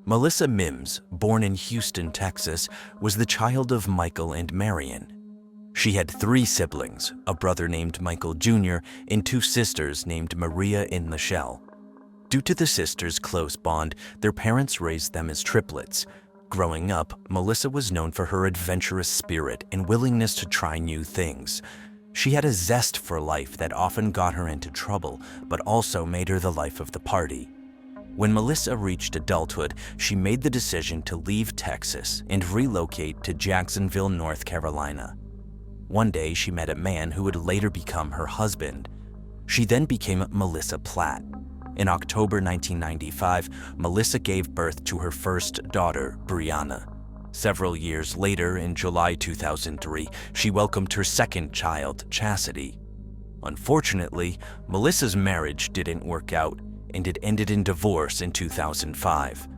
Melissa Mims, born in Houston, Texas, was the child of Michael and Marion. She had 3 siblings, a brother named Michael Jr. and 2 sisters named Maria and Michelle. Due to the sisters' close bond, their parents raised them as triplets. Growing up, Melissa was known for her adventurous spirit and willingness to try new things. She had a zest for life that often got her into trouble, but also made her the life of the party. When Melissa reached adulthood, she made the decision to leave Texas and relocate to Jacksonville, North Carolina. One day, she met a man who would later become her husband. She then became Melissa Platt. In October 1995, Melissa gave birth to her first daughter, Brianna. Several years later, in July 2003, she welcomed her second child, Chastity. Unfortunately, Melissa's marriage didn't work out, and it ended in divorce in 2005.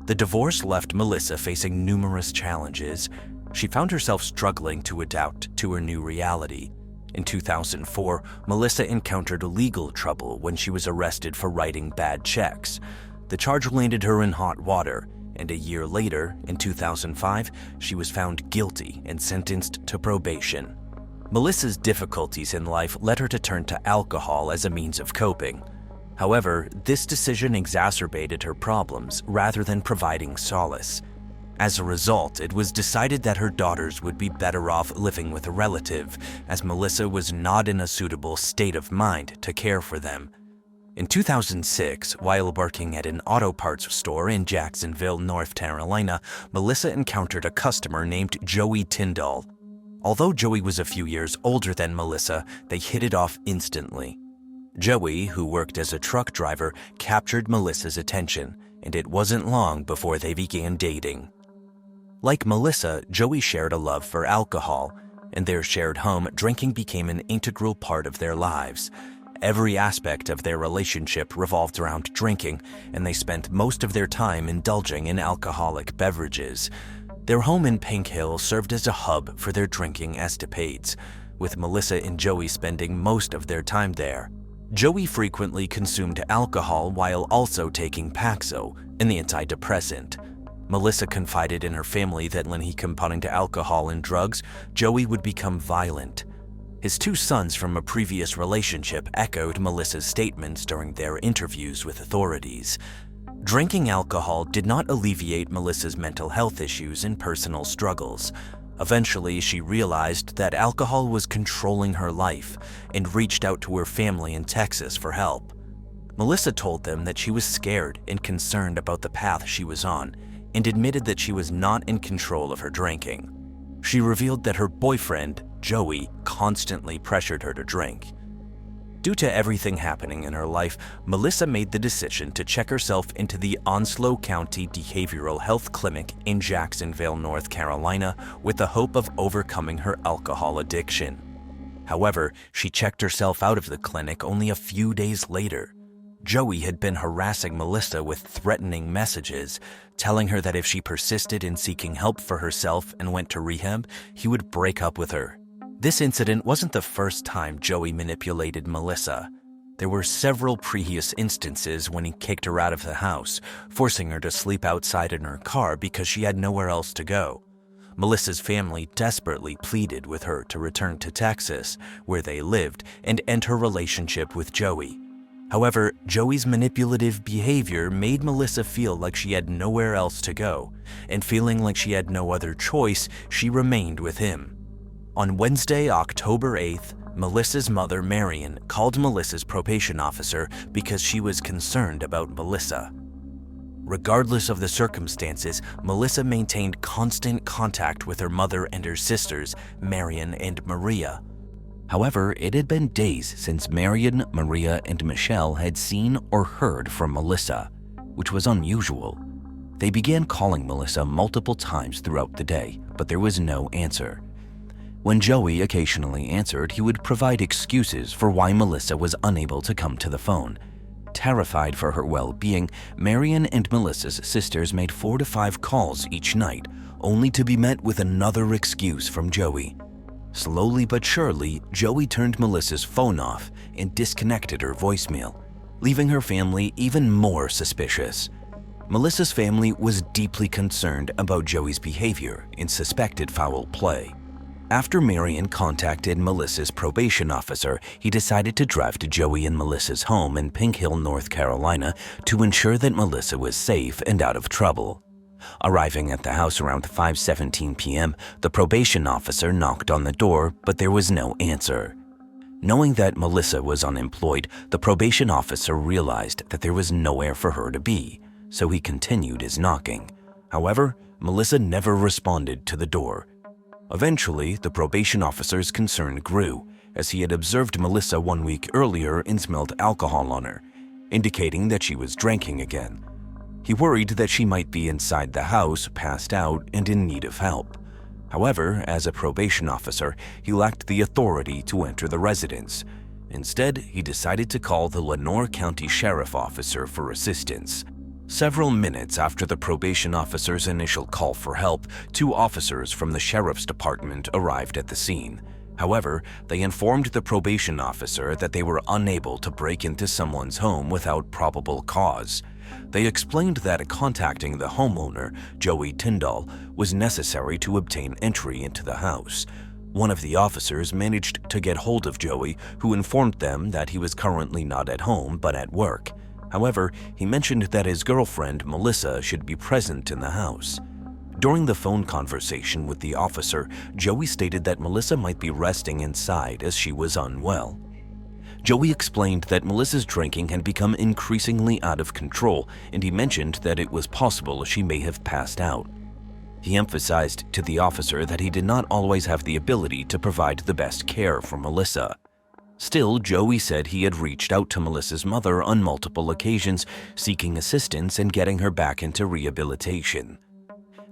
The divorce left Melissa facing numerous challenges. She found herself struggling to adapt to her new reality. In 2004, Melissa encountered legal trouble when she was arrested for writing bad checks. The charge landed her in hot water, and a year later, in 2005, she was found guilty and sentenced to probation. Melissa's difficulties in life led her to turn to alcohol as a means of coping. However, this decision exacerbated her problems rather than providing solace. As a result, it was decided that her daughters would be better off living with a relative, as Melissa was not in a suitable state of mind to care for them. In 2006, while working at an auto parts store in Jacksonville, North Carolina, Melissa encountered a customer named Joey Tyndall. Although Joey was a few years older than Melissa, they hit it off instantly. Joey, who worked as a truck driver, captured Melissa's attention, and it wasn't long before they began dating. Like Melissa, Joey shared a love for alcohol. In their shared home, drinking became an integral part of their lives. Every aspect of their relationship revolved around drinking, and they spent most of their time indulging in alcoholic beverages. Their home in Pink Hill served as a hub for their drinking escapades, with Melissa and Joey spending most of their time there. Joey frequently consumed alcohol while also taking Paxo, an antidepressant. Melissa confided in her family that when he combined alcohol and drugs, Joey would become violent. His 2 sons from a previous relationship echoed Melissa's statements during their interviews with authorities. Drinking alcohol did not alleviate Melissa's mental health issues and personal struggles. Eventually, she realized that alcohol was controlling her life and reached out to her family in Texas for help. Melissa told them that she was scared and concerned about the path she was on and admitted that she was not in control of her drinking. She revealed that her boyfriend, Joey, constantly pressured her to drink. Due to everything happening in her life, Melissa made the decision to check herself into the Onslow County Behavioral Health Clinic in Jacksonville, North Carolina, with the hope of overcoming her alcohol addiction. However, she checked herself out of the clinic only a few days later. Joey had been harassing Melissa with threatening messages, telling her that if she persisted in seeking help for herself and went to rehab, he would break up with her. This incident wasn't the first time Joey manipulated Melissa. There were several previous instances when he kicked her out of the house, forcing her to sleep outside in her car because she had nowhere else to go. Melissa's family desperately pleaded with her to return to Texas, where they lived, and end her relationship with Joey. However, Joey's manipulative behavior made Melissa feel like she had nowhere else to go, and feeling like she had no other choice, she remained with him. On Wednesday, October 8th, Melissa's mother, Marion, called Melissa's probation officer because she was concerned about Melissa. Regardless of the circumstances, Melissa maintained constant contact with her mother and her sisters, Marion and Maria. However, it had been days since Marion, Maria, and Michelle had seen or heard from Melissa, which was unusual. They began calling Melissa multiple times throughout the day, but there was no answer. When Joey occasionally answered, he would provide excuses for why Melissa was unable to come to the phone. Terrified for her well-being, Marion and Melissa's sisters made 4 to 5 calls each night, only to be met with another excuse from Joey. Slowly but surely, Joey turned Melissa's phone off and disconnected her voicemail. leaving her family even more suspicious. Melissa's family was deeply concerned about Joey's behavior and suspected foul play. After Marion contacted Melissa's probation officer, he decided to drive to Joey and Melissa's home in Pink Hill, North Carolina, to ensure that Melissa was safe and out of trouble. Arriving at the house around 5:17 p.m., the probation officer knocked on the door, but there was no answer. Knowing that Melissa was unemployed, the probation officer realized that there was nowhere for her to be, so he continued his knocking. However, Melissa never responded to the door. Eventually, the probation officer's concern grew, as he had observed Melissa 1 week earlier and smelled alcohol on her, indicating that she was drinking again. He worried that she might be inside the house, passed out, and in need of help. However, as a probation officer, he lacked the authority to enter the residence. Instead, he decided to call the Lenoir County Sheriff Officer for assistance. Several minutes after the probation officer's initial call for help, 2 officers from the sheriff's department arrived at the scene. However, they informed the probation officer that they were unable to break into someone's home without probable cause. They explained that contacting the homeowner, Joey Tyndall, was necessary to obtain entry into the house. One of the officers managed to get hold of Joey, who informed them that he was currently not at home but at work. However, he mentioned that his girlfriend, Melissa, should be present in the house. During the phone conversation with the officer, Joey stated that Melissa might be resting inside as she was unwell. Joey explained that Melissa's drinking had become increasingly out of control, and he mentioned that it was possible she may have passed out. He emphasized to the officer that he did not always have the ability to provide the best care for Melissa. Still, Joey said he had reached out to Melissa's mother on multiple occasions, seeking assistance and getting her back into rehabilitation.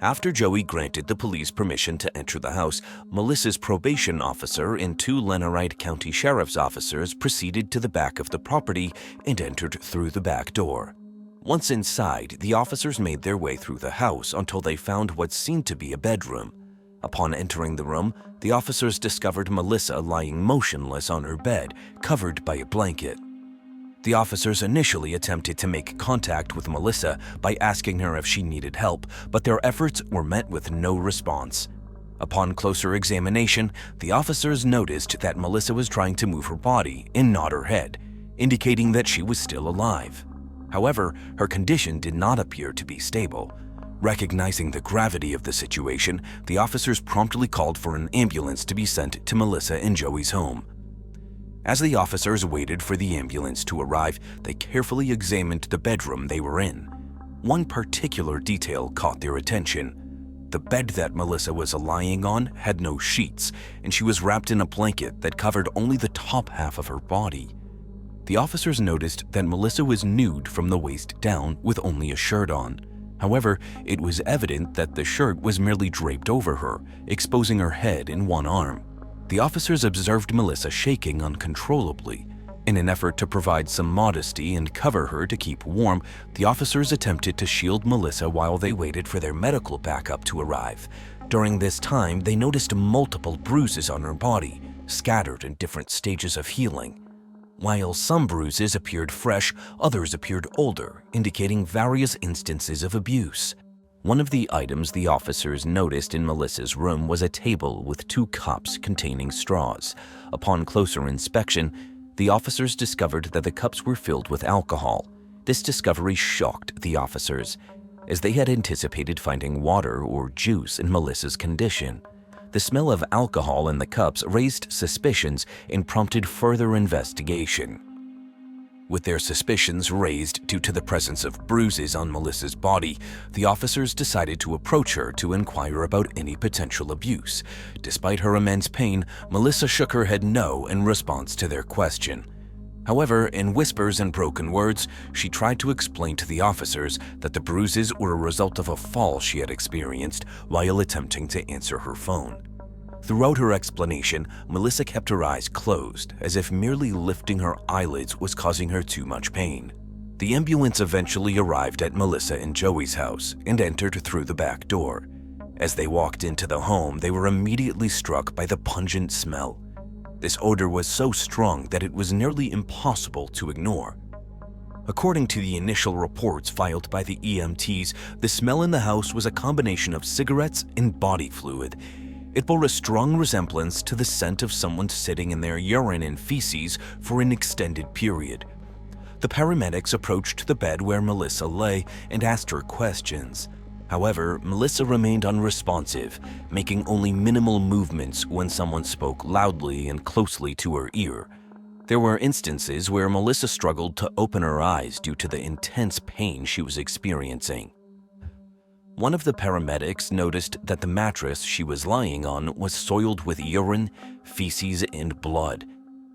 After Joey granted the police permission to enter the house, Melissa's probation officer and 2 Lenoir County Sheriff's officers proceeded to the back of the property and entered through the back door. Once inside, the officers made their way through the house until they found what seemed to be a bedroom. Upon entering the room, the officers discovered Melissa lying motionless on her bed, covered by a blanket. The officers initially attempted to make contact with Melissa by asking her if she needed help, but their efforts were met with no response. Upon closer examination, the officers noticed that Melissa was trying to move her body and nod her head, indicating that she was still alive. However, her condition did not appear to be stable. Recognizing the gravity of the situation, the officers promptly called for an ambulance to be sent to Melissa and Joey's home. As the officers waited for the ambulance to arrive, they carefully examined the bedroom they were in. One particular detail caught their attention. The bed that Melissa was lying on had no sheets, and she was wrapped in a blanket that covered only the top half of her body. The officers noticed that Melissa was nude from the waist down with only a shirt on. However, it was evident that the shirt was merely draped over her, exposing her head and one arm. The officers observed Melissa shaking uncontrollably. In an effort to provide some modesty and cover her to keep warm, the officers attempted to shield Melissa while they waited for their medical backup to arrive. During this time, they noticed multiple bruises on her body, scattered in different stages of healing. While some bruises appeared fresh, others appeared older, indicating various instances of abuse. One of the items the officers noticed in Melissa's room was a table with 2 cups containing straws. Upon closer inspection, the officers discovered that the cups were filled with alcohol. This discovery shocked the officers, as they had anticipated finding water or juice in Melissa's condition. The smell of alcohol in the cups raised suspicions and prompted further investigation. With their suspicions raised due to the presence of bruises on Melissa's body, the officers decided to approach her to inquire about any potential abuse. Despite her immense pain, Melissa shook her head no in response to their question. However, in whispers and broken words, she tried to explain to the officers that the bruises were a result of a fall she had experienced while attempting to answer her phone. Throughout her explanation, Melissa kept her eyes closed, as if merely lifting her eyelids was causing her too much pain. The ambulance eventually arrived at Melissa and Joey's house and entered through the back door. As they walked into the home, they were immediately struck by the pungent smell. This odor was so strong that it was nearly impossible to ignore. According to the initial reports filed by the EMTs, the smell in the house was a combination of cigarettes and body fluid. It bore a strong resemblance to the scent of someone sitting in their urine and feces for an extended period. The paramedics approached the bed where Melissa lay and asked her questions. However, Melissa remained unresponsive, making only minimal movements when someone spoke loudly and closely to her ear. There were instances where Melissa struggled to open her eyes due to the intense pain she was experiencing. One of the paramedics noticed that the mattress she was lying on was soiled with urine, feces, and blood.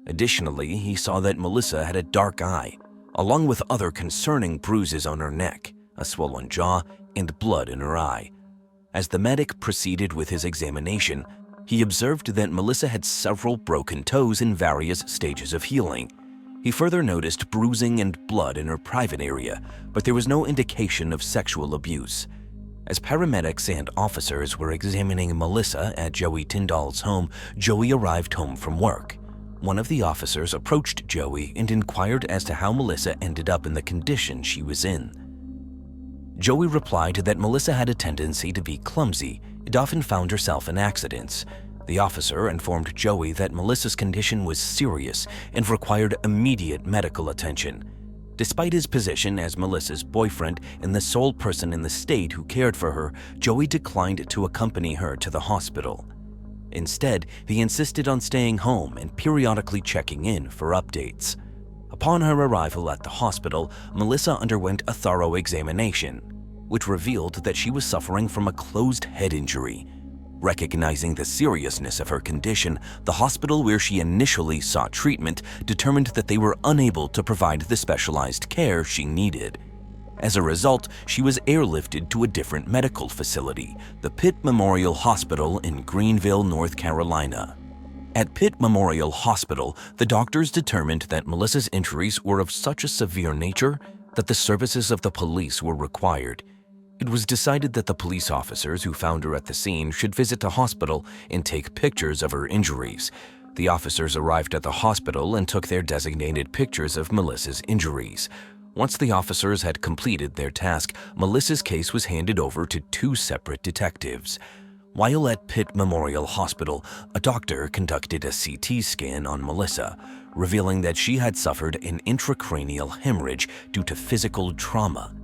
Additionally, he saw that Melissa had a dark eye, along with other concerning bruises on her neck, a swollen jaw, and blood in her eye. As the medic proceeded with his examination, he observed that Melissa had several broken toes in various stages of healing. He further noticed bruising and blood in her private area, but there was no indication of sexual abuse. As paramedics and officers were examining Melissa at Joey Tyndall's home, Joey arrived home from work. One of the officers approached Joey and inquired as to how Melissa ended up in the condition she was in. Joey replied that Melissa had a tendency to be clumsy and often found herself in accidents. The officer informed Joey that Melissa's condition was serious and required immediate medical attention. Despite his position as Melissa's boyfriend and the sole person in the state who cared for her, Joey declined to accompany her to the hospital. Instead, he insisted on staying home and periodically checking in for updates. Upon her arrival at the hospital, Melissa underwent a thorough examination, which revealed that she was suffering from a closed head injury. Recognizing the seriousness of her condition, the hospital where she initially sought treatment determined that they were unable to provide the specialized care she needed. As a result, she was airlifted to a different medical facility, the Pitt Memorial Hospital in Greenville, North Carolina. At Pitt Memorial Hospital, the doctors determined that Melissa's injuries were of such a severe nature that the services of the police were required. It was decided that the police officers who found her at the scene should visit the hospital and take pictures of her injuries. The officers arrived at the hospital and took their designated pictures of Melissa's injuries. Once the officers had completed their task, Melissa's case was handed over to two separate detectives. While at Pitt Memorial Hospital, a doctor conducted a CT scan on Melissa, revealing that she had suffered an intracranial hemorrhage due to physical trauma.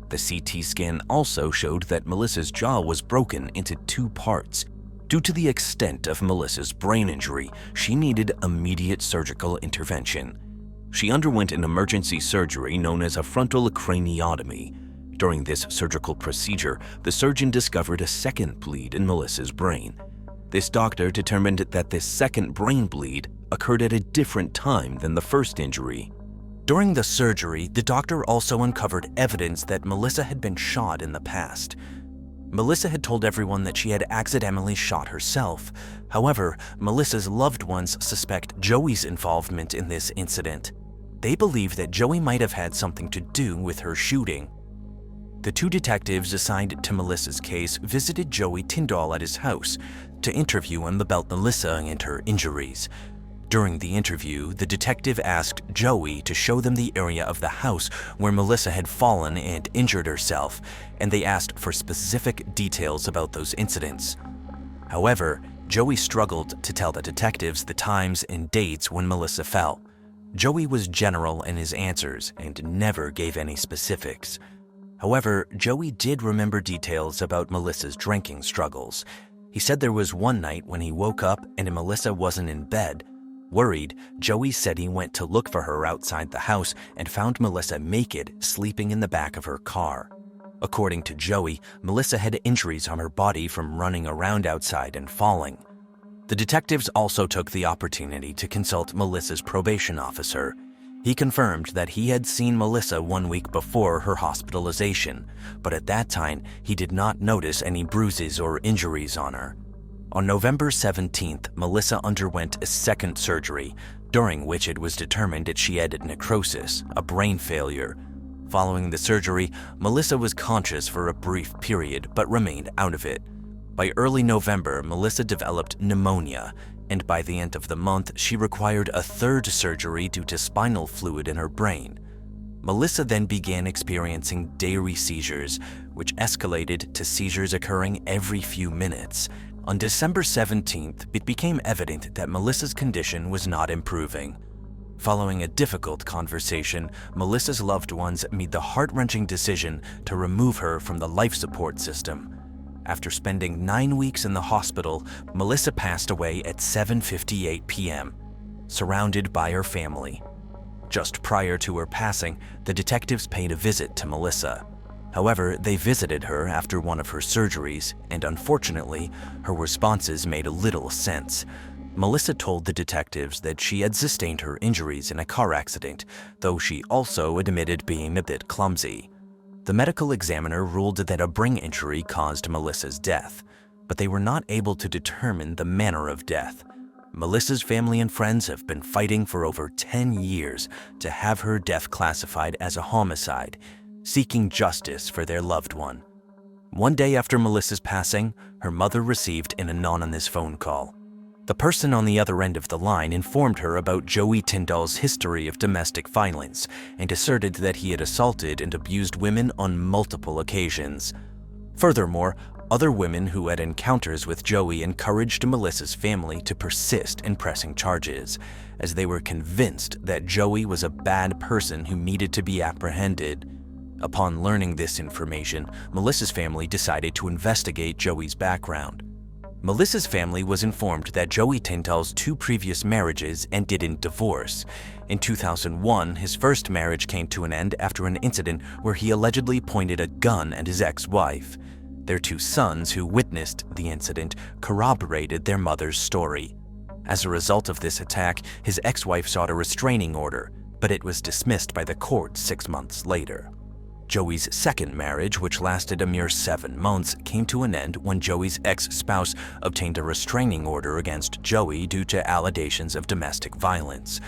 The CT scan also showed that Melissa's jaw was broken into two parts. Due to the extent of Melissa's brain injury, she needed immediate surgical intervention. She underwent an emergency surgery known as a frontal craniotomy. During this surgical procedure, the surgeon discovered a second bleed in Melissa's brain. This doctor determined that this second brain bleed occurred at a different time than the first injury. During the surgery, the doctor also uncovered evidence that Melissa had been shot in the past. Melissa had told everyone that she had accidentally shot herself. However, Melissa's loved ones suspect Joey's involvement in this incident. They believe that Joey might have had something to do with her shooting. The two detectives assigned to Melissa's case visited Joey Tyndall at his house to interview him about Melissa and her injuries. During the interview, the detective asked Joey to show them the area of the house where Melissa had fallen and injured herself, and they asked for specific details about those incidents. However, Joey struggled to tell the detectives the times and dates when Melissa fell. Joey was general in his answers and never gave any specifics. However, Joey did remember details about Melissa's drinking struggles. He said there was one night when he woke up and Melissa wasn't in bed. Worried, Joey said he went to look for her outside the house and found Melissa naked, sleeping in the back of her car. According to Joey, Melissa had injuries on her body from running around outside and falling. The detectives also took the opportunity to consult Melissa's probation officer. He confirmed that he had seen Melissa 1 week before her hospitalization, but at that time, he did not notice any bruises or injuries on her. On November 17th, Melissa underwent a second surgery, during which it was determined that she had necrosis, a brain failure. Following the surgery, Melissa was conscious for a brief period but remained out of it. By early November, Melissa developed pneumonia, and by the end of the month, she required a third surgery due to spinal fluid in her brain. Melissa then began experiencing daily seizures, which escalated to seizures occurring every few minutes. On December 17th, it became evident that Melissa's condition was not improving. Following a difficult conversation, Melissa's loved ones made the heart-wrenching decision to remove her from the life support system. After spending 9 weeks in the hospital, Melissa passed away at 7:58 p.m., surrounded by her family. Just prior to her passing, the detectives paid a visit to Melissa. However, they visited her after one of her surgeries, and unfortunately, her responses made little sense. Melissa told the detectives that she had sustained her injuries in a car accident, though she also admitted being a bit clumsy. The medical examiner ruled that a brain injury caused Melissa's death, but they were not able to determine the manner of death. Melissa's family and friends have been fighting for over 10 years to have her death classified as a homicide, seeking justice for their loved one. One day after Melissa's passing, her mother received an anonymous phone call. The person on the other end of the line informed her about Joey Tyndall's history of domestic violence and asserted that he had assaulted and abused women on multiple occasions. Furthermore, other women who had encounters with Joey encouraged Melissa's family to persist in pressing charges, as they were convinced that Joey was a bad person who needed to be apprehended. Upon learning this information, Melissa's family decided to investigate Joey's background. Melissa's family was informed that Joey Tyndall's 2 previous marriages ended in divorce. In 2001, his first marriage came to an end after an incident where he allegedly pointed a gun at his ex-wife. Their 2 sons, who witnessed the incident, corroborated their mother's story. As a result of this attack, his ex-wife sought a restraining order, but it was dismissed by the court 6 months later. Joey's second marriage, which lasted a mere 7 months, came to an end when Joey's ex-spouse obtained a restraining order against Joey due to allegations of domestic violence.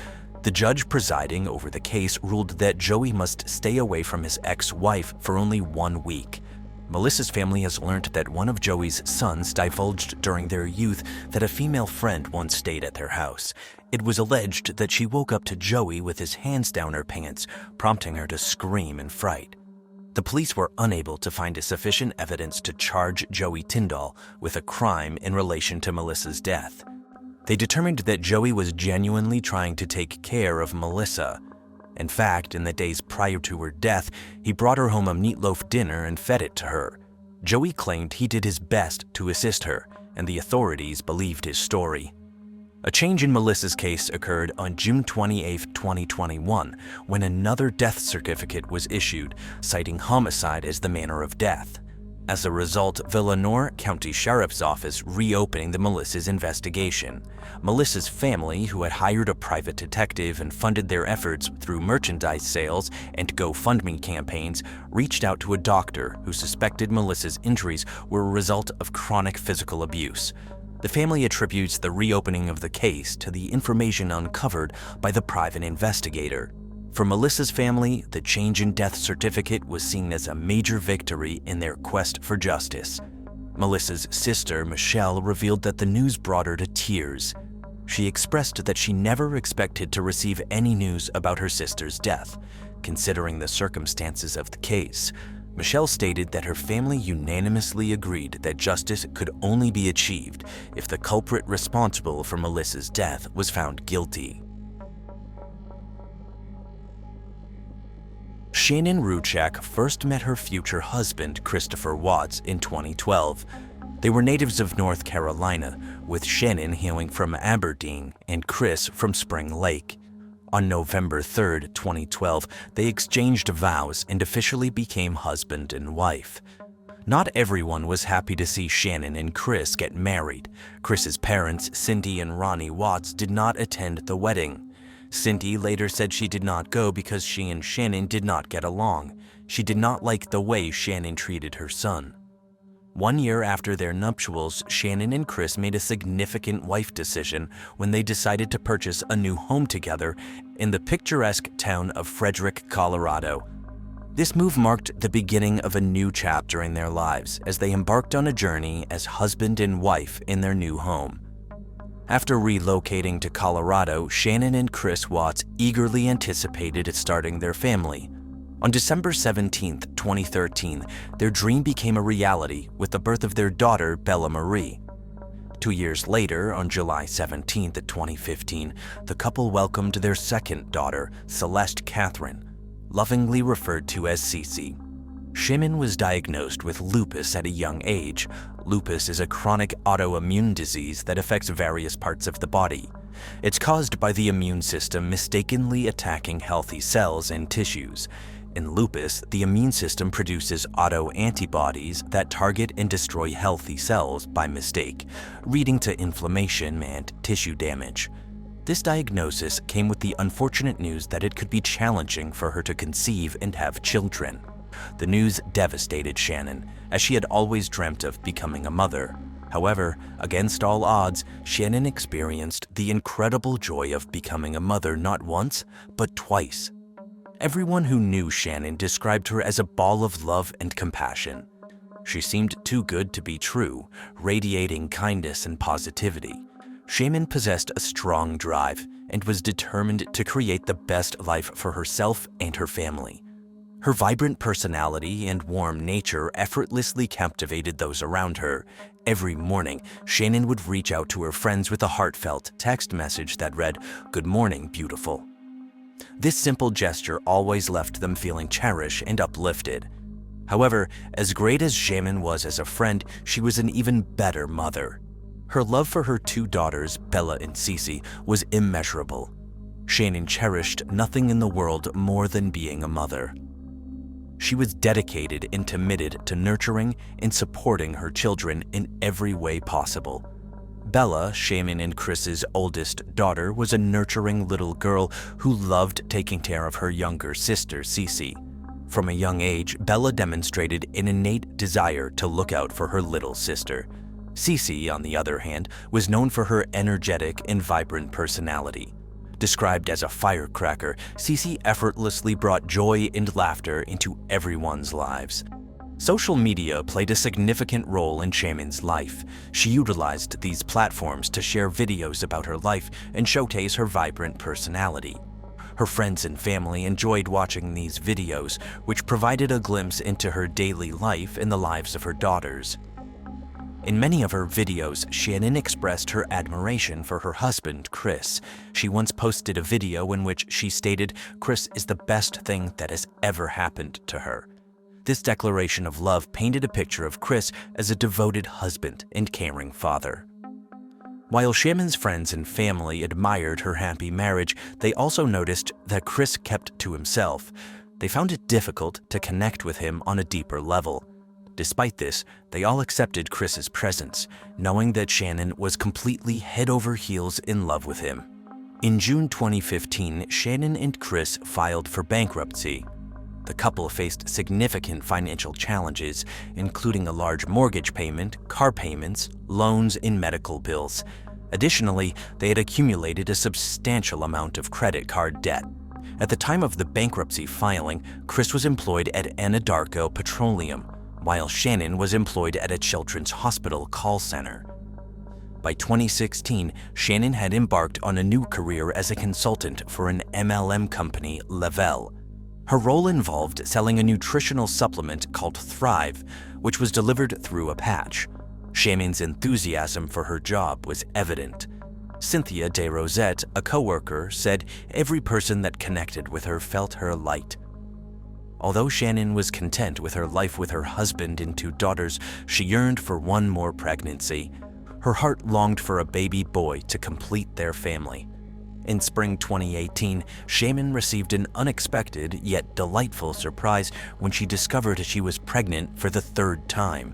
The judge presiding over the case ruled that Joey must stay away from his ex-wife for only 1 week. Melissa's family has learned that one of Joey's sons divulged during their youth that a female friend once stayed at their house. It was alleged that she woke up to Joey with his hands down her pants, prompting her to scream in fright. The police were unable to find sufficient evidence to charge Joey Tyndall with a crime in relation to Melissa's death. They determined that Joey was genuinely trying to take care of Melissa. In fact, in the days prior to her death, he brought her home a meatloaf dinner and fed it to her. Joey claimed he did his best to assist her, and the authorities believed his story. A change in Melissa's case occurred on June 28, 2021, when another death certificate was issued, citing homicide as the manner of death. As a result, the Lenoir County Sheriff's Office reopening the Melissa's investigation. Melissa's family, who had hired a private detective and funded their efforts through merchandise sales and GoFundMe campaigns, reached out to a doctor who suspected Melissa's injuries were a result of chronic physical abuse. The family attributes the reopening of the case to the information uncovered by the private investigator. For Melissa's family, the change in death certificate was seen as a major victory in their quest for justice. Melissa's sister, Michelle, revealed that the news brought her to tears. She expressed that she never expected to receive any news about her sister's death, considering the circumstances of the case. Michelle stated that her family unanimously agreed that justice could only be achieved if the culprit responsible for Melissa's death was found guilty. Shannon Ruchak first met her future husband, Christopher Watts, in 2012. They were natives of North Carolina, with Shannon hailing from Aberdeen and Chris from Spring Lake. On November 3, 2012, they exchanged vows and officially became husband and wife. Not everyone was happy to see Shannon and Chris get married. Chris's parents, Cindy and Ronnie Watts, did not attend the wedding. Cindy later said she did not go because she and Shannon did not get along. She did not like the way Shannon treated her son. 1 year after their nuptials, Shannon and Chris made a significant life decision when they decided to purchase a new home together in the picturesque town of Frederick, Colorado. This move marked the beginning of a new chapter in their lives as they embarked on a journey as husband and wife in their new home. After relocating to Colorado, Shannon and Chris Watts eagerly anticipated starting their family. On December 17, 2013, their dream became a reality with the birth of their daughter, Bella Marie. 2 years later, on July 17, 2015, the couple welcomed their second daughter, Celeste Catherine, lovingly referred to as Cece. Shannon was diagnosed with lupus at a young age. Lupus is a chronic autoimmune disease that affects various parts of the body. It's caused by the immune system mistakenly attacking healthy cells and tissues. In lupus, the immune system produces autoantibodies that target and destroy healthy cells by mistake, leading to inflammation and tissue damage. This diagnosis came with the unfortunate news that it could be challenging for her to conceive and have children. The news devastated Shannon, as she had always dreamt of becoming a mother. However, against all odds, Shannon experienced the incredible joy of becoming a mother not once, but twice. Everyone who knew Shannon described her as a ball of love and compassion. She seemed too good to be true, radiating kindness and positivity. Shannon possessed a strong drive and was determined to create the best life for herself and her family. Her vibrant personality and warm nature effortlessly captivated those around her. Every morning, Shannon would reach out to her friends with a heartfelt text message that read, "Good morning, beautiful." This simple gesture always left them feeling cherished and uplifted. However, as great as Shannon was as a friend, she was an even better mother. Her love for her two daughters, Bella and Cece, was immeasurable. Shannon cherished nothing in the world more than being a mother. She was dedicated and committed to nurturing and supporting her children in every way possible. Bella, Shannon and Chris's oldest daughter, was a nurturing little girl who loved taking care of her younger sister, Cece. From a young age, Bella demonstrated an innate desire to look out for her little sister. Cece, on the other hand, was known for her energetic and vibrant personality. Described as a firecracker, Cece effortlessly brought joy and laughter into everyone's lives. Social media played a significant role in Shannon's life. She utilized these platforms to share videos about her life and showcase her vibrant personality. Her friends and family enjoyed watching these videos, which provided a glimpse into her daily life and the lives of her daughters. In many of her videos, Shannon expressed her admiration for her husband, Chris. She once posted a video in which she stated, "Chris is the best thing that has ever happened to her." This declaration of love painted a picture of Chris as a devoted husband and caring father. While Shannon's friends and family admired her happy marriage, they also noticed that Chris kept to himself. They found it difficult to connect with him on a deeper level. Despite this, they all accepted Chris's presence, knowing that Shannon was completely head over heels in love with him. In June 2015, Shannon and Chris filed for bankruptcy. The couple faced significant financial challenges, including a large mortgage payment, car payments, loans, and medical bills. Additionally, they had accumulated a substantial amount of credit card debt. At the time of the bankruptcy filing, Chris was employed at Anadarko Petroleum, while Shannon was employed at a children's hospital call center. By 2016, Shannon had embarked on a new career as a consultant for an MLM company, Lavelle. Her role involved selling a nutritional supplement called Thrive, which was delivered through a patch. Shannon's enthusiasm for her job was evident. Cynthia De Rosette, a coworker, said every person that connected with her felt her light. Although Shannon was content with her life with her husband and two daughters, she yearned for one more pregnancy. Her heart longed for a baby boy to complete their family. In spring 2018, Shannon received an unexpected yet delightful surprise when she discovered she was pregnant for the third time.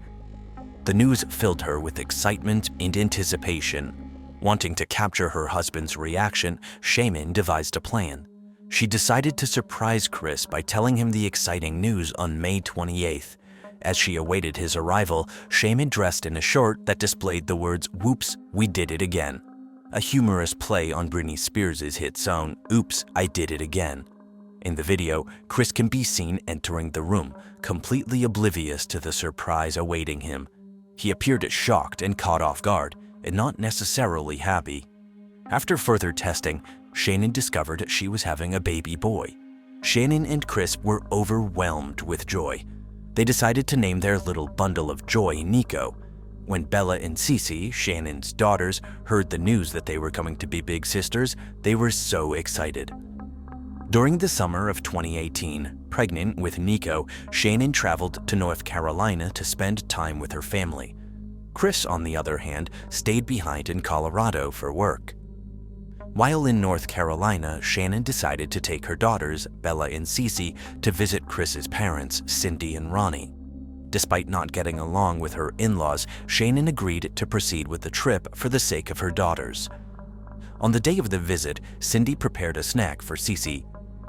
The news filled her with excitement and anticipation. Wanting to capture her husband's reaction, Shannon devised a plan. She decided to surprise Chris by telling him the exciting news on May 28th. As she awaited his arrival, Shannon dressed in a short that displayed the words, "Whoops, we did it again," a humorous play on Britney Spears' hit song, "Oops, I Did It Again." In the video, Chris can be seen entering the room, completely oblivious to the surprise awaiting him. He appeared shocked and caught off guard, and not necessarily happy. After further testing, Shannon discovered she was having a baby boy. Shannon and Chris were overwhelmed with joy. They decided to name their little bundle of joy Nico. When Bella and Cece, Shannon's daughters, heard the news that they were coming to be big sisters, they were so excited. During the summer of 2018, pregnant with Nico, Shannon traveled to North Carolina to spend time with her family. Chris, on the other hand, stayed behind in Colorado for work. While in North Carolina, Shannon decided to take her daughters, Bella and Cece, to visit Chris's parents, Cindy and Ronnie. Despite not getting along with her in-laws, Shannon agreed to proceed with the trip for the sake of her daughters. On the day of the visit, Cindy prepared a snack for Cece,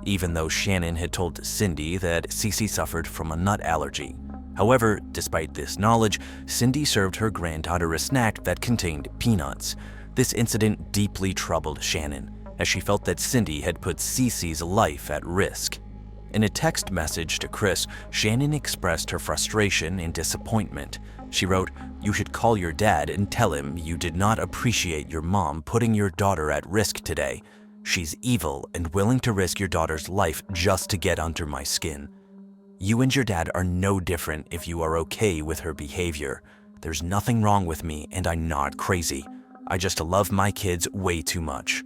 even though Shannon had told Cindy that Cece suffered from a nut allergy. However, despite this knowledge, Cindy served her granddaughter a snack that contained peanuts. This incident deeply troubled Shannon, as she felt that Cindy had put Cece's life at risk. In a text message to Chris, Shannon expressed her frustration and disappointment. She wrote, "You should call your dad and tell him you did not appreciate your mom putting your daughter at risk today. She's evil and willing to risk your daughter's life just to get under my skin. You and your dad are no different if you are okay with her behavior. There's nothing wrong with me and I'm not crazy. I just love my kids way too much."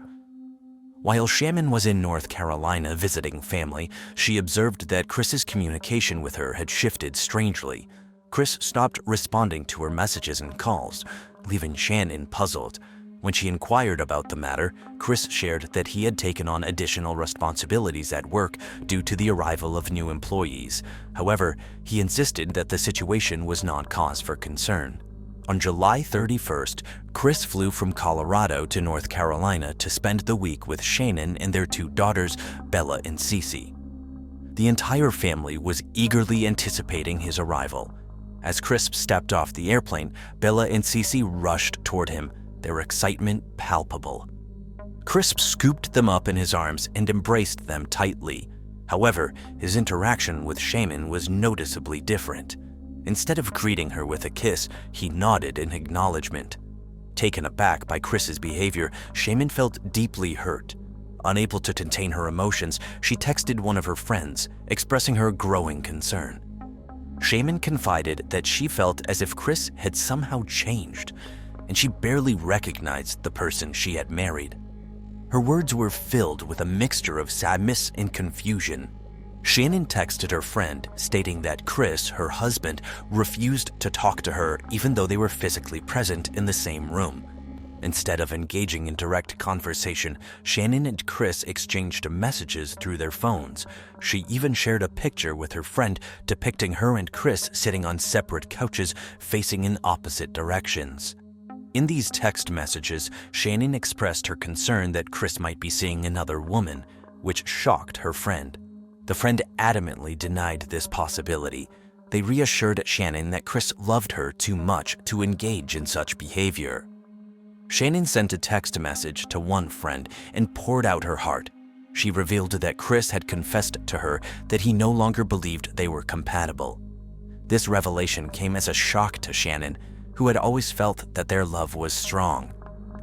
While Shannon was in North Carolina visiting family, she observed that Chris's communication with her had shifted strangely. Chris stopped responding to her messages and calls, leaving Shannon puzzled. When she inquired about the matter, Chris shared that he had taken on additional responsibilities at work due to the arrival of new employees. However, he insisted that the situation was not cause for concern. On July 31st, Chris flew from Colorado to North Carolina to spend the week with Shannon and their two daughters, Bella and Cece. The entire family was eagerly anticipating his arrival. As Chris stepped off the airplane, Bella and Cece rushed toward him, their excitement palpable. Chris scooped them up in his arms and embraced them tightly. However, his interaction with Shannon was noticeably different. Instead of greeting her with a kiss, he nodded in acknowledgement. Taken aback by Chris's behavior, Shannon felt deeply hurt. Unable to contain her emotions, she texted one of her friends, expressing her growing concern. Shannon confided that she felt as if Chris had somehow changed, and she barely recognized the person she had married. Her words were filled with a mixture of sadness and confusion. Shannon texted her friend, stating that Chris, her husband, refused to talk to her even though they were physically present in the same room. Instead of engaging in direct conversation, Shannon and Chris exchanged messages through their phones. She even shared a picture with her friend depicting her and Chris sitting on separate couches facing in opposite directions. In these text messages, Shannon expressed her concern that Chris might be seeing another woman, which shocked her friend. The friend adamantly denied this possibility. They reassured Shannon that Chris loved her too much to engage in such behavior. Shannon sent a text message to one friend and poured out her heart. She revealed that Chris had confessed to her that he no longer believed they were compatible. This revelation came as a shock to Shannon, who had always felt that their love was strong.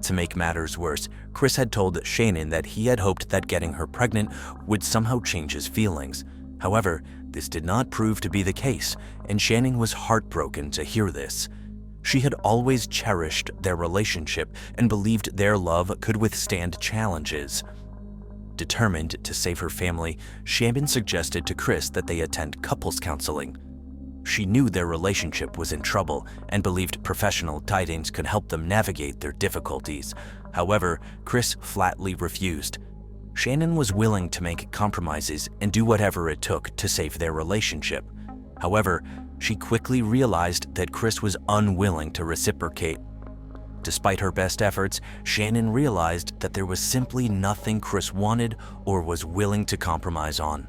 To make matters worse, Chris had told Shannon that he had hoped that getting her pregnant would somehow change his feelings. However, this did not prove to be the case, and Shannon was heartbroken to hear this. She had always cherished their relationship and believed their love could withstand challenges. Determined to save her family, Shannon suggested to Chris that they attend couples counseling. She knew their relationship was in trouble and believed professional guidance could help them navigate their difficulties. However, Chris flatly refused. Shannon was willing to make compromises and do whatever it took to save their relationship. However, she quickly realized that Chris was unwilling to reciprocate. Despite her best efforts, Shannon realized that there was simply nothing Chris wanted or was willing to compromise on.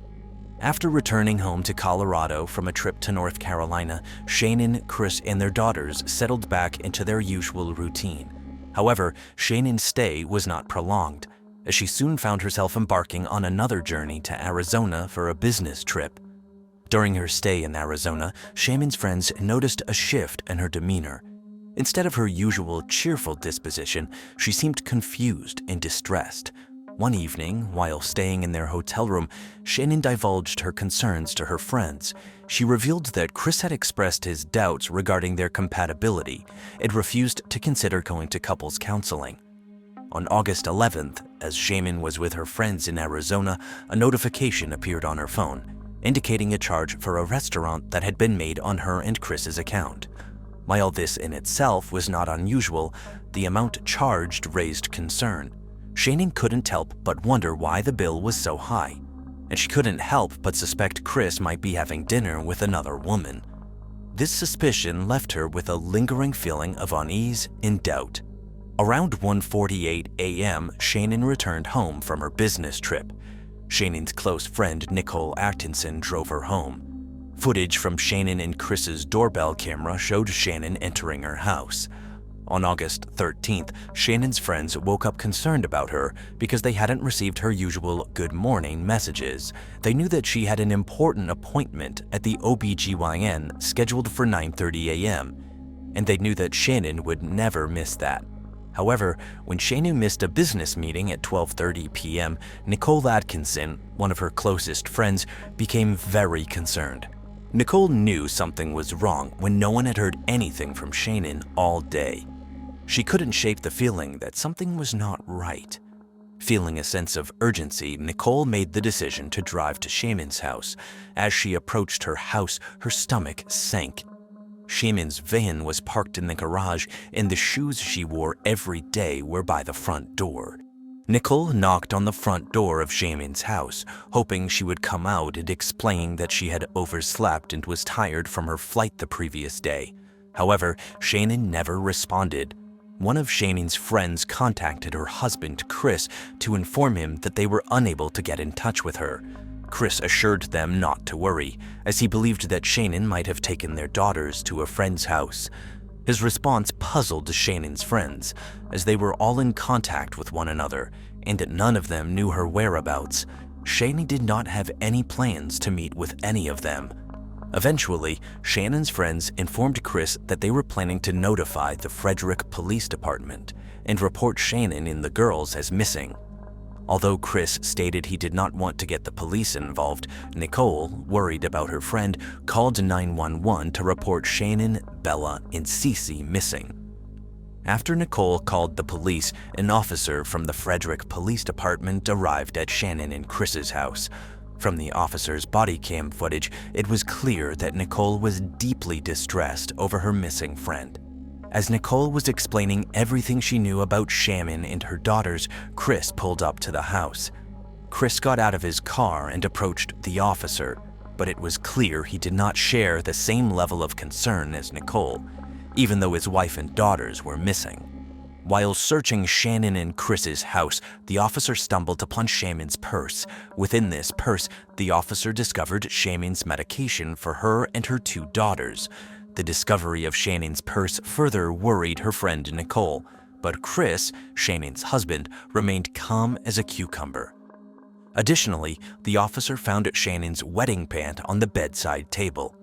After returning home to Colorado from a trip to North Carolina, Shannon, Chris, and their daughters settled back into their usual routine. However, Shannon's stay was not prolonged, as she soon found herself embarking on another journey to Arizona for a business trip. During her stay in Arizona, Shannon's friends noticed a shift in her demeanor. Instead of her usual cheerful disposition, she seemed confused and distressed. One evening, while staying in their hotel room, Shannon divulged her concerns to her friends. She revealed that Chris had expressed his doubts regarding their compatibility and refused to consider going to couples counseling. On August 11th, as Shannon was with her friends in Arizona, a notification appeared on her phone, indicating a charge for a restaurant that had been made on her and Chris's account. While this in itself was not unusual, the amount charged raised concern. Shannon couldn't help but wonder why the bill was so high, and she couldn't help but suspect Chris might be having dinner with another woman. This suspicion left her with a lingering feeling of unease and doubt. Around 1:48 a.m., Shannon returned home from her business trip. Shannon's close friend Nicole Atkinson drove her home. Footage from Shannon and Chris's doorbell camera showed Shannon entering her house. On August 13th, Shannon's friends woke up concerned about her because they hadn't received her usual good morning messages. They knew that she had an important appointment at the OBGYN scheduled for 9:30 a.m., and they knew that Shannon would never miss that. However, when Shannon missed a business meeting at 12:30 p.m., Nicole Atkinson, one of her closest friends, became very concerned. Nicole knew something was wrong when no one had heard anything from Shannon all day. She couldn't shake the feeling that something was not right. Feeling a sense of urgency, Nicole made the decision to drive to Shannon's house. As she approached her house, her stomach sank. Shannon's van was parked in the garage, and the shoes she wore every day were by the front door. Nicole knocked on the front door of Shannon's house, hoping she would come out and explain that she had overslept and was tired from her flight the previous day. However, Shannon never responded. One of Shannon's friends contacted her husband, Chris, to inform him that they were unable to get in touch with her. Chris assured them not to worry, as he believed that Shannon might have taken their daughters to a friend's house. His response puzzled Shannon's friends, as they were all in contact with one another, and none of them knew her whereabouts. Shannon did not have any plans to meet with any of them. Eventually, Shannon's friends informed Chris that they were planning to notify the Frederick Police Department and report Shannon and the girls as missing. Although Chris stated he did not want to get the police involved, Nicole, worried about her friend, called 911 to report Shannon, Bella, and Cece missing. After Nicole called the police, an officer from the Frederick Police Department arrived at Shannon and Chris's house. From the officer's body cam footage, it was clear that Nicole was deeply distressed over her missing friend. As Nicole was explaining everything she knew about Shannon and her daughters, Chris pulled up to the house. Chris got out of his car and approached the officer, but it was clear he did not share the same level of concern as Nicole, even though his wife and daughters were missing. While searching Shannon and Chris's house, the officer stumbled upon Shannon's purse. Within this purse, the officer discovered Shannon's medication for her and her two daughters. The discovery of Shannon's purse further worried her friend Nicole, but Chris, Shannon's husband, remained calm as a cucumber. Additionally, the officer found Shannon's wedding band on the bedside table.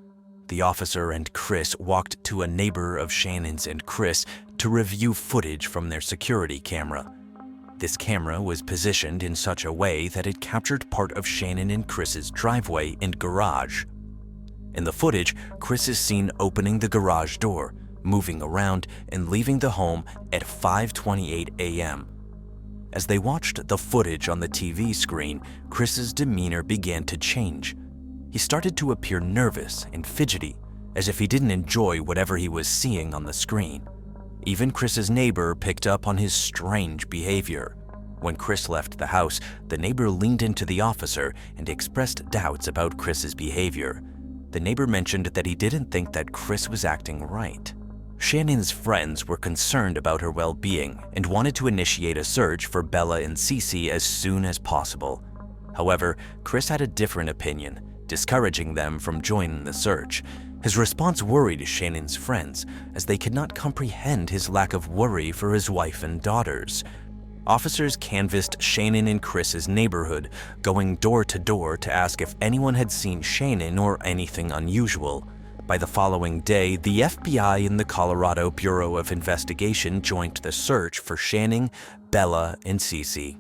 The officer and Chris walked to a neighbor of Shannon's and Chris to review footage from their security camera. This camera was positioned in such a way that it captured part of Shannon and Chris's driveway and garage. In the footage, Chris is seen opening the garage door, moving around, and leaving the home at 5:28 a.m. As they watched the footage on the TV screen, Chris's demeanor began to change. He started to appear nervous and fidgety, as if he didn't enjoy whatever he was seeing on the screen. Even Chris's neighbor picked up on his strange behavior. When Chris left the house, the neighbor leaned into the officer and expressed doubts about Chris's behavior. The neighbor mentioned that he didn't think that Chris was acting right. Shannon's friends were concerned about her well-being and wanted to initiate a search for Bella and Cece as soon as possible. However, Chris had a different opinion, discouraging them from joining the search. His response worried Shannon's friends, as they could not comprehend his lack of worry for his wife and daughters. Officers canvassed Shannon and Chris's neighborhood, going door to door to ask if anyone had seen Shannon or anything unusual. By the following day, the FBI and the Colorado Bureau of Investigation joined the search for Shannon, Bella, and Cece.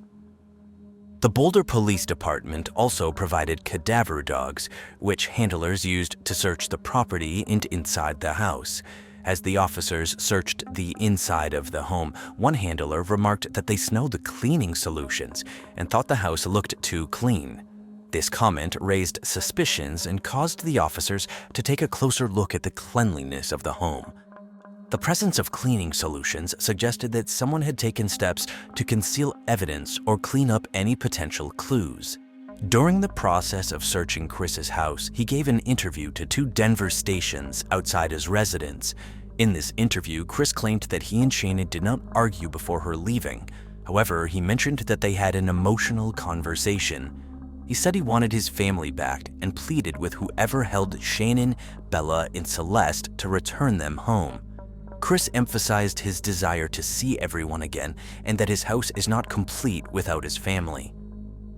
The Boulder Police Department also provided cadaver dogs, which handlers used to search the property and inside the house. As the officers searched the inside of the home, one handler remarked that they smelled the cleaning solutions and thought the house looked too clean. This comment raised suspicions and caused the officers to take a closer look at the cleanliness of the home. The presence of cleaning solutions suggested that someone had taken steps to conceal evidence or clean up any potential clues. During the process of searching Chris's house, he gave an interview to 2 Denver stations outside his residence. In this interview, Chris claimed that he and Shaina did not argue before her leaving. However, he mentioned that they had an emotional conversation. He said he wanted his family back and pleaded with whoever held Shannon, Bella, and Celeste to return them home. Chris emphasized his desire to see everyone again and that his house is not complete without his family.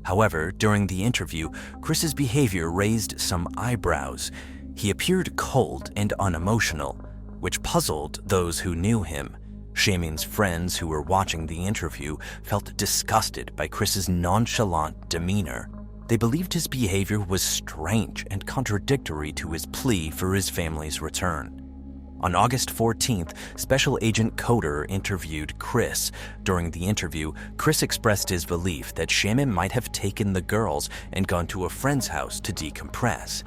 However, during the interview, Chris's behavior raised some eyebrows. He appeared cold and unemotional, which puzzled those who knew him. Shamin's friends who were watching the interview felt disgusted by Chris's nonchalant demeanor. They believed his behavior was strange and contradictory to his plea for his family's return. On August 14th, Special Agent Coder interviewed Chris. During the interview, Chris expressed his belief that Shannon might have taken the girls and gone to a friend's house to decompress.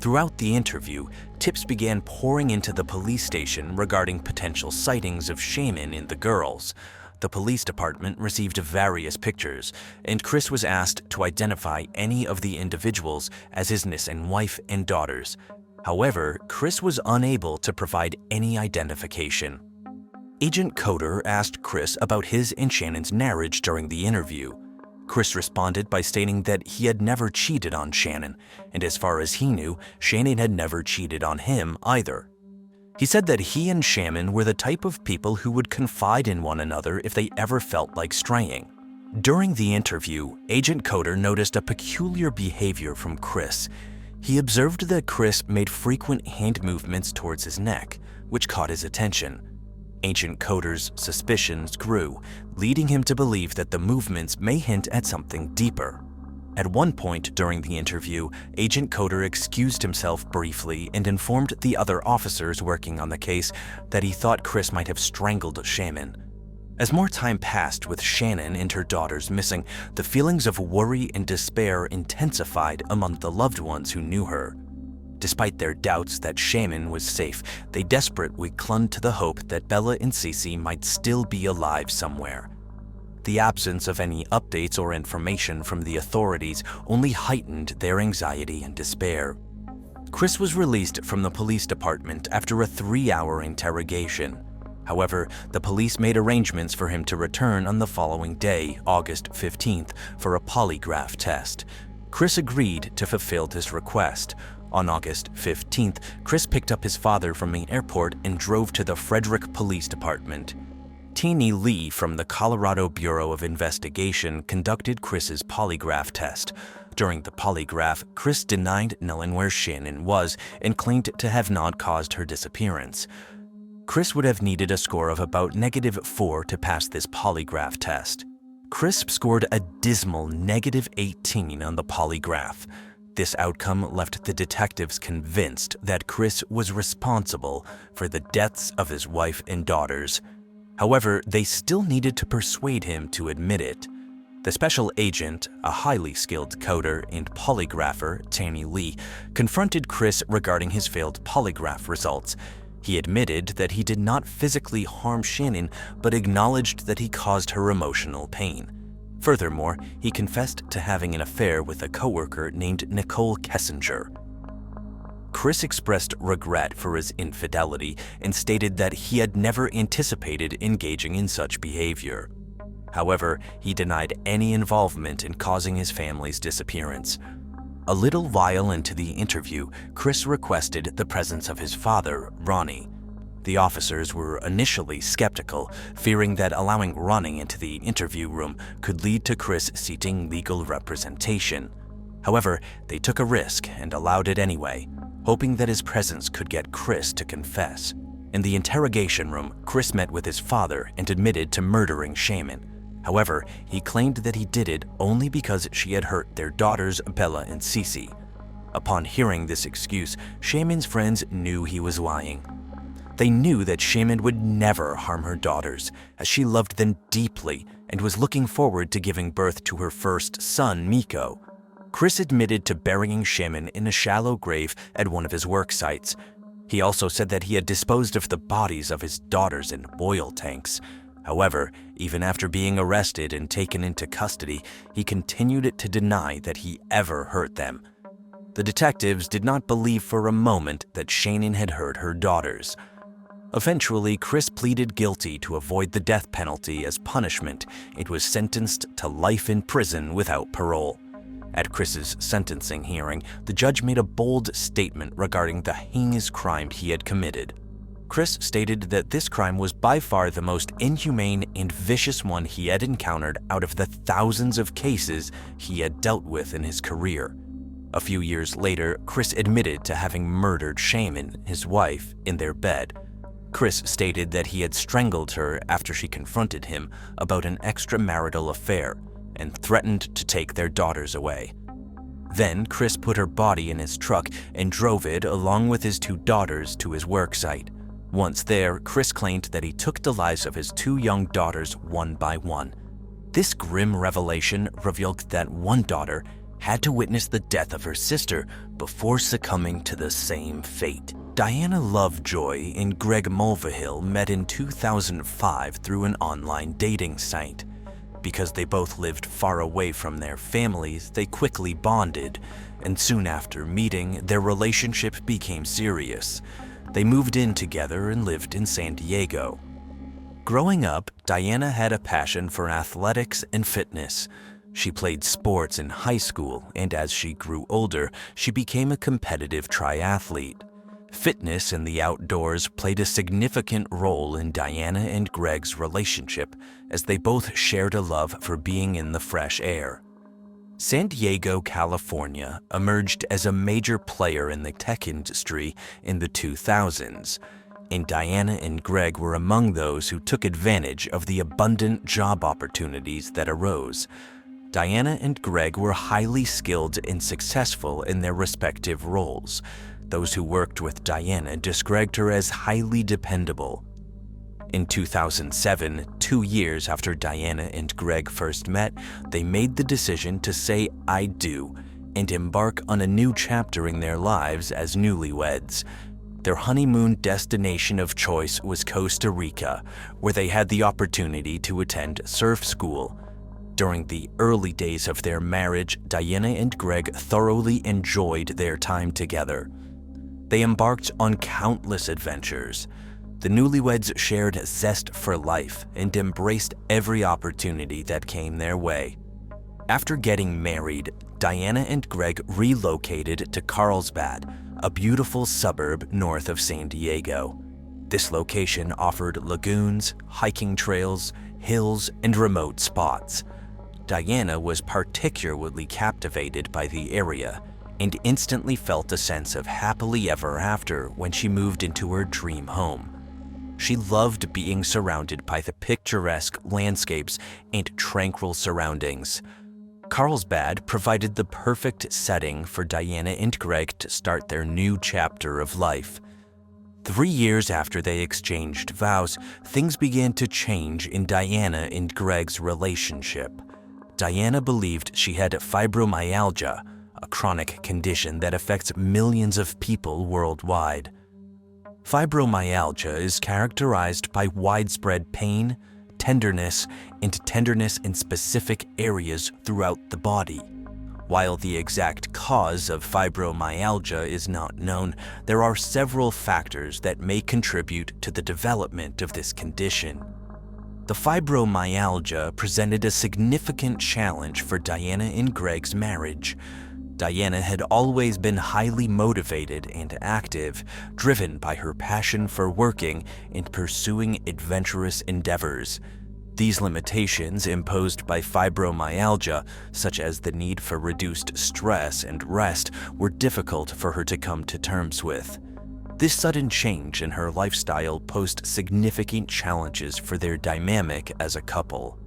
Throughout the interview, tips began pouring into the police station regarding potential sightings of Shannon and the girls. The police department received various pictures, and Chris was asked to identify any of the individuals as his missing wife and daughters. However, Chris was unable to provide any identification. Agent Coder asked Chris about his and Shannon's marriage during the interview. Chris responded by stating that he had never cheated on Shannon, and as far as he knew, Shannon had never cheated on him either. He said that he and Shannon were the type of people who would confide in one another if they ever felt like straying. During the interview, Agent Coder noticed a peculiar behavior from Chris. He observed that Chris made frequent hand movements towards his neck, which caught his attention. Agent Coder's suspicions grew, leading him to believe that the movements may hint at something deeper. At one point during the interview, Agent Coder excused himself briefly and informed the other officers working on the case that he thought Chris might have strangled Shannon. As more time passed with Shannon and her daughters missing, the feelings of worry and despair intensified among the loved ones who knew her. Despite their doubts that Shannon was safe, they desperately clung to the hope that Bella and Cece might still be alive somewhere. The absence of any updates or information from the authorities only heightened their anxiety and despair. Chris was released from the police department after a 3-hour interrogation. However, the police made arrangements for him to return on the following day, August 15th, for a polygraph test. Chris agreed to fulfill this request. On August 15th, Chris picked up his father from the airport and drove to the Frederick Police Department. Teenie Lee from the Colorado Bureau of Investigation conducted Chris's polygraph test. During the polygraph, Chris denied knowing where Shannon was and claimed to have not caused her disappearance. Chris would have needed a score of about -4 to pass this polygraph test. Chris scored a dismal -18 on the polygraph. This outcome left the detectives convinced that Chris was responsible for the deaths of his wife and daughters. However, they still needed to persuade him to admit it. The special agent, a highly skilled coder and polygrapher, Teenie Lee, confronted Chris regarding his failed polygraph results. He admitted that he did not physically harm Shannon, but acknowledged that he caused her emotional pain. Furthermore, he confessed to having an affair with a coworker named Nicole Kessinger. Chris expressed regret for his infidelity and stated that he had never anticipated engaging in such behavior. However, he denied any involvement in causing his family's disappearance. A little while into the interview, Chris requested the presence of his father, Ronnie. The officers were initially skeptical, fearing that allowing Ronnie into the interview room could lead to Chris seeking legal representation. However, they took a risk and allowed it anyway, hoping that his presence could get Chris to confess. In the interrogation room, Chris met with his father and admitted to murdering Shannon. However, he claimed that he did it only because she had hurt their daughters Bella and Cece. Upon hearing this excuse, Shaman's friends knew he was lying. They knew that Shaman would never harm her daughters, as she loved them deeply and was looking forward to giving birth to her first son, Miko. Chris admitted to burying Shaman in a shallow grave at one of his work sites. He also said that he had disposed of the bodies of his daughters in oil tanks. However, even after being arrested and taken into custody, he continued to deny that he ever hurt them. The detectives did not believe for a moment that Shannon had hurt her daughters. Eventually, Chris pleaded guilty to avoid the death penalty. As punishment, it was sentenced to life in prison without parole. At Chris's sentencing hearing, the judge made a bold statement regarding the heinous crime he had committed. Chris stated that this crime was by far the most inhumane and vicious one he had encountered out of the thousands of cases he had dealt with in his career. A few years later, Chris admitted to having murdered Shaman, his wife, in their bed. Chris stated that he had strangled her after she confronted him about an extramarital affair and threatened to take their daughters away. Then, Chris put her body in his truck and drove it along with his two daughters to his work site. Once there, Chris claimed that he took the lives of his two young daughters one by one. This grim revelation revealed that one daughter had to witness the death of her sister before succumbing to the same fate. Diana Lovejoy and Greg Mulvahill met in 2005 through an online dating site. Because they both lived far away from their families, they quickly bonded, and soon after meeting, their relationship became serious. They moved in together and lived in San Diego. Growing up, Diana had a passion for athletics and fitness. She played sports in high school, and as she grew older, she became a competitive triathlete. Fitness and the outdoors played a significant role in Diana and Greg's relationship, as they both shared a love for being in the fresh air. San Diego, California emerged as a major player in the tech industry in the 2000s, and Diana and Greg were among those who took advantage of the abundant job opportunities that arose. Diana and Greg were highly skilled and successful in their respective roles. Those who worked with Diana described her as highly dependable. In 2007, 2 years after Diana and Greg first met, they made the decision to say "I do" and embark on a new chapter in their lives as newlyweds. Their honeymoon destination of choice was Costa Rica, where they had the opportunity to attend surf school. During the early days of their marriage, Diana and Greg thoroughly enjoyed their time together. They embarked on countless adventures. The newlyweds shared zest for life and embraced every opportunity that came their way. After getting married, Diana and Greg relocated to Carlsbad, a beautiful suburb north of San Diego. This location offered lagoons, hiking trails, hills, and remote spots. Diana was particularly captivated by the area and instantly felt a sense of happily ever after when she moved into her dream home. She loved being surrounded by the picturesque landscapes and tranquil surroundings. Carlsbad provided the perfect setting for Diana and Greg to start their new chapter of life. 3 years after they exchanged vows, things began to change in Diana and Greg's relationship. Diana believed she had fibromyalgia, a chronic condition that affects millions of people worldwide. Fibromyalgia is characterized by widespread pain, tenderness in specific areas throughout the body. While the exact cause of fibromyalgia is not known, there are several factors that may contribute to the development of this condition. The fibromyalgia presented a significant challenge for Diana and Greg's marriage. Diana had always been highly motivated and active, driven by her passion for working and pursuing adventurous endeavors. These limitations imposed by fibromyalgia, such as the need for reduced stress and rest, were difficult for her to come to terms with. This sudden change in her lifestyle posed significant challenges for their dynamic as a couple.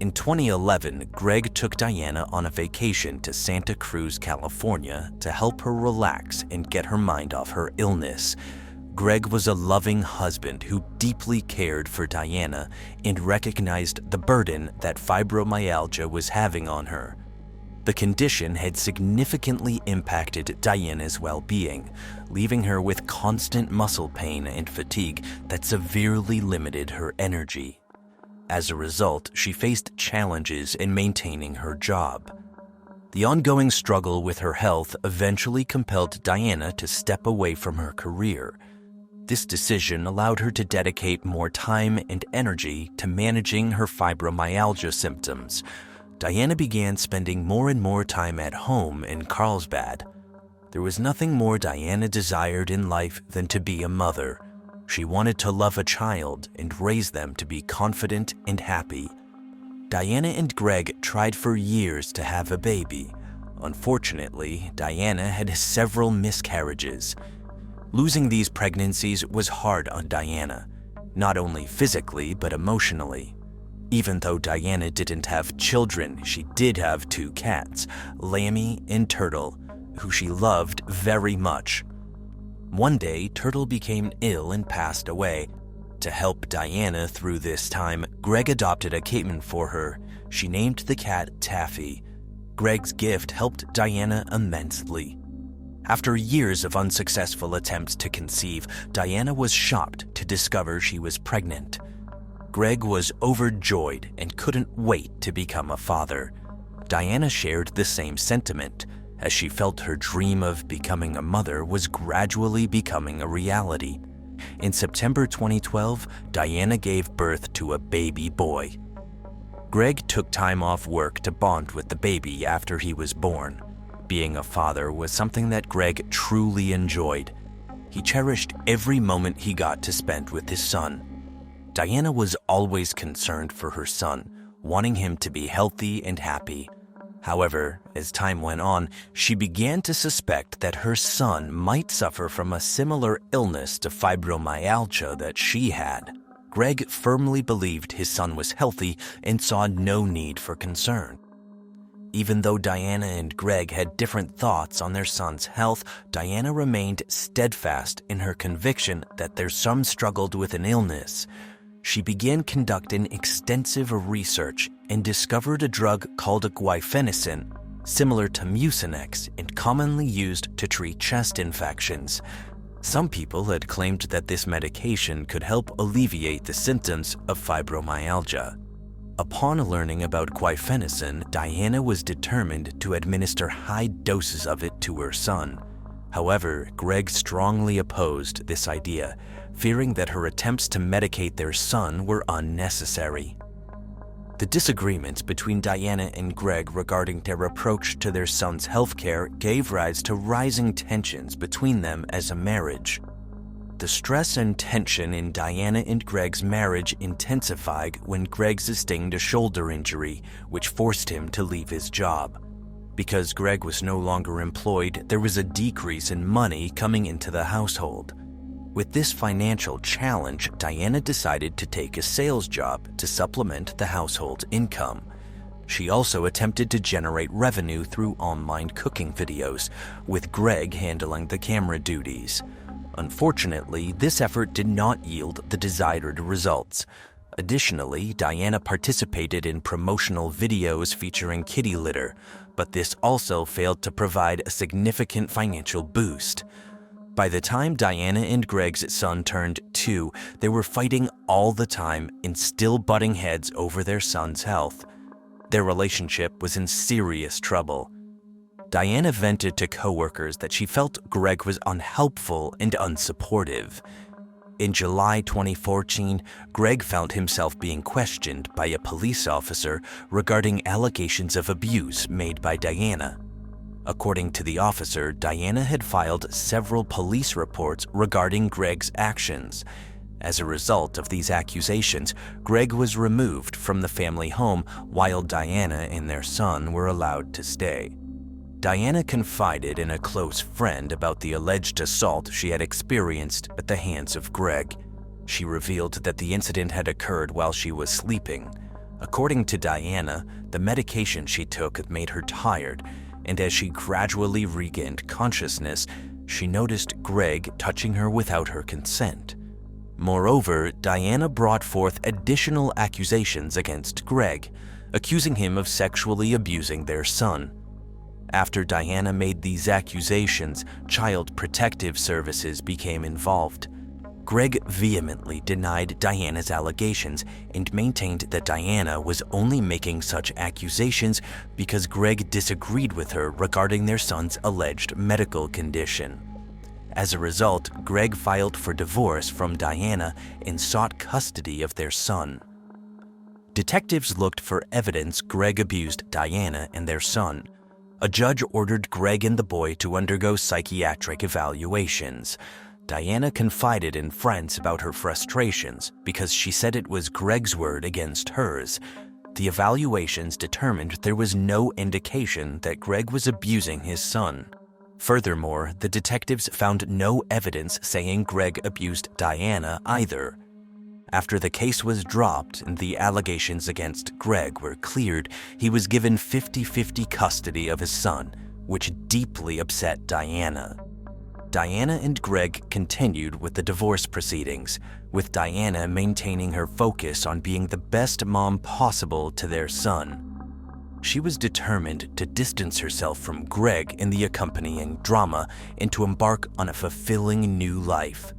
In 2011, Greg took Diana on a vacation to Santa Cruz, California to help her relax and get her mind off her illness. Greg was a loving husband who deeply cared for Diana and recognized the burden that fibromyalgia was having on her. The condition had significantly impacted Diana's well-being, leaving her with constant muscle pain and fatigue that severely limited her energy. As a result, she faced challenges in maintaining her job. The ongoing struggle with her health eventually compelled Diana to step away from her career. This decision allowed her to dedicate more time and energy to managing her fibromyalgia symptoms. Diana began spending more and more time at home in Carlsbad. There was nothing more Diana desired in life than to be a mother. She wanted to love a child and raise them to be confident and happy. Diana and Greg tried for years to have a baby. Unfortunately, Diana had several miscarriages. Losing these pregnancies was hard on Diana, not only physically but emotionally. Even though Diana didn't have children, she did have 2 cats, Lammy and Turtle, who she loved very much. One day, Turtle became ill and passed away. To help Diana through this time, Greg adopted a kitten for her. She named the cat Taffy. Greg's gift helped Diana immensely. After years of unsuccessful attempts to conceive, Diana was shocked to discover she was pregnant. Greg was overjoyed and couldn't wait to become a father. Diana shared the same sentiment, as she felt her dream of becoming a mother was gradually becoming a reality. In September 2012, Diana gave birth to a baby boy. Greg took time off work to bond with the baby after he was born. Being a father was something that Greg truly enjoyed. He cherished every moment he got to spend with his son. Diana was always concerned for her son, wanting him to be healthy and happy. However, as time went on, she began to suspect that her son might suffer from a similar illness to fibromyalgia that she had. Greg firmly believed his son was healthy and saw no need for concern. Even though Diana and Greg had different thoughts on their son's health, Diana remained steadfast in her conviction that their son struggled with an illness. She began conducting extensive research and discovered a drug called guaifenesin, similar to Mucinex and commonly used to treat chest infections. Some people had claimed that this medication could help alleviate the symptoms of fibromyalgia. Upon learning about guaifenesin, Diana was determined to administer high doses of it to her son. However, Greg strongly opposed this idea, fearing that her attempts to medicate their son were unnecessary. The disagreements between Diana and Greg regarding their approach to their son's healthcare gave rise to rising tensions between them as a marriage. The stress and tension in Diana and Greg's marriage intensified when Greg sustained a shoulder injury, which forced him to leave his job. Because Greg was no longer employed, there was a decrease in money coming into the household. With this financial challenge, Diana decided to take a sales job to supplement the household's income. She also attempted to generate revenue through online cooking videos, with Greg handling the camera duties. Unfortunately, this effort did not yield the desired results. Additionally, Diana participated in promotional videos featuring kitty litter, but this also failed to provide a significant financial boost. By the time Diana and Greg's son turned 2, they were fighting all the time and still butting heads over their son's health. Their relationship was in serious trouble. Diana vented to coworkers that she felt Greg was unhelpful and unsupportive. In July 2014, Greg found himself being questioned by a police officer regarding allegations of abuse made by Diana. According to the officer, Diana had filed several police reports regarding Greg's actions. As a result of these accusations, Greg was removed from the family home while Diana and their son were allowed to stay. Diana confided in a close friend about the alleged assault she had experienced at the hands of Greg. She revealed that the incident had occurred while she was sleeping. According to Diana, the medication she took made her tired, and as she gradually regained consciousness, she noticed Greg touching her without her consent. Moreover, Diana brought forth additional accusations against Greg, accusing him of sexually abusing their son. After Diana made these accusations, Child Protective Services became involved. Greg vehemently denied Diana's allegations and maintained that Diana was only making such accusations because Greg disagreed with her regarding their son's alleged medical condition. As a result, Greg filed for divorce from Diana and sought custody of their son. Detectives looked for evidence Greg abused Diana and their son. A judge ordered Greg and the boy to undergo psychiatric evaluations. Diana confided in friends about her frustrations because she said it was Greg's word against hers. The evaluations determined there was no indication that Greg was abusing his son. Furthermore, the detectives found no evidence saying Greg abused Diana either. After the case was dropped and the allegations against Greg were cleared, he was given 50-50 custody of his son, which deeply upset Diana. Diana and Greg continued with the divorce proceedings, with Diana maintaining her focus on being the best mom possible to their son. She was determined to distance herself from Greg in the accompanying drama and to embark on a fulfilling new life.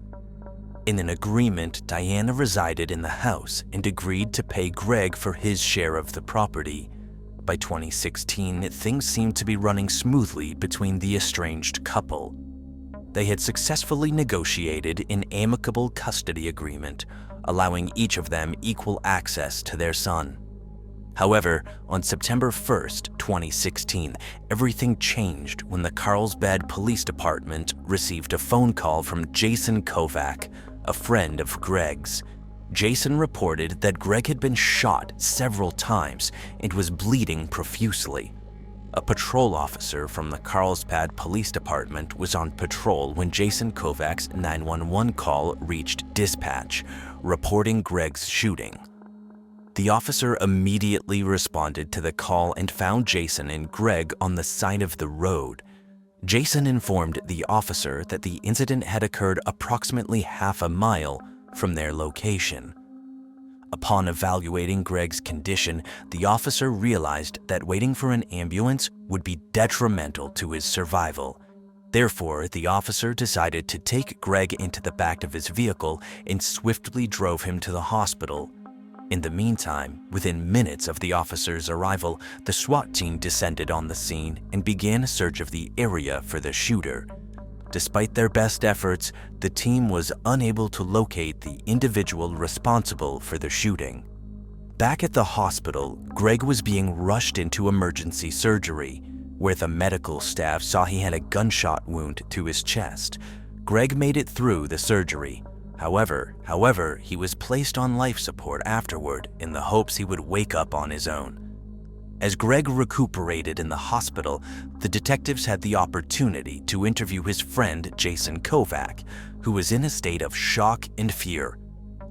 In an agreement, Diana resided in the house and agreed to pay Greg for his share of the property. By 2016, things seemed to be running smoothly between the estranged couple. They had successfully negotiated an amicable custody agreement, allowing each of them equal access to their son. However, on September 1st, 2016, everything changed when the Carlsbad Police Department received a phone call from Jason Kovac, a friend of Greg's. Jason reported that Greg had been shot several times and was bleeding profusely. A patrol officer from the Carlsbad Police Department was on patrol when Jason Kovac's 911 call reached dispatch, reporting Greg's shooting. The officer immediately responded to the call and found Jason and Greg on the side of the road. Jason informed the officer that the incident had occurred approximately half a mile from their location. Upon evaluating Greg's condition, the officer realized that waiting for an ambulance would be detrimental to his survival. Therefore, the officer decided to take Greg into the back of his vehicle and swiftly drove him to the hospital. In the meantime, within minutes of the officer's arrival, the SWAT team descended on the scene and began a search of the area for the shooter. Despite their best efforts, the team was unable to locate the individual responsible for the shooting. Back at the hospital, Greg was being rushed into emergency surgery, where the medical staff saw he had a gunshot wound to his chest. Greg made it through the surgery. However, he was placed on life support afterward in the hopes he would wake up on his own. As Greg recuperated in the hospital, the detectives had the opportunity to interview his friend Jason Kovac, who was in a state of shock and fear.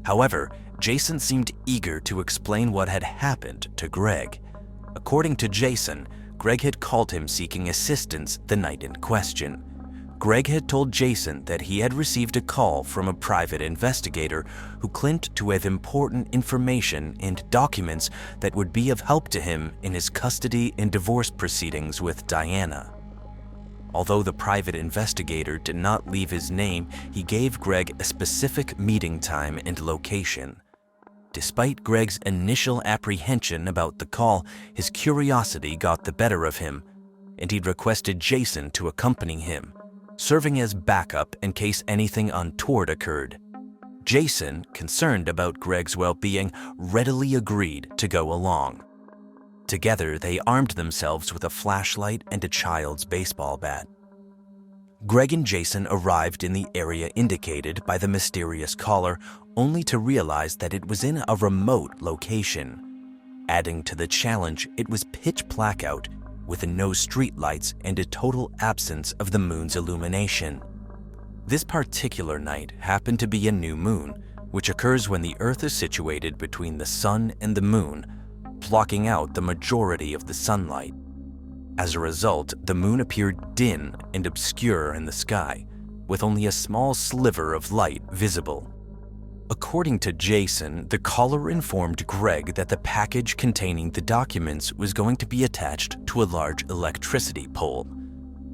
However, Jason seemed eager to explain what had happened to Greg. According to Jason, Greg had called him seeking assistance the night in question. Greg had told Jason that he had received a call from a private investigator who claimed to have important information and documents that would be of help to him in his custody and divorce proceedings with Diana. Although the private investigator did not leave his name, he gave Greg a specific meeting time and location. Despite Greg's initial apprehension about the call, his curiosity got the better of him, and he requested Jason to accompany him, serving as backup in case anything untoward occurred. Jason, concerned about Greg's well-being, readily agreed to go along. Together, they armed themselves with a flashlight and a child's baseball bat. Greg and Jason arrived in the area indicated by the mysterious caller, only to realize that it was in a remote location. Adding to the challenge, it was pitch black out, with no streetlights and a total absence of the moon's illumination. This particular night happened to be a new moon, which occurs when the Earth is situated between the sun and the moon. blocking out the majority of the sunlight. As a result, the moon appeared dim and obscure in the sky, with only a small sliver of light visible. According to Jason, the caller informed Greg that the package containing the documents was going to be attached to a large electricity pole.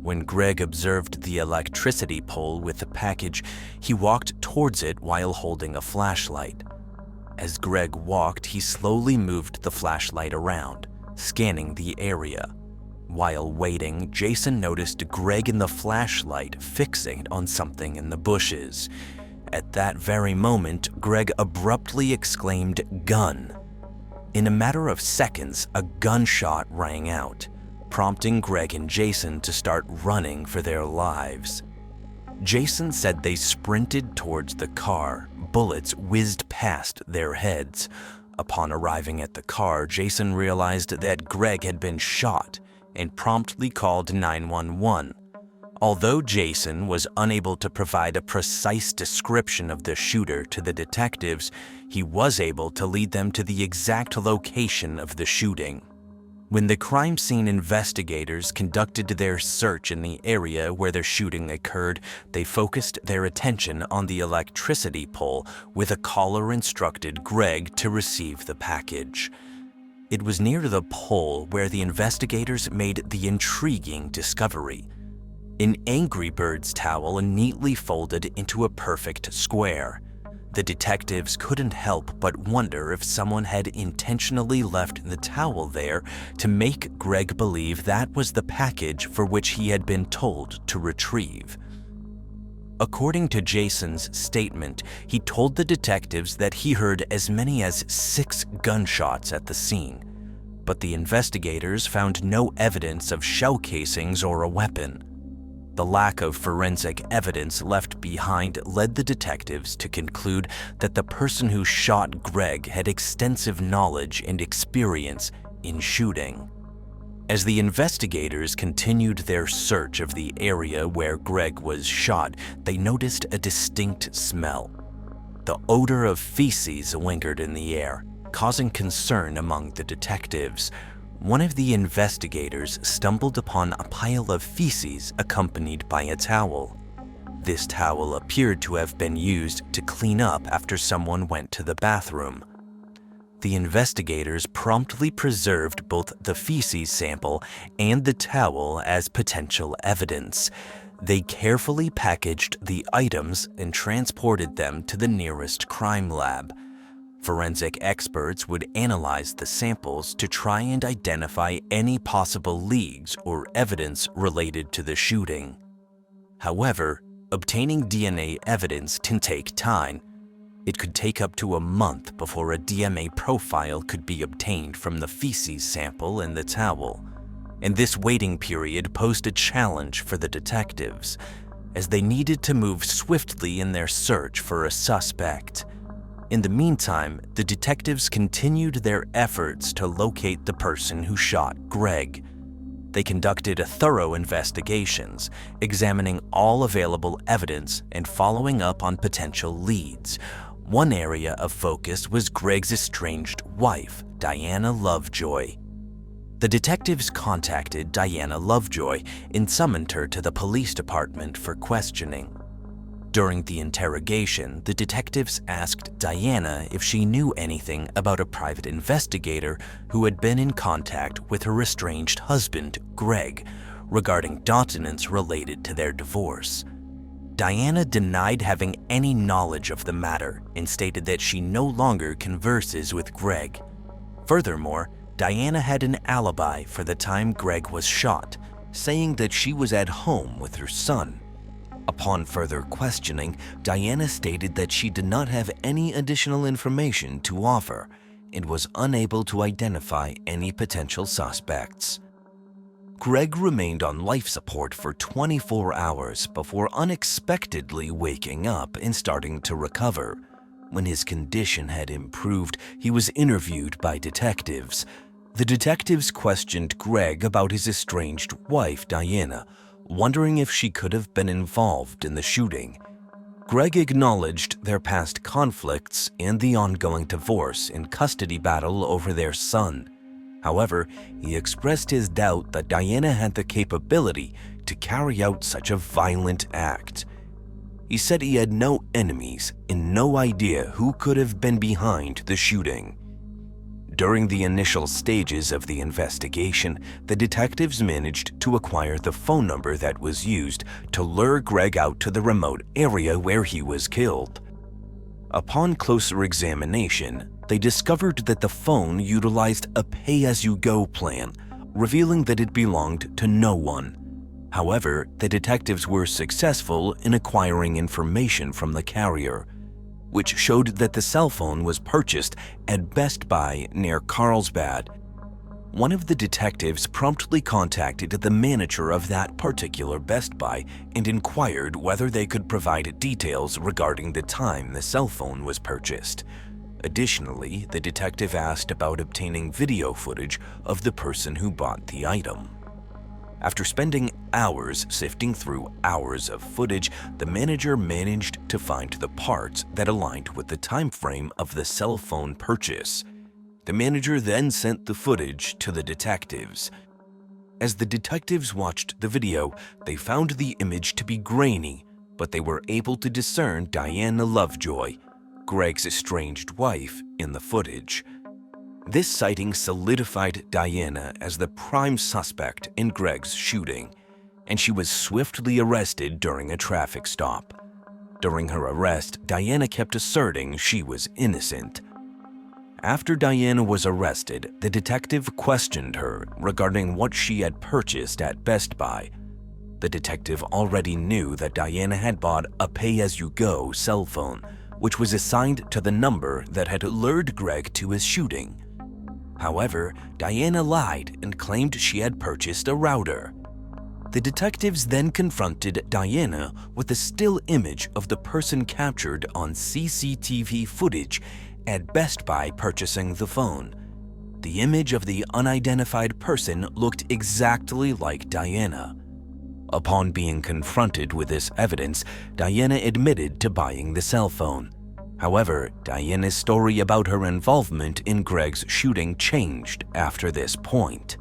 When Greg observed the electricity pole with the package, he walked towards it while holding a flashlight. As Greg walked, he slowly moved the flashlight around, scanning the area. While waiting, Jason noticed Greg and the flashlight fixate on something in the bushes. At that very moment, Greg abruptly exclaimed, "Gun!" In a matter of seconds, a gunshot rang out, prompting Greg and Jason to start running for their lives. Jason said they sprinted towards the car. Bullets whizzed past their heads. Upon arriving at the car, Jason realized that Greg had been shot and promptly called 911. Although Jason was unable to provide a precise description of the shooter to the detectives, he was able to lead them to the exact location of the shooting. When the crime scene investigators conducted their search in the area where the shooting occurred, they focused their attention on the electricity pole, with a caller instructed Greg to receive the package. It was near the pole where the investigators made the intriguing discovery: an Angry Birds towel neatly folded into a perfect square. The detectives couldn't help but wonder if someone had intentionally left the towel there to make Greg believe that was the package for which he had been told to retrieve. According to Jason's statement, he told the detectives that he heard as many as 6 gunshots at the scene, but the investigators found no evidence of shell casings or a weapon. The lack of forensic evidence left behind led the detectives to conclude that the person who shot Greg had extensive knowledge and experience in shooting. As the investigators continued their search of the area where Greg was shot, they noticed a distinct smell. The odor of feces lingered in the air, causing concern among the detectives. One of the investigators stumbled upon a pile of feces accompanied by a towel. This towel appeared to have been used to clean up after someone went to the bathroom. The investigators promptly preserved both the feces sample and the towel as potential evidence. They carefully packaged the items and transported them to the nearest crime lab. Forensic experts would analyze the samples to try and identify any possible leads or evidence related to the shooting. However, obtaining DNA evidence can take time. It could take up to a month before a DNA profile could be obtained from the feces sample in the towel. And this waiting period posed a challenge for the detectives, as they needed to move swiftly in their search for a suspect. In the meantime, the detectives continued their efforts to locate the person who shot Greg. They conducted thorough investigations, examining all available evidence and following up on potential leads. One area of focus was Greg's estranged wife, Diana Lovejoy. The detectives contacted Diana Lovejoy and summoned her to the police department for questioning. During the interrogation, the detectives asked Diana if she knew anything about a private investigator who had been in contact with her estranged husband, Greg, regarding documents related to their divorce. Diana denied having any knowledge of the matter and stated that she no longer converses with Greg. Furthermore, Diana had an alibi for the time Greg was shot, saying that she was at home with her son. Upon further questioning, Diana stated that she did not have any additional information to offer and was unable to identify any potential suspects. Greg remained on life support for 24 hours before unexpectedly waking up and starting to recover. When his condition had improved, he was interviewed by detectives. The detectives questioned Greg about his estranged wife, Diana, wondering if she could have been involved in the shooting. Greg acknowledged their past conflicts and the ongoing divorce and custody battle over their son. However, he expressed his doubt that Diana had the capability to carry out such a violent act. He said he had no enemies and no idea who could have been behind the shooting. During the initial stages of the investigation, the detectives managed to acquire the phone number that was used to lure Greg out to the remote area where he was killed. Upon closer examination, they discovered that the phone utilized a pay-as-you-go plan, revealing that it belonged to no one. However, the detectives were successful in acquiring information from the carrier, which showed that the cell phone was purchased at Best Buy near Carlsbad. One of the detectives promptly contacted the manager of that particular Best Buy and inquired whether they could provide details regarding the time the cell phone was purchased. Additionally, the detective asked about obtaining video footage of the person who bought the item. After spending hours sifting through hours of footage, the manager managed to find the parts that aligned with the time frame of the cell phone purchase. The manager then sent the footage to the detectives. As the detectives watched the video, they found the image to be grainy, but they were able to discern Diana Lovejoy, Greg's estranged wife, in the footage. This sighting solidified Diana as the prime suspect in Greg's shooting, and she was swiftly arrested during a traffic stop. During her arrest, Diana kept asserting she was innocent. After Diana was arrested, the detective questioned her regarding what she had purchased at Best Buy. The detective already knew that Diana had bought a pay-as-you-go cell phone, which was assigned to the number that had lured Greg to his shooting. However, Diana lied and claimed she had purchased a router. The detectives then confronted Diana with a still image of the person captured on CCTV footage at Best Buy purchasing the phone. The image of the unidentified person looked exactly like Diana. Upon being confronted with this evidence, Diana admitted to buying the cell phone. However, Diana's story about her involvement in Greg's shooting changed after this point.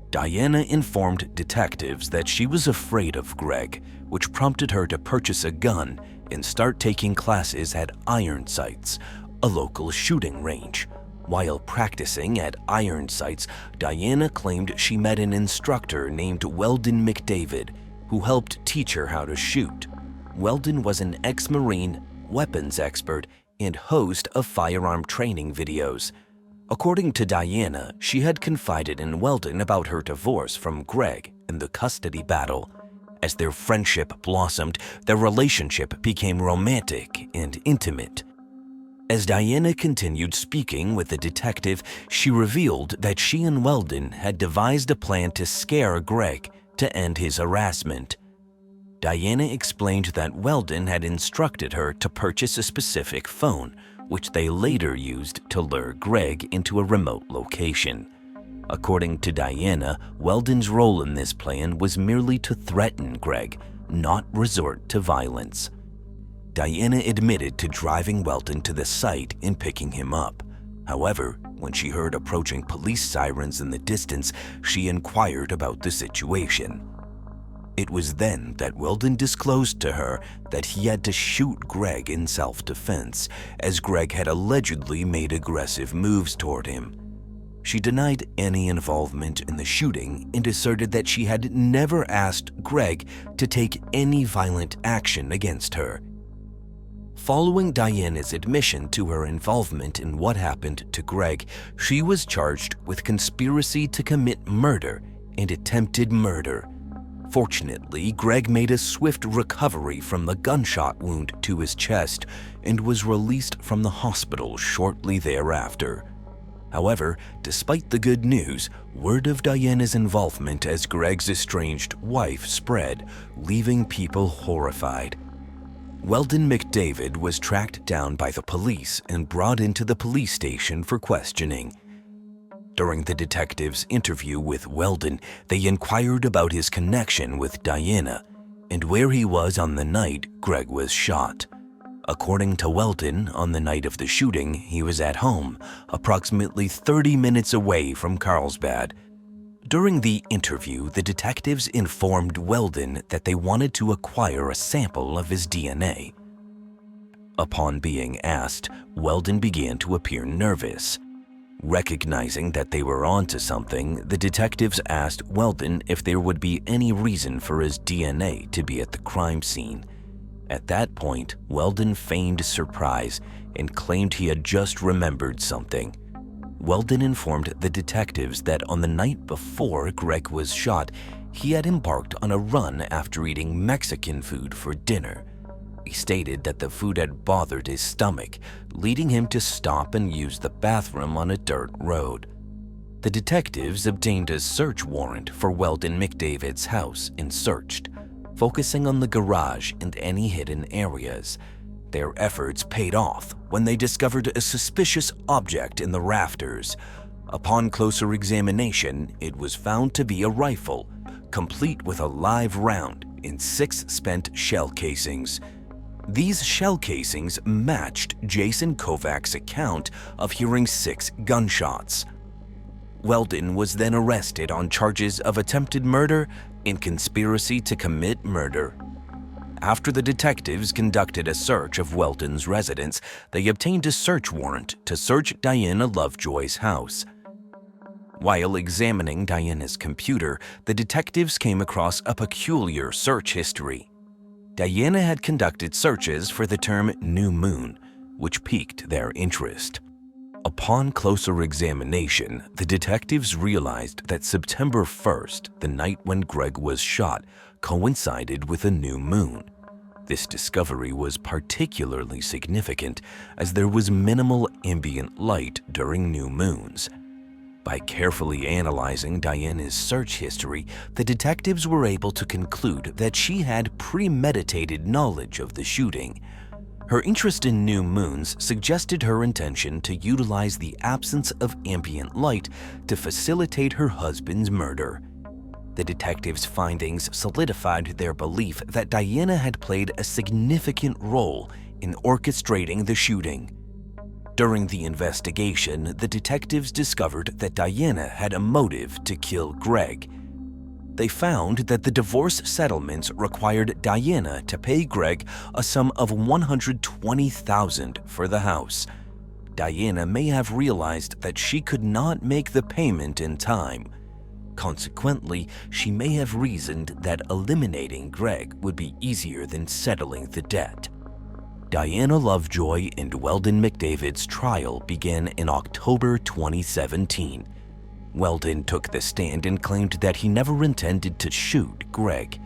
Diana informed detectives that she was afraid of Greg, which prompted her to purchase a gun and start taking classes at Iron Sights, a local shooting range. While practicing at Iron Sights, Diana claimed she met an instructor named Weldon McDavid, who helped teach her how to shoot. Weldon was an ex-Marine, weapons expert, and host of firearm training videos. According to Diana, she had confided in Weldon about her divorce from Greg and the custody battle. As their friendship blossomed, their relationship became romantic and intimate. As Diana continued speaking with the detective, she revealed that she and Weldon had devised a plan to scare Greg to end his harassment. Diana explained that Weldon had instructed her to purchase a specific phone, which they later used to lure Greg into a remote location. According to Diana, Weldon's role in this plan was merely to threaten Greg, not resort to violence. Diana admitted to driving Weldon to the site and picking him up. However, when she heard approaching police sirens in the distance, she inquired about the situation. It was then that Weldon disclosed to her that he had to shoot Greg in self-defense, as Greg had allegedly made aggressive moves toward him. She denied any involvement in the shooting and asserted that she had never asked Greg to take any violent action against her. Following Diana's admission to her involvement in what happened to Greg, she was charged with conspiracy to commit murder and attempted murder. Fortunately, Greg made a swift recovery from the gunshot wound to his chest and was released from the hospital shortly thereafter. However, despite the good news, word of Diana's involvement as Greg's estranged wife spread, leaving people horrified. Weldon McDavid was tracked down by the police and brought into the police station for questioning. During the detective's interview with Weldon, they inquired about his connection with Diana and where he was on the night Greg was shot. According to Weldon, on the night of the shooting, he was at home, approximately 30 minutes away from Carlsbad. During the interview, the detectives informed Weldon that they wanted to acquire a sample of his DNA. Upon being asked, Weldon began to appear nervous. Recognizing that they were onto something, the detectives asked Weldon if there would be any reason for his DNA to be at the crime scene. At that point, Weldon feigned surprise and claimed he had just remembered something. Weldon informed the detectives that on the night before Greg was shot, he had embarked on a run after eating Mexican food for dinner. He stated that the food had bothered his stomach, leading him to stop and use the bathroom on a dirt road. The detectives obtained a search warrant for Weldon McDavid's house and searched, focusing on the garage and any hidden areas. Their efforts paid off when they discovered a suspicious object in the rafters. Upon closer examination, it was found to be a rifle, complete with a live round in 6 spent shell casings. These shell casings matched Jason Kovac's account of hearing 6 gunshots. Weldon was then arrested on charges of attempted murder and conspiracy to commit murder. After the detectives conducted a search of Weldon's residence, they obtained a search warrant to search Diana Lovejoy's house. While examining Diana's computer, the detectives came across a peculiar search history. Diana had conducted searches for the term new moon, which piqued their interest. Upon closer examination, the detectives realized that September 1st, the night when Greg was shot, coincided with a new moon. This discovery was particularly significant as there was minimal ambient light during new moons. By carefully analyzing Diana's search history, the detectives were able to conclude that she had premeditated knowledge of the shooting. Her interest in new moons suggested her intention to utilize the absence of ambient light to facilitate her husband's murder. The detectives' findings solidified their belief that Diana had played a significant role in orchestrating the shooting. During the investigation, the detectives discovered that Diana had a motive to kill Greg. They found that the divorce settlements required Diana to pay Greg a sum of $120,000 for the house. Diana may have realized that she could not make the payment in time. Consequently, she may have reasoned that eliminating Greg would be easier than settling the debt. Diana Lovejoy and Weldon McDavid's trial began in October 2017. Weldon took the stand and claimed that he never intended to shoot Greg.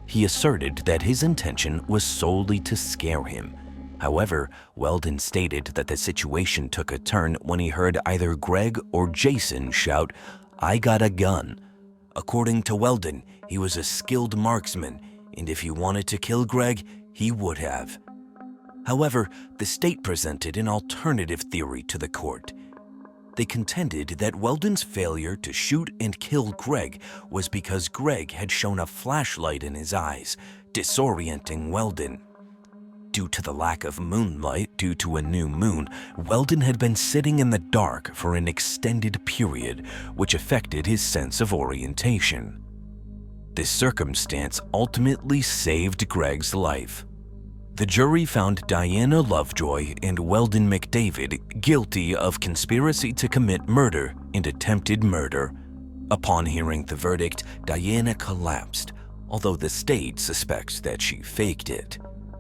He asserted that his intention was solely to scare him. However, Weldon stated that the situation took a turn when he heard either Greg or Jason shout, "I got a gun." According to Weldon, he was a skilled marksman, and if he wanted to kill Greg, he would have. However, the state presented an alternative theory to the court. They contended that Weldon's failure to shoot and kill Greg was because Greg had shown a flashlight in his eyes, disorienting Weldon. Due to the lack of moonlight due to a new moon, Weldon had been sitting in the dark for an extended period, which affected his sense of orientation. This circumstance ultimately saved Greg's life. The jury found Diana Lovejoy and Weldon McDavid guilty of conspiracy to commit murder and attempted murder. Upon hearing the verdict, Diana collapsed, although the state suspects that she faked it.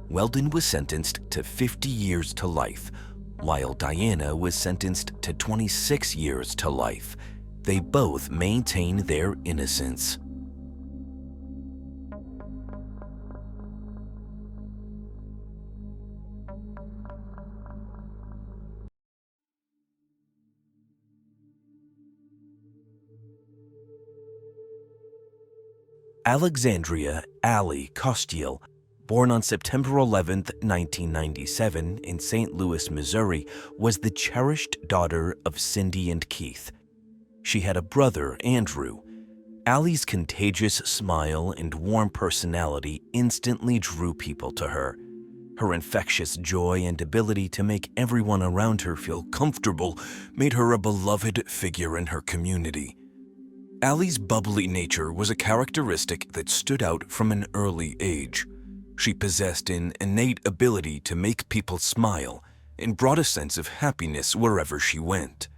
Weldon was sentenced to 50 years to life, while Diana was sentenced to 26 years to life. They both maintain their innocence. Alexandria Allie Costiel, born on September 11, 1997 in St. Louis, Missouri, was the cherished daughter of Cindy and Keith. She had a brother, Andrew. Allie's contagious smile and warm personality instantly drew people to her. Her infectious joy and ability to make everyone around her feel comfortable made her a beloved figure in her community. Allie's bubbly nature was a characteristic that stood out from an early age. She possessed an innate ability to make people smile and brought a sense of happiness wherever she went.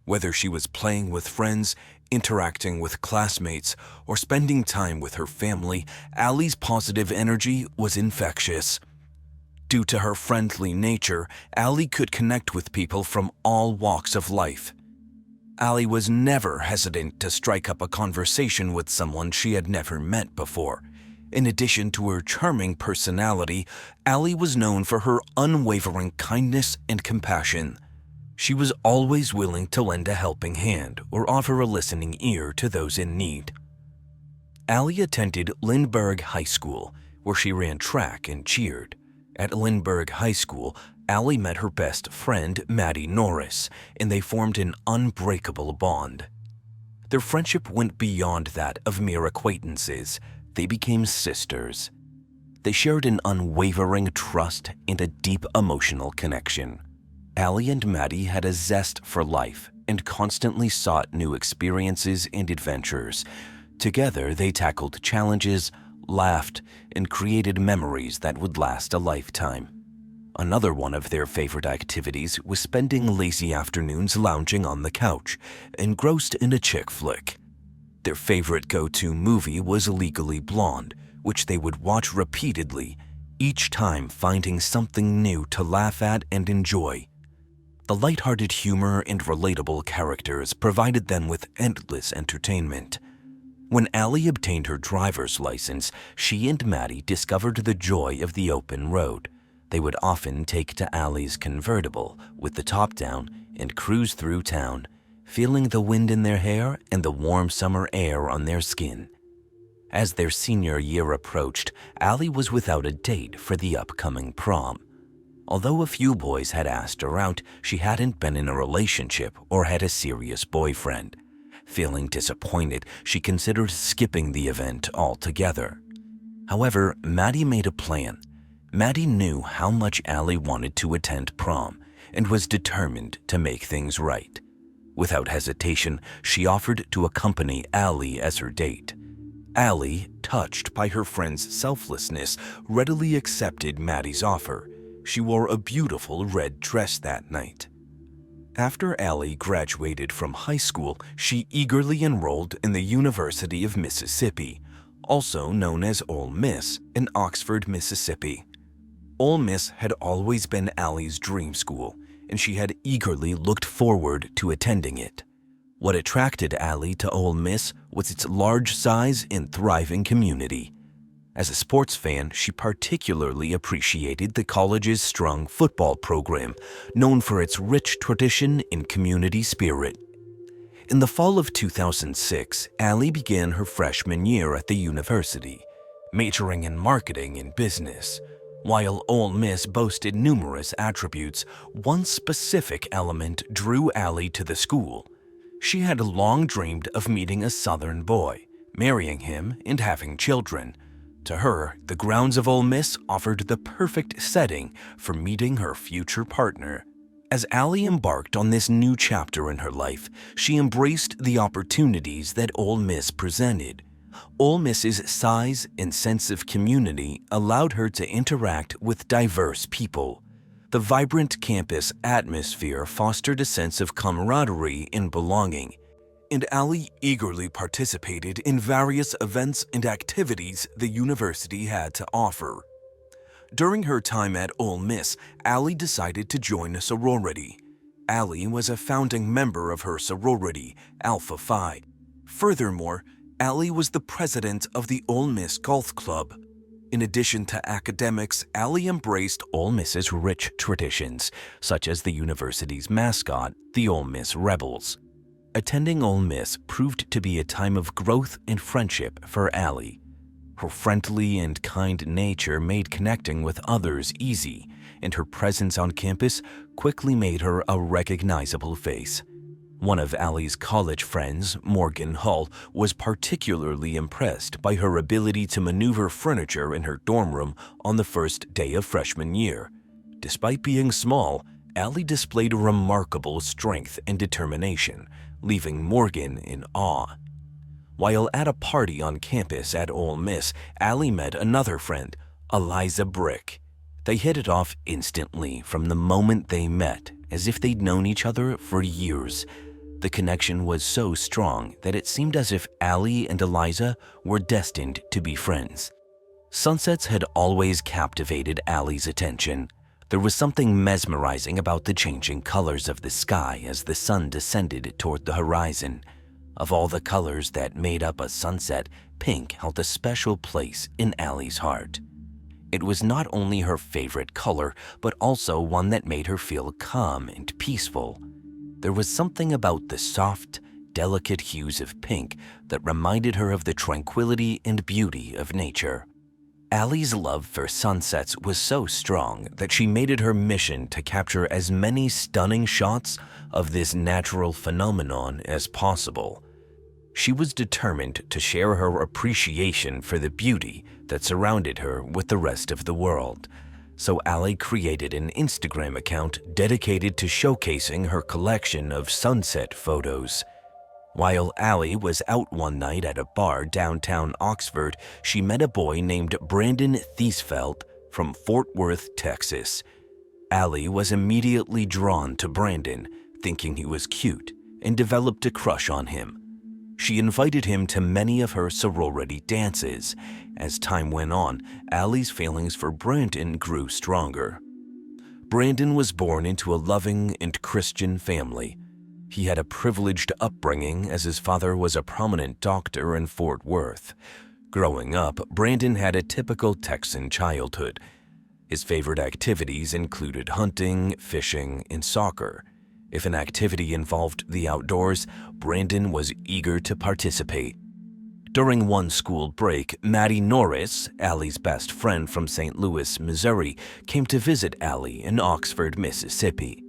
Whether she was playing with friends, interacting with classmates, or spending time with her family, Allie's positive energy was infectious. Due to her friendly nature, Allie could connect with people from all walks of life. Allie was never hesitant to strike up a conversation with someone she had never met before. In addition to her charming personality, Allie was known for her unwavering kindness and compassion. She was always willing to lend a helping hand or offer a listening ear to those in need. Allie attended Lindbergh High School, where she ran track and cheered. At Lindbergh High School, Allie met her best friend, Maddie Norris, and they formed an unbreakable bond. Their friendship went beyond that of mere acquaintances. They became sisters. They shared an unwavering trust and a deep emotional connection. Allie and Maddie had a zest for life and constantly sought new experiences and adventures. Together, they tackled challenges, laughed, and created memories that would last a lifetime. Another one of their favorite activities was spending lazy afternoons lounging on the couch, engrossed in a chick flick. Their favorite go-to movie was Legally Blonde, which they would watch repeatedly, each time finding something new to laugh at and enjoy. The lighthearted humor and relatable characters provided them with endless entertainment. When Allie obtained her driver's license, she and Maddie discovered the joy of the open road. They would often take to Allie's convertible with the top down and cruise through town, feeling the wind in their hair and the warm summer air on their skin. As their senior year approached, Allie was without a date for the upcoming prom. Although a few boys had asked her out, she hadn't been in a relationship or had a serious boyfriend. Feeling disappointed, she considered skipping the event altogether. However, Maddie made a plan. Maddie knew how much Allie wanted to attend prom and was determined to make things right. Without hesitation, she offered to accompany Allie as her date. Allie, touched by her friend's selflessness, readily accepted Maddie's offer. She wore a beautiful red dress that night. After Allie graduated from high school, she eagerly enrolled in the University of Mississippi, also known as Ole Miss, in Oxford, Mississippi. Ole Miss had always been Allie's dream school, and she had eagerly looked forward to attending it. What attracted Allie to Ole Miss was its large size and thriving community. As a sports fan, she particularly appreciated the college's strong football program, known for its rich tradition and community spirit. In the fall of 2006, Allie began her freshman year at the university, majoring in marketing and business. While Ole Miss boasted numerous attributes, one specific element drew Allie to the school. She had long dreamed of meeting a Southern boy, marrying him, and having children. To her, the grounds of Ole Miss offered the perfect setting for meeting her future partner. As Allie embarked on this new chapter in her life, she embraced the opportunities that Ole Miss presented. Ole Miss's size and sense of community allowed her to interact with diverse people. The vibrant campus atmosphere fostered a sense of camaraderie and belonging, and Allie eagerly participated in various events and activities the university had to offer. During her time at Ole Miss, Allie decided to join a sorority. Allie was a founding member of her sorority, Alpha Phi. Furthermore, Allie was the president of the Ole Miss Golf Club. In addition to academics, Allie embraced Ole Miss's rich traditions, such as the university's mascot, the Ole Miss Rebels. Attending Ole Miss proved to be a time of growth and friendship for Allie. Her friendly and kind nature made connecting with others easy, and her presence on campus quickly made her a recognizable face. One of Allie's college friends, Morgan Hull, was particularly impressed by her ability to maneuver furniture in her dorm room on the first day of freshman year. Despite being small, Allie displayed remarkable strength and determination, leaving Morgan in awe. While at a party on campus at Ole Miss, Allie met another friend, Eliza Brick. They hit it off instantly from the moment they met, as if they'd known each other for years. The connection was so strong that it seemed as if Allie and Eliza were destined to be friends. Sunsets had always captivated Allie's attention. There was something mesmerizing about the changing colors of the sky as the sun descended toward the horizon. Of all the colors that made up a sunset, pink held a special place in Allie's heart. It was not only her favorite color, but also one that made her feel calm and peaceful. There was something about the soft, delicate hues of pink that reminded her of the tranquility and beauty of nature. Allie's love for sunsets was so strong that she made it her mission to capture as many stunning shots of this natural phenomenon as possible. She was determined to share her appreciation for the beauty that surrounded her with the rest of the world. So Allie created an Instagram account dedicated to showcasing her collection of sunset photos. While Allie was out one night at a bar downtown Oxford, she met a boy named Brandon Thiesfeld from Fort Worth, Texas. Allie was immediately drawn to Brandon, thinking he was cute, and developed a crush on him. She invited him to many of her sorority dances. As time went on, Allie's feelings for Brandon grew stronger. Brandon was born into a loving and Christian family. He had a privileged upbringing as his father was a prominent doctor in Fort Worth. Growing up, Brandon had a typical Texan childhood. His favorite activities included hunting, fishing, and soccer. If an activity involved the outdoors, Brandon was eager to participate. During one school break, Maddie Norris, Allie's best friend from St. Louis, Missouri, came to visit Allie in Oxford, Mississippi.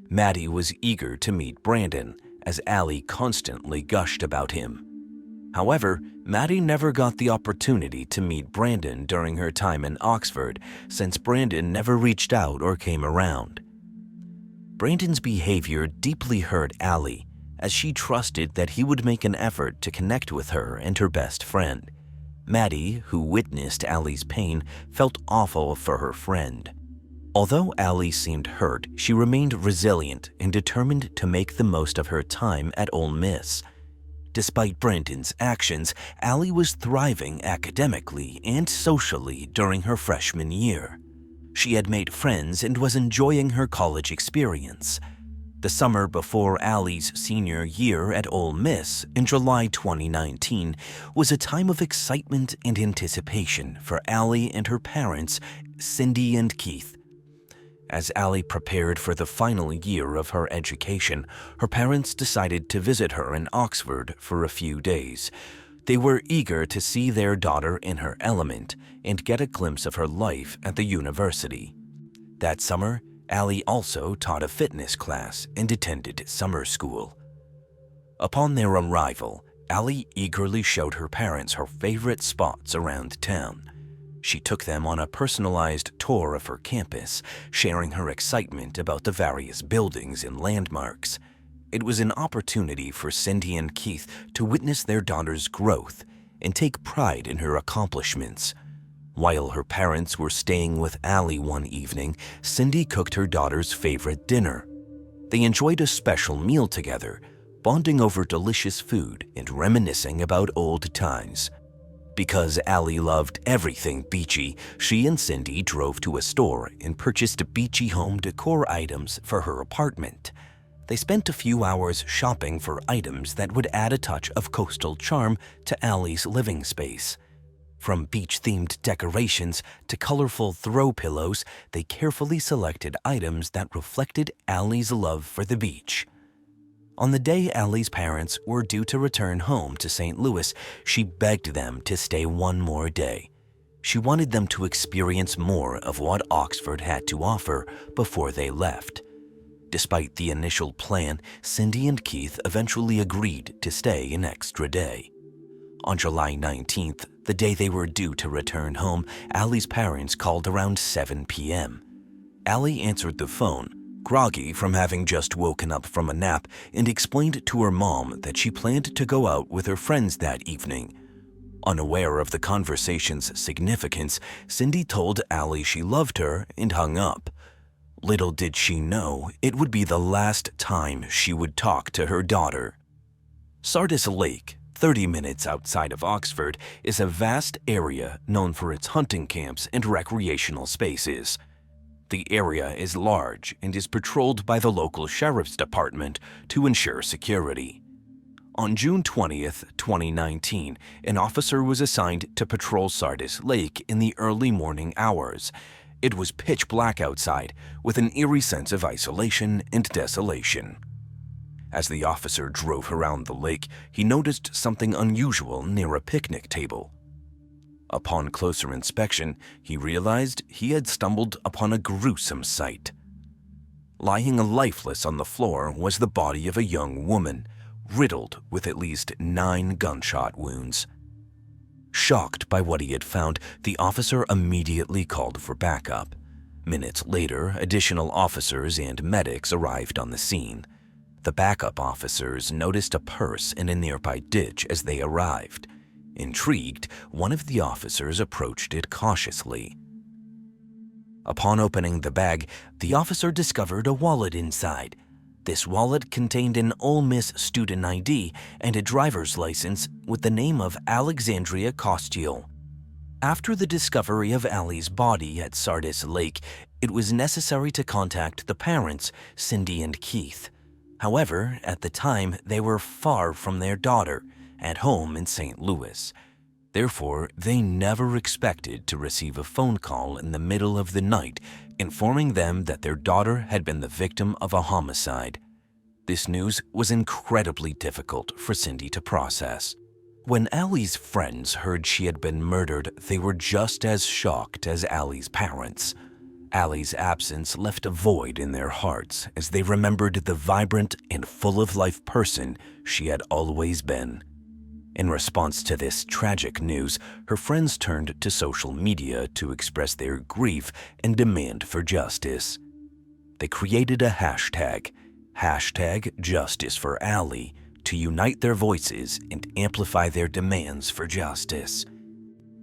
Maddie was eager to meet Brandon, as Allie constantly gushed about him. However, Maddie never got the opportunity to meet Brandon during her time in Oxford, since Brandon never reached out or came around. Brandon's behavior deeply hurt Allie, as she trusted that he would make an effort to connect with her and her best friend. Maddie, who witnessed Allie's pain, felt awful for her friend. Although Allie seemed hurt, she remained resilient and determined to make the most of her time at Ole Miss. Despite Brandon's actions, Allie was thriving academically and socially during her freshman year. She had made friends and was enjoying her college experience. The summer before Allie's senior year at Ole Miss in July 2019 was a time of excitement and anticipation for Allie and her parents, Cindy and Keith. As Allie prepared for the final year of her education, her parents decided to visit her in Oxford for a few days. They were eager to see their daughter in her element and get a glimpse of her life at the university. That summer, Allie also taught a fitness class and attended summer school. Upon their arrival, Allie eagerly showed her parents her favorite spots around town. She took them on a personalized tour of her campus, sharing her excitement about the various buildings and landmarks. It was an opportunity for Cindy and Keith to witness their daughter's growth and take pride in her accomplishments. While her parents were staying with Allie one evening, Cindy cooked her daughter's favorite dinner. They enjoyed a special meal together, bonding over delicious food and reminiscing about old times. Because Allie loved everything beachy, she and Cindy drove to a store and purchased beachy home decor items for her apartment. They spent a few hours shopping for items that would add a touch of coastal charm to Allie's living space. From beach-themed decorations to colorful throw pillows, they carefully selected items that reflected Allie's love for the beach. On the day Allie's parents were due to return home to St. Louis, she begged them to stay one more day. She wanted them to experience more of what Oxford had to offer before they left. Despite the initial plan, Cindy and Keith eventually agreed to stay an extra day. On July 19th, the day they were due to return home, Allie's parents called around 7 p.m. Allie answered the phone, groggy from having just woken up from a nap, and explained to her mom that she planned to go out with her friends that evening. Unaware of the conversation's significance, Cindy told Allie she loved her and hung up. Little did she know it would be the last time she would talk to her daughter. Sardis Lake, 30 minutes outside of Oxford, is a vast area known for its hunting camps and recreational spaces. The area is large and is patrolled by the local sheriff's department to ensure security. On June 20th, 2019, an officer was assigned to patrol Sardis Lake in the early morning hours. It was pitch black outside, with an eerie sense of isolation and desolation. As the officer drove around the lake, he noticed something unusual near a picnic table. Upon closer inspection, he realized he had stumbled upon a gruesome sight. Lying lifeless on the floor was the body of a young woman, riddled with at least 9 gunshot wounds. Shocked by what he had found, the officer immediately called for backup. Minutes later, additional officers and medics arrived on the scene. The backup officers noticed a purse in a nearby ditch as they arrived. Intrigued, one of the officers approached it cautiously. Upon opening the bag, the officer discovered a wallet inside. This wallet contained an Ole Miss student ID and a driver's license with the name of Alexandria Costo. After the discovery of Allie's body at Sardis Lake, it was necessary to contact the parents, Cindy and Keith. However, at the time, they were far from their daughter, at home in St. Louis. Therefore, they never expected to receive a phone call in the middle of the night informing them that their daughter had been the victim of a homicide. This news was incredibly difficult for Cindy to process. When Allie's friends heard she had been murdered, they were just as shocked as Allie's parents. Allie's absence left a void in their hearts as they remembered the vibrant and full-of-life person she had always been. In response to this tragic news, her friends turned to social media to express their grief and demand for justice. They created a hashtag Justice for Allie, to unite their voices and amplify their demands for justice.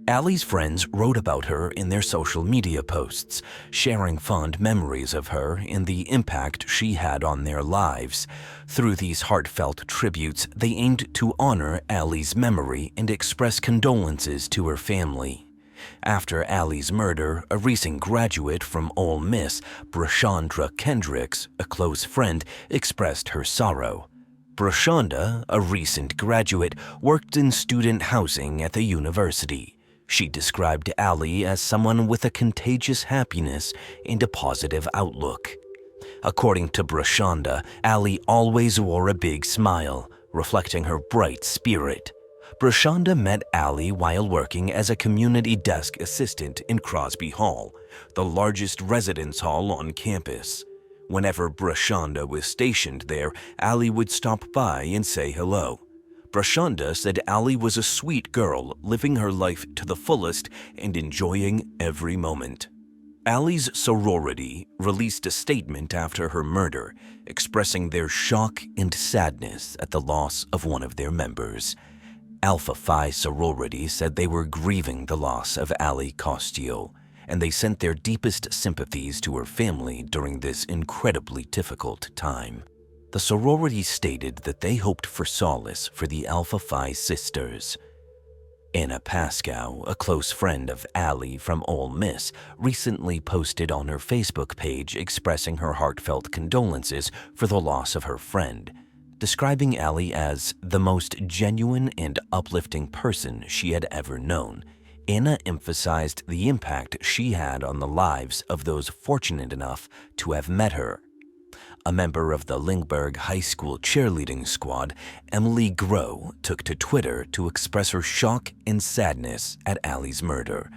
Allie's friends wrote about her in their social media posts, sharing fond memories of her and the impact she had on their lives. Through these heartfelt tributes, they aimed to honor Allie's memory and express condolences to her family. After Allie's murder, a recent graduate from Ole Miss, Brashandra Kendricks, a close friend, expressed her sorrow. Brashanda, a recent graduate, worked in student housing at the university. She described Allie as someone with a contagious happiness and a positive outlook. According to Brashanda, Allie always wore a big smile, reflecting her bright spirit. Brashanda met Allie while working as a community desk assistant in Crosby Hall, the largest residence hall on campus. Whenever Brashanda was stationed there, Allie would stop by and say hello. Brashanda said Allie was a sweet girl living her life to the fullest and enjoying every moment. Allie's sorority released a statement after her murder, expressing their shock and sadness at the loss of one of their members. Alpha Phi sorority said they were grieving the loss of Allie Costo, and they sent their deepest sympathies to her family during this incredibly difficult time. The sorority stated that they hoped for solace for the Alpha Phi sisters. Anna Pascoe, a close friend of Allie from Ole Miss, recently posted on her Facebook page expressing her heartfelt condolences for the loss of her friend, describing Allie as the most genuine and uplifting person she had ever known. Anna emphasized the impact she had on the lives of those fortunate enough to have met her. A member of the Lindbergh High School cheerleading squad, Emily Groh, took to Twitter to express her shock and sadness at Allie's murder.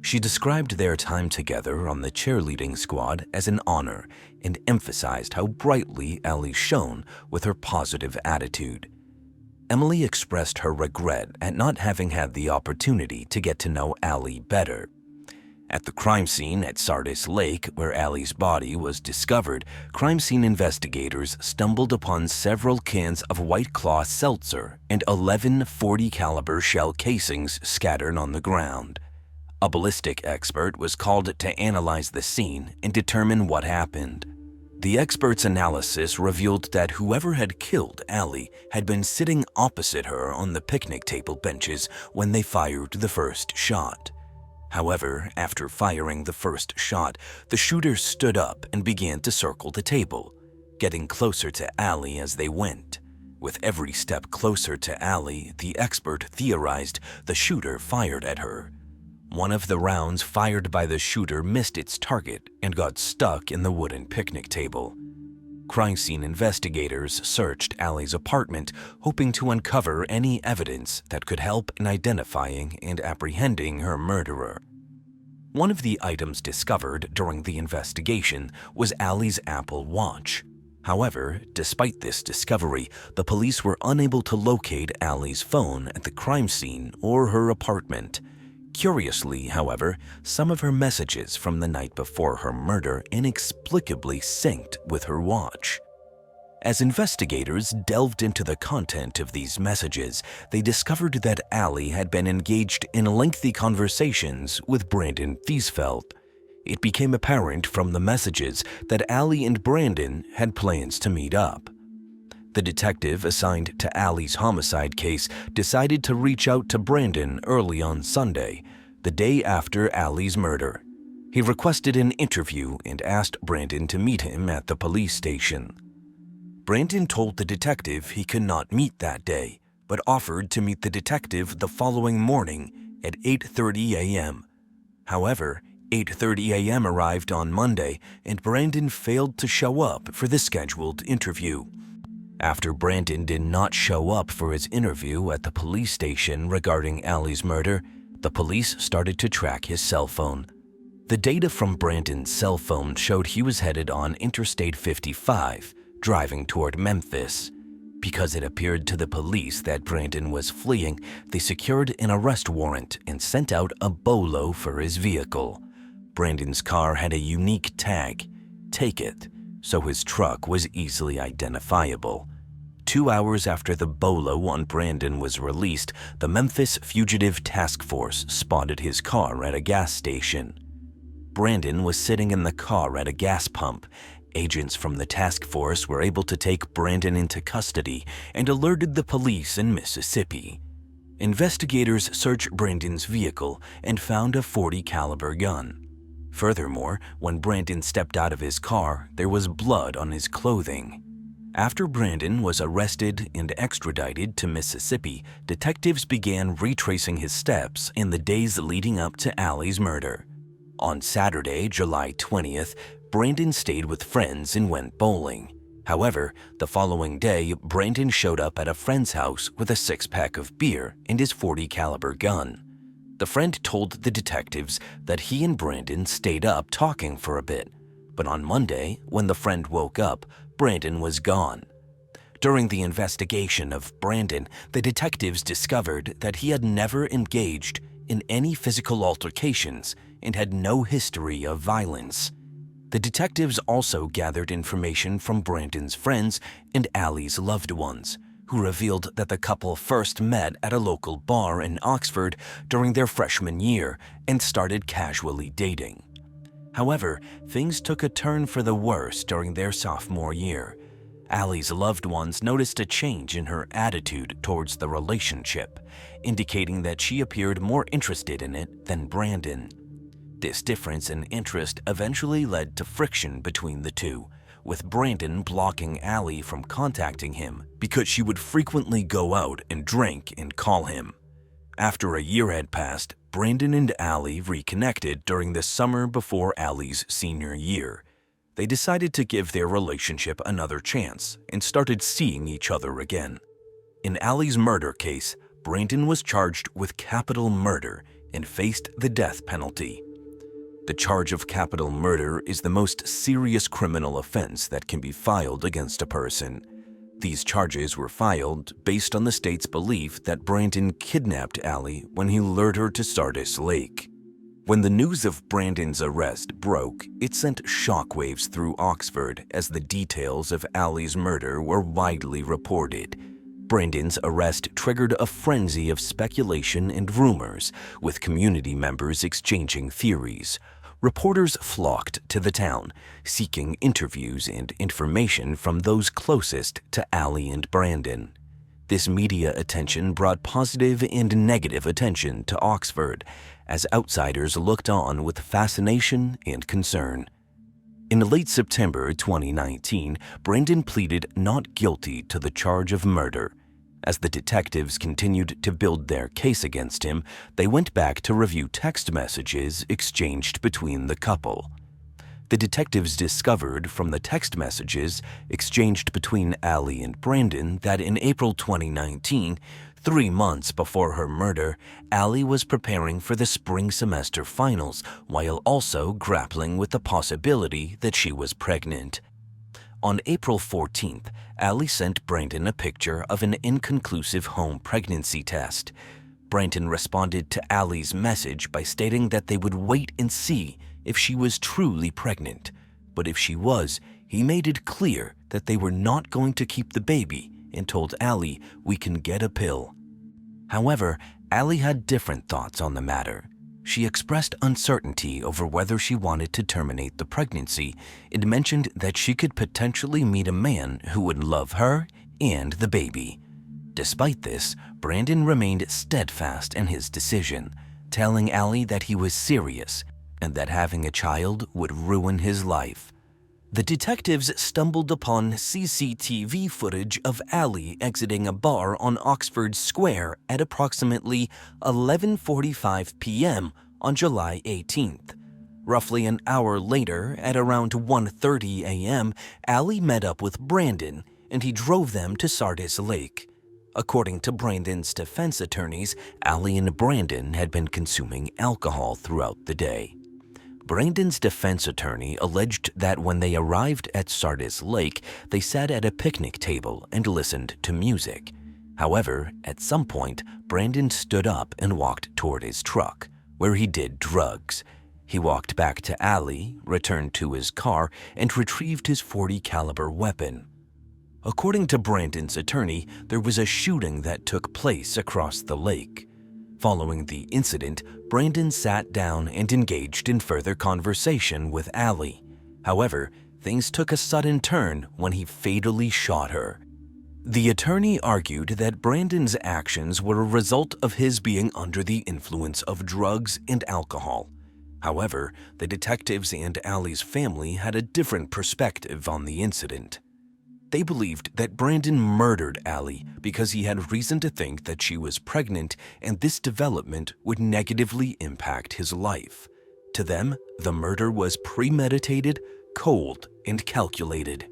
She described their time together on the cheerleading squad as an honor and emphasized how brightly Allie shone with her positive attitude. Emily expressed her regret at not having had the opportunity to get to know Allie better. At the crime scene at Sardis Lake, where Allie's body was discovered, crime scene investigators stumbled upon several cans of White Claw seltzer and 11 .40 caliber shell casings scattered on the ground. A ballistic expert was called to analyze the scene and determine what happened. The expert's analysis revealed that whoever had killed Allie had been sitting opposite her on the picnic table benches when they fired the first shot. However, after firing the first shot, the shooter stood up and began to circle the table, getting closer to Allie as they went. With every step closer to Allie, the expert theorized the shooter fired at her. One of the rounds fired by the shooter missed its target and got stuck in the wooden picnic table. Crime scene investigators searched Allie's apartment, hoping to uncover any evidence that could help in identifying and apprehending her murderer. One of the items discovered during the investigation was Allie's Apple Watch. However, despite this discovery, the police were unable to locate Allie's phone at the crime scene or her apartment. Curiously, however, some of her messages from the night before her murder inexplicably synced with her watch. As investigators delved into the content of these messages, they discovered that Allie had been engaged in lengthy conversations with Brandon Thiesfeld. It became apparent from the messages that Allie and Brandon had plans to meet up. The detective assigned to Allie's homicide case decided to reach out to Brandon early on Sunday, the day after Allie's murder. He requested an interview and asked Brandon to meet him at the police station. Brandon told the detective he could not meet that day, but offered to meet the detective the following morning at 8:30 a.m. However, 8:30 a.m. arrived on Monday, and Brandon failed to show up for the scheduled interview. After Brandon did not show up for his interview at the police station regarding Allie's murder, the police started to track his cell phone. The data from Brandon's cell phone showed he was headed on Interstate 55, driving toward Memphis. Because it appeared to the police that Brandon was fleeing, they secured an arrest warrant and sent out a BOLO for his vehicle. Brandon's car had a unique tag, "Take It," so his truck was easily identifiable. 2 hours after the BOLO on Brandon was released, the Memphis Fugitive Task Force spotted his car at a gas station. Brandon was sitting in the car at a gas pump. Agents from the task force were able to take Brandon into custody and alerted the police in Mississippi. Investigators searched Brandon's vehicle and found a .40 caliber gun. Furthermore, when Brandon stepped out of his car, there was blood on his clothing. After Brandon was arrested and extradited to Mississippi, detectives began retracing his steps in the days leading up to Allie's murder. On Saturday, July 20th, Brandon stayed with friends and went bowling. However, the following day, Brandon showed up at a friend's house with a 6-pack of beer and his .40 caliber gun. The friend told the detectives that he and Brandon stayed up talking for a bit, but on Monday, when the friend woke up, Brandon was gone. During the investigation of Brandon, the detectives discovered that he had never engaged in any physical altercations and had no history of violence. The detectives also gathered information from Brandon's friends and Allie's loved ones, who revealed that the couple first met at a local bar in Oxford during their freshman year and started casually dating. However, things took a turn for the worse during their sophomore year. Allie's loved ones noticed a change in her attitude towards the relationship, indicating that she appeared more interested in it than Brandon. This difference in interest eventually led to friction between the two, with Brandon blocking Allie from contacting him because she would frequently go out and drink and call him. After a year had passed, Brandon and Allie reconnected during the summer before Allie's senior year. They decided to give their relationship another chance and started seeing each other again. In Allie's murder case, Brandon was charged with capital murder and faced the death penalty. The charge of capital murder is the most serious criminal offense that can be filed against a person. These charges were filed based on the state's belief that Brandon kidnapped Allie when he lured her to Sardis Lake. When the news of Brandon's arrest broke, it sent shockwaves through Oxford as the details of Allie's murder were widely reported. Brandon's arrest triggered a frenzy of speculation and rumors, with community members exchanging theories. Reporters flocked to the town, seeking interviews and information from those closest to Allie and Brandon. This media attention brought positive and negative attention to Oxford, as outsiders looked on with fascination and concern. In late September 2019, Brandon pleaded not guilty to the charge of murder. As the detectives continued to build their case against him, they went back to review text messages exchanged between the couple. The detectives discovered from the text messages exchanged between Allie and Brandon that in April 2019, 3 months before her murder, Allie was preparing for the spring semester finals while also grappling with the possibility that she was pregnant. On April 14th, Allie sent Brandon a picture of an inconclusive home pregnancy test. Brandon responded to Allie's message by stating that they would wait and see if she was truly pregnant. But if she was, he made it clear that they were not going to keep the baby and told Allie, "We can get a pill." However, Allie had different thoughts on the matter. She expressed uncertainty over whether she wanted to terminate the pregnancy and mentioned that she could potentially meet a man who would love her and the baby. Despite this, Brandon remained steadfast in his decision, telling Allie that he was serious and that having a child would ruin his life. The detectives stumbled upon CCTV footage of Allie exiting a bar on Oxford Square at approximately 11:45 p.m. on July 18th. Roughly an hour later, at around 1:30 a.m., Allie met up with Brandon, and he drove them to Sardis Lake. According to Brandon's defense attorneys, Allie and Brandon had been consuming alcohol throughout the day. Brandon's defense attorney alleged that when they arrived at Sardis Lake, they sat at a picnic table and listened to music. However, at some point, Brandon stood up and walked toward his truck, where he did drugs. He walked back to Allie, returned to his car, and retrieved his .40 caliber weapon. According to Brandon's attorney, there was a shooting that took place across the lake. Following the incident, Brandon sat down and engaged in further conversation with Allie. However, things took a sudden turn when he fatally shot her. The attorney argued that Brandon's actions were a result of his being under the influence of drugs and alcohol. However, the detectives and Allie's family had a different perspective on the incident. They believed that Brandon murdered Allie because he had reason to think that she was pregnant and this development would negatively impact his life. To them, the murder was premeditated, cold, and calculated.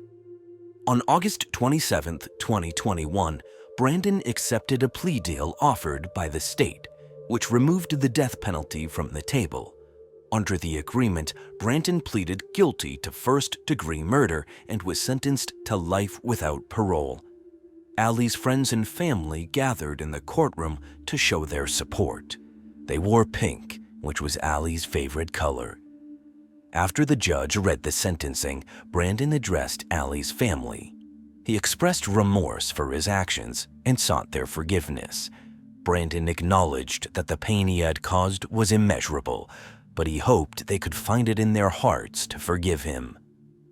On August 27, 2021, Brandon accepted a plea deal offered by the state, which removed the death penalty from the table. Under the agreement, Brandon pleaded guilty to first-degree murder and was sentenced to life without parole. Allie's friends and family gathered in the courtroom to show their support. They wore pink, which was Allie's favorite color. After the judge read the sentencing, Brandon addressed Allie's family. He expressed remorse for his actions and sought their forgiveness. Brandon acknowledged that the pain he had caused was immeasurable, but he hoped they could find it in their hearts to forgive him.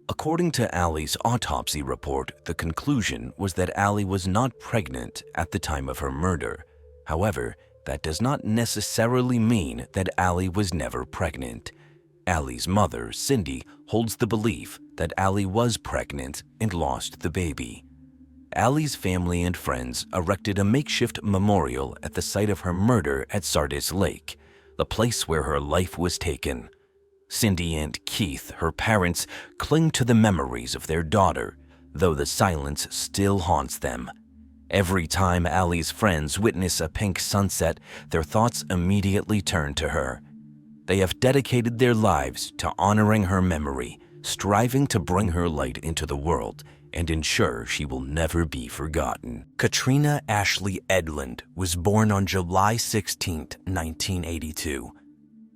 According to Allie's autopsy report, the conclusion was that Allie was not pregnant at the time of her murder. However, that does not necessarily mean that Allie was never pregnant. Allie's mother, Cindy, holds the belief that Allie was pregnant and lost the baby. Allie's family and friends erected a makeshift memorial at the site of her murder at Sardis Lake, the place where her life was taken. Cindy and Keith, her parents, cling to the memories of their daughter, though the silence still haunts them. Every time Allie's friends witness a pink sunset, their thoughts immediately turn to her. They have dedicated their lives to honoring her memory, striving to bring her light into the world and ensure she will never be forgotten. Katrina Ashley Edlund was born on July 16, 1982.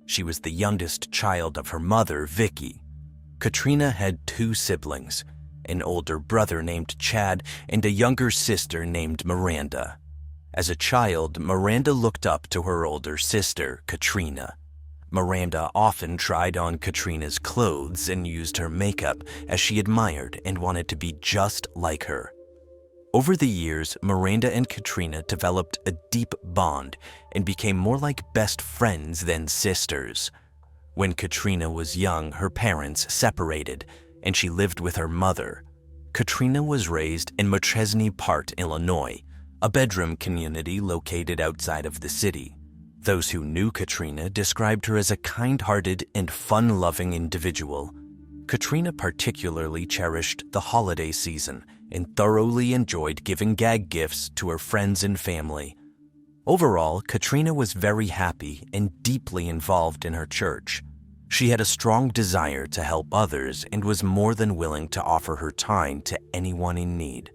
She was the youngest child of her mother, Vicky. Katrina had two siblings, an older brother named Chad and a younger sister named Miranda. As a child, Miranda looked up to her older sister, Katrina. Miranda often tried on Katrina's clothes and used her makeup as she admired and wanted to be just like her. Over the years, Miranda and Katrina developed a deep bond and became more like best friends than sisters. When Katrina was young, her parents separated, and she lived with her mother. Katrina was raised in Machesney Park, Illinois, a bedroom community located outside of the city. Those who knew Katrina described her as a kind-hearted and fun-loving individual. Katrina particularly cherished the holiday season and thoroughly enjoyed giving gag gifts to her friends and family. Overall, Katrina was very happy and deeply involved in her church. She had a strong desire to help others and was more than willing to offer her time to anyone in need.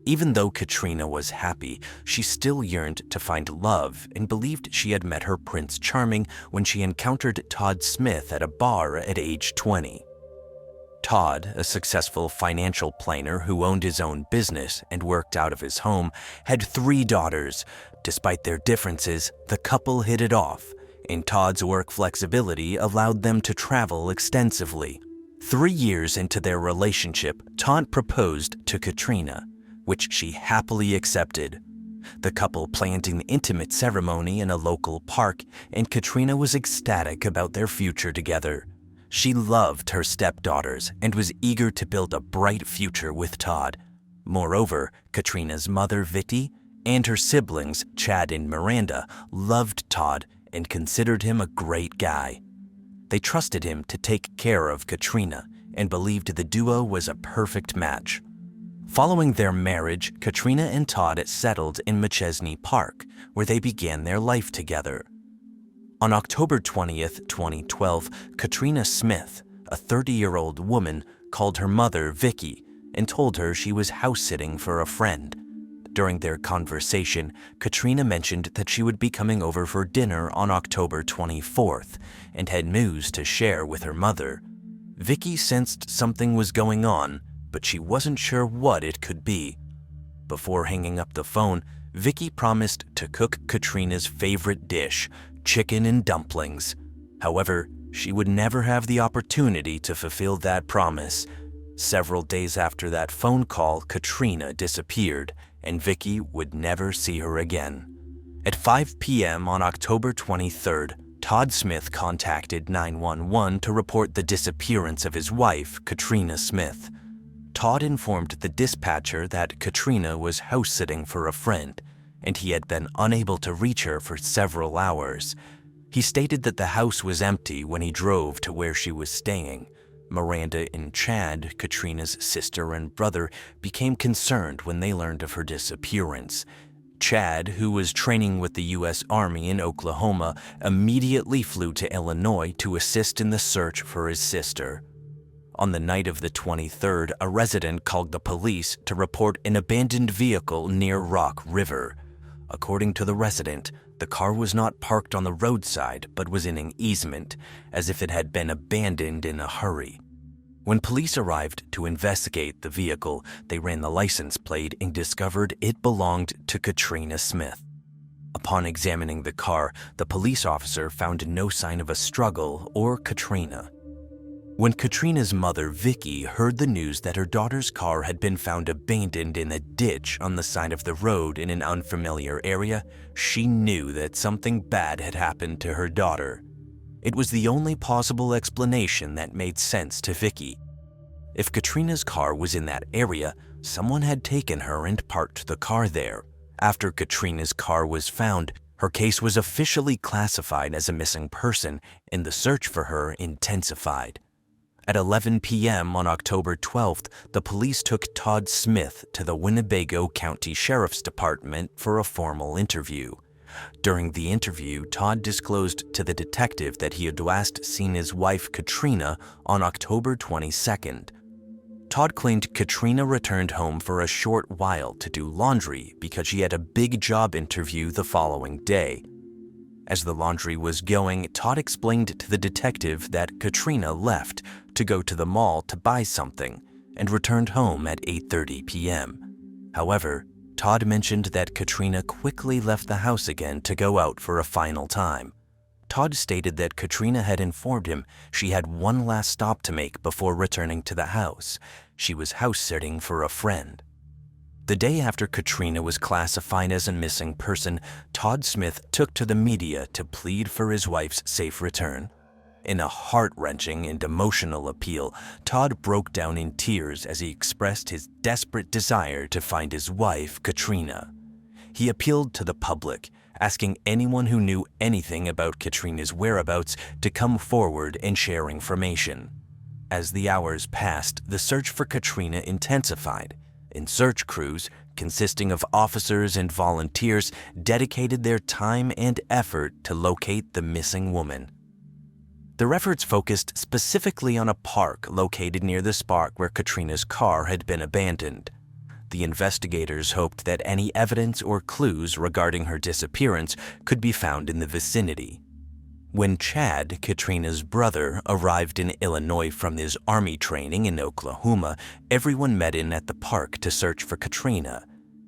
Even though Katrina was happy, she still yearned to find love and believed she had met her Prince Charming when she encountered Todd Smith at a bar at age 20. Todd, a successful financial planner who owned his own business and worked out of his home, had 3 daughters. Despite their differences, the couple hit it off, and Todd's work flexibility allowed them to travel extensively. 3 years into their relationship, Todd proposed to Katrina, which she happily accepted. The couple planned an intimate ceremony in a local park, and Katrina was ecstatic about their future together. She loved her stepdaughters and was eager to build a bright future with Todd. Moreover, Katrina's mother, Vicky, and her siblings, Chad and Miranda, loved Todd and considered him a great guy. They trusted him to take care of Katrina and believed the duo was a perfect match. Following their marriage, Katrina and Todd settled in Machesney Park, where they began their life together. On October 20th, 2012, Katrina Smith, a 30-year-old woman, called her mother, Vicky, and told her she was house-sitting for a friend. During their conversation, Katrina mentioned that she would be coming over for dinner on October 24th and had news to share with her mother. Vicky sensed something was going on, but she wasn't sure what it could be. Before hanging up the phone, Vicky promised to cook Katrina's favorite dish, chicken and dumplings. However, she would never have the opportunity to fulfill that promise. Several days after that phone call, Katrina disappeared, and Vicky would never see her again. At 5 p.m. on October 23rd, Todd Smith contacted 911 to report the disappearance of his wife, Katrina Smith. Todd informed the dispatcher that Katrina was house-sitting for a friend, and he had been unable to reach her for several hours. He stated that the house was empty when he drove to where she was staying. Miranda and Chad, Katrina's sister and brother, became concerned when they learned of her disappearance. Chad, who was training with the U.S. Army in Oklahoma, immediately flew to Illinois to assist in the search for his sister. On the night of the 23rd, a resident called the police to report an abandoned vehicle near Rock River. According to the resident, the car was not parked on the roadside but was in an easement, as if it had been abandoned in a hurry. When police arrived to investigate the vehicle, they ran the license plate and discovered it belonged to Katrina Smith. Upon examining the car, the police officer found no sign of a struggle or Katrina. When Katrina's mother, Vicky, heard the news that her daughter's car had been found abandoned in a ditch on the side of the road in an unfamiliar area, she knew that something bad had happened to her daughter. It was the only possible explanation that made sense to Vicky. If Katrina's car was in that area, someone had taken her and parked the car there. After Katrina's car was found, her case was officially classified as a missing person, and the search for her intensified. At 11 p.m. on October 12th, the police took Todd Smith to the Winnebago County Sheriff's Department for a formal interview. During the interview, Todd disclosed to the detective that he had last seen his wife Katrina on October 22nd. Todd claimed Katrina returned home for a short while to do laundry because she had a big job interview the following day. As the laundry was going, Todd explained to the detective that Katrina left to go to the mall to buy something and returned home at 8:30 p.m. However, Todd mentioned that Katrina quickly left the house again to go out for a final time. Todd stated that Katrina had informed him she had one last stop to make before returning to the house. She was house-sitting for a friend. The day after Katrina was classified as a missing person, Todd Smith took to the media to plead for his wife's safe return. In a heart-wrenching and emotional appeal, Todd broke down in tears as he expressed his desperate desire to find his wife, Katrina. He appealed to the public, asking anyone who knew anything about Katrina's whereabouts to come forward and share information. As the hours passed, the search for Katrina intensified, and search crews, consisting of officers and volunteers, dedicated their time and effort to locate the missing woman. Their efforts focused specifically on a park located near the spot where Katrina's car had been abandoned. The investigators hoped that any evidence or clues regarding her disappearance could be found in the vicinity. When Chad, Katrina's brother, arrived in Illinois from his army training in Oklahoma, everyone met in at the park to search for Katrina.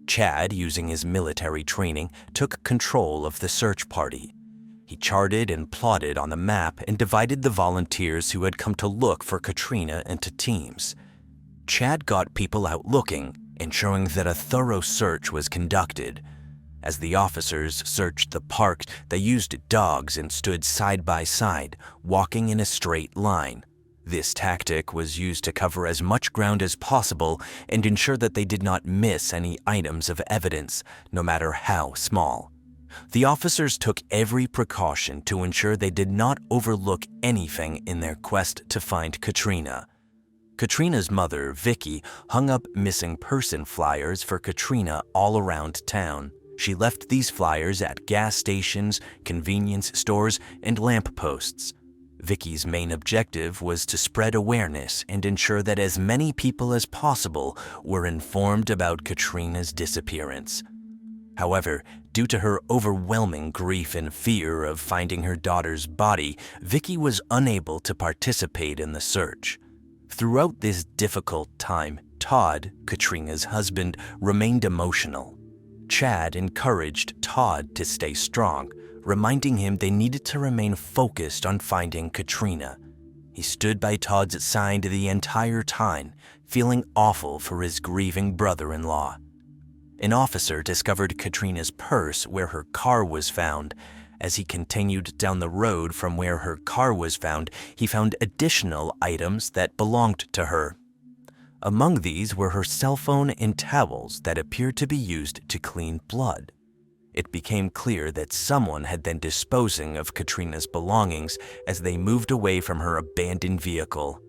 Chad, using his military training, took control of the search party. He charted and plotted on the map and divided the volunteers who had come to look for Katrina into teams. Chad got people out looking, ensuring that a thorough search was conducted. As the officers searched the park, they used dogs and stood side by side, walking in a straight line. This tactic was used to cover as much ground as possible and ensure that they did not miss any items of evidence, no matter how small. The officers took every precaution to ensure they did not overlook anything in their quest to find Katrina. Katrina's mother, Vicky, hung up missing person flyers for Katrina all around town. She left these flyers at gas stations, convenience stores, and lamp posts. Vicky's main objective was to spread awareness and ensure that as many people as possible were informed about Katrina's disappearance. However, due to her overwhelming grief and fear of finding her daughter's body, Vicky was unable to participate in the search. Throughout this difficult time, Todd, Katrina's husband, remained emotional. Chad encouraged Todd to stay strong, reminding him they needed to remain focused on finding Katrina. He stood by Todd's side the entire time, feeling awful for his grieving brother-in-law. An officer discovered Katrina's purse where her car was found. As he continued down the road from where her car was found, he found additional items that belonged to her. Among these were her cell phone and towels that appeared to be used to clean blood. It became clear that someone had been disposing of Katrina's belongings as they moved away from her abandoned vehicle.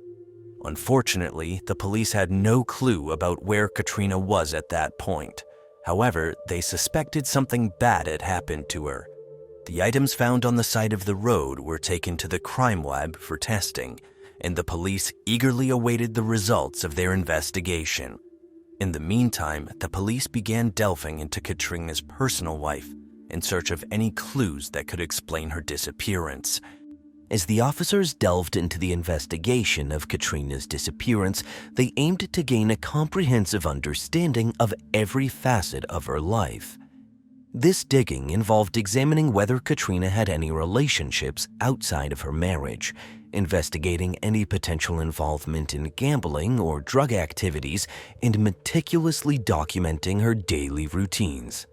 Unfortunately, the police had no clue about where Katrina was at that point. However, they suspected something bad had happened to her. The items found on the side of the road were taken to the crime lab for testing, and the police eagerly awaited the results of their investigation. In the meantime, the police began delving into Katrina's personal life in search of any clues that could explain her disappearance. As the officers delved into the investigation of Katrina's disappearance, they aimed to gain a comprehensive understanding of every facet of her life. This digging involved examining whether Katrina had any relationships outside of her marriage, investigating any potential involvement in gambling or drug activities, and meticulously documenting her daily routines.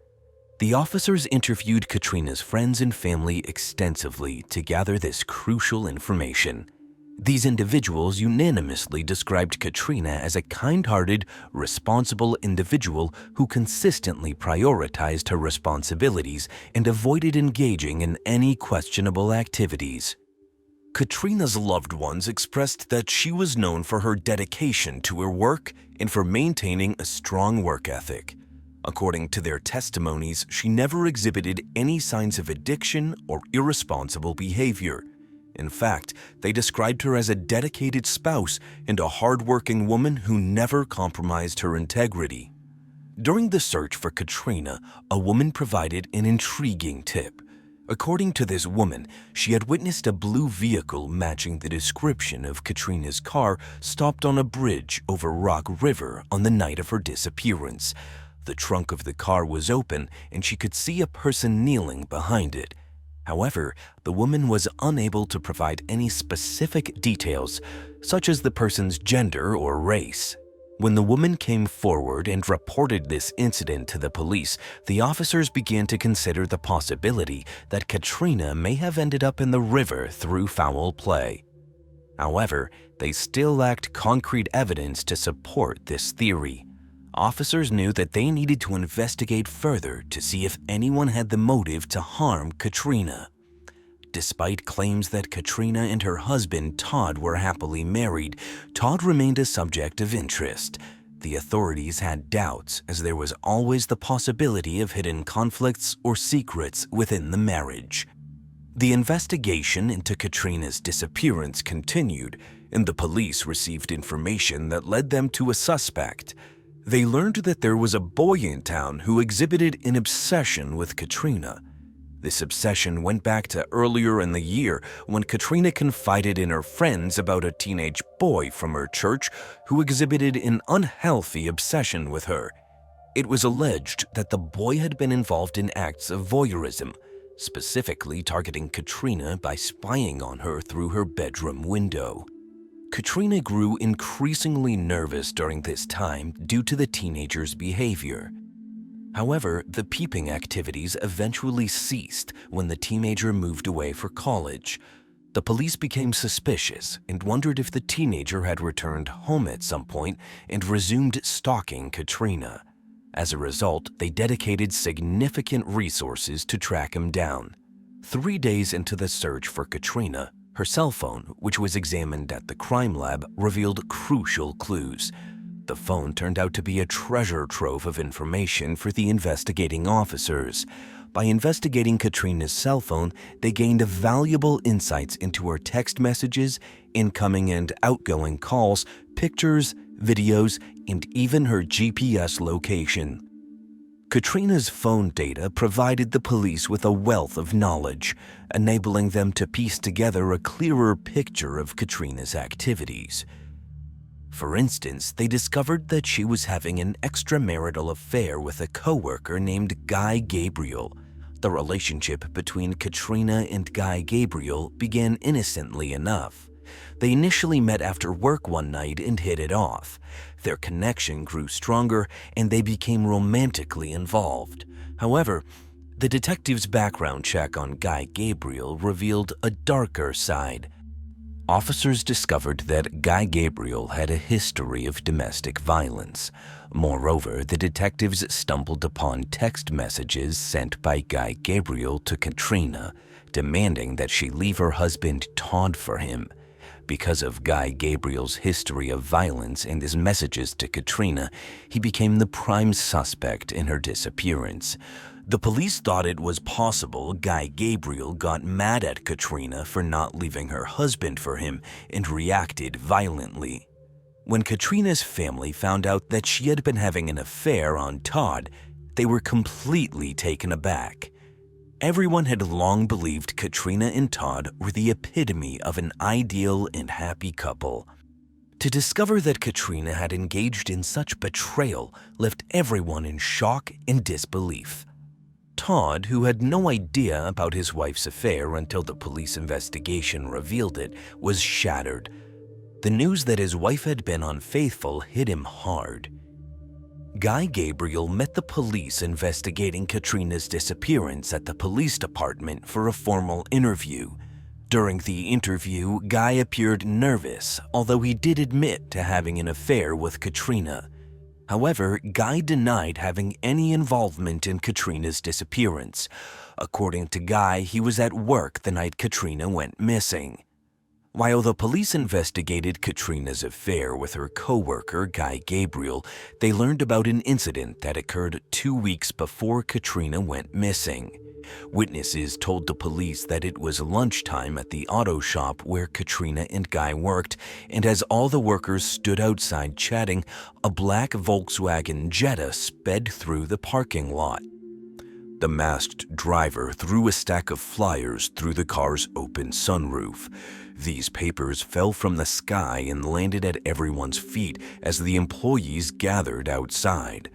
The officers interviewed Katrina's friends and family extensively to gather this crucial information. These individuals unanimously described Katrina as a kind-hearted, responsible individual who consistently prioritized her responsibilities and avoided engaging in any questionable activities. Katrina's loved ones expressed that she was known for her dedication to her work and for maintaining a strong work ethic. According to their testimonies, she never exhibited any signs of addiction or irresponsible behavior. In fact, they described her as a dedicated spouse and a hardworking woman who never compromised her integrity. During the search for Katrina, a woman provided an intriguing tip. According to this woman, she had witnessed a blue vehicle matching the description of Katrina's car stopped on a bridge over Rock River on the night of her disappearance. The trunk of the car was open and she could see a person kneeling behind it. However, the woman was unable to provide any specific details, such as the person's gender or race. When the woman came forward and reported this incident to the police, the officers began to consider the possibility that Katrina may have ended up in the river through foul play. However, they still lacked concrete evidence to support this theory. Officers knew that they needed to investigate further to see if anyone had the motive to harm Katrina. Despite claims that Katrina and her husband Todd were happily married, Todd remained a subject of interest. The authorities had doubts, as there was always the possibility of hidden conflicts or secrets within the marriage. The investigation into Katrina's disappearance continued, and the police received information that led them to a suspect. They learned that there was a boy in town who exhibited an obsession with Katrina. This obsession went back to earlier in the year when Katrina confided in her friends about a teenage boy from her church who exhibited an unhealthy obsession with her. It was alleged that the boy had been involved in acts of voyeurism, specifically targeting Katrina by spying on her through her bedroom window. Katrina grew increasingly nervous during this time due to the teenager's behavior. However, the peeping activities eventually ceased when the teenager moved away for college. The police became suspicious and wondered if the teenager had returned home at some point and resumed stalking Katrina. As a result, they dedicated significant resources to track him down. 3 days into the search for Katrina, her cell phone, which was examined at the crime lab, revealed crucial clues. The phone turned out to be a treasure trove of information for the investigating officers. By investigating Katrina's cell phone, they gained valuable insights into her text messages, incoming and outgoing calls, pictures, videos, and even her GPS location. Katrina's phone data provided the police with a wealth of knowledge, enabling them to piece together a clearer picture of Katrina's activities. For instance, they discovered that she was having an extramarital affair with a coworker named Guy Gabriel. The relationship between Katrina and Guy Gabriel began innocently enough. They initially met after work one night and hit it off. Their connection grew stronger and they became romantically involved. However, the detective's background check on Guy Gabriel revealed a darker side. Officers discovered that Guy Gabriel had a history of domestic violence. Moreover, the detectives stumbled upon text messages sent by Guy Gabriel to Katrina, demanding that she leave her husband Todd for him. Because of Guy Gabriel's history of violence and his messages to Katrina, he became the prime suspect in her disappearance. The police thought it was possible Guy Gabriel got mad at Katrina for not leaving her husband for him and reacted violently. When Katrina's family found out that she had been having an affair on Todd, they were completely taken aback. Everyone had long believed Katrina and Todd were the epitome of an ideal and happy couple. To discover that Katrina had engaged in such betrayal left everyone in shock and disbelief. Todd, who had no idea about his wife's affair until the police investigation revealed it, was shattered. The news that his wife had been unfaithful hit him hard. Guy Gabriel met the police investigating Katrina's disappearance at the police department for a formal interview. During the interview, Guy appeared nervous, although he did admit to having an affair with Katrina. However, Guy denied having any involvement in Katrina's disappearance. According to Guy, he was at work the night Katrina went missing. While the police investigated Katrina's affair with her co-worker, Guy Gabriel, they learned about an incident that occurred 2 weeks before Katrina went missing. Witnesses told the police that it was lunchtime at the auto shop where Katrina and Guy worked, and as all the workers stood outside chatting, a black Volkswagen Jetta sped through the parking lot. The masked driver threw a stack of flyers through the car's open sunroof. These papers fell from the sky and landed at everyone's feet as the employees gathered outside.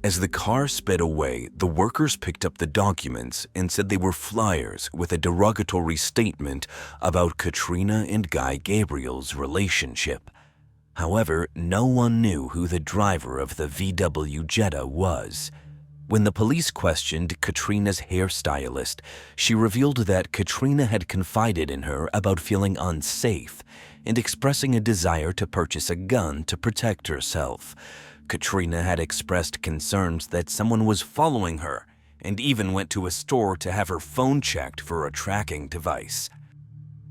As the car sped away, the workers picked up the documents and said they were flyers with a derogatory statement about Katrina and Guy Gabriel's relationship. However, no one knew who the driver of the VW Jetta was. When the police questioned Katrina's hairstylist, she revealed that Katrina had confided in her about feeling unsafe and expressing a desire to purchase a gun to protect herself. Katrina had expressed concerns that someone was following her and even went to a store to have her phone checked for a tracking device.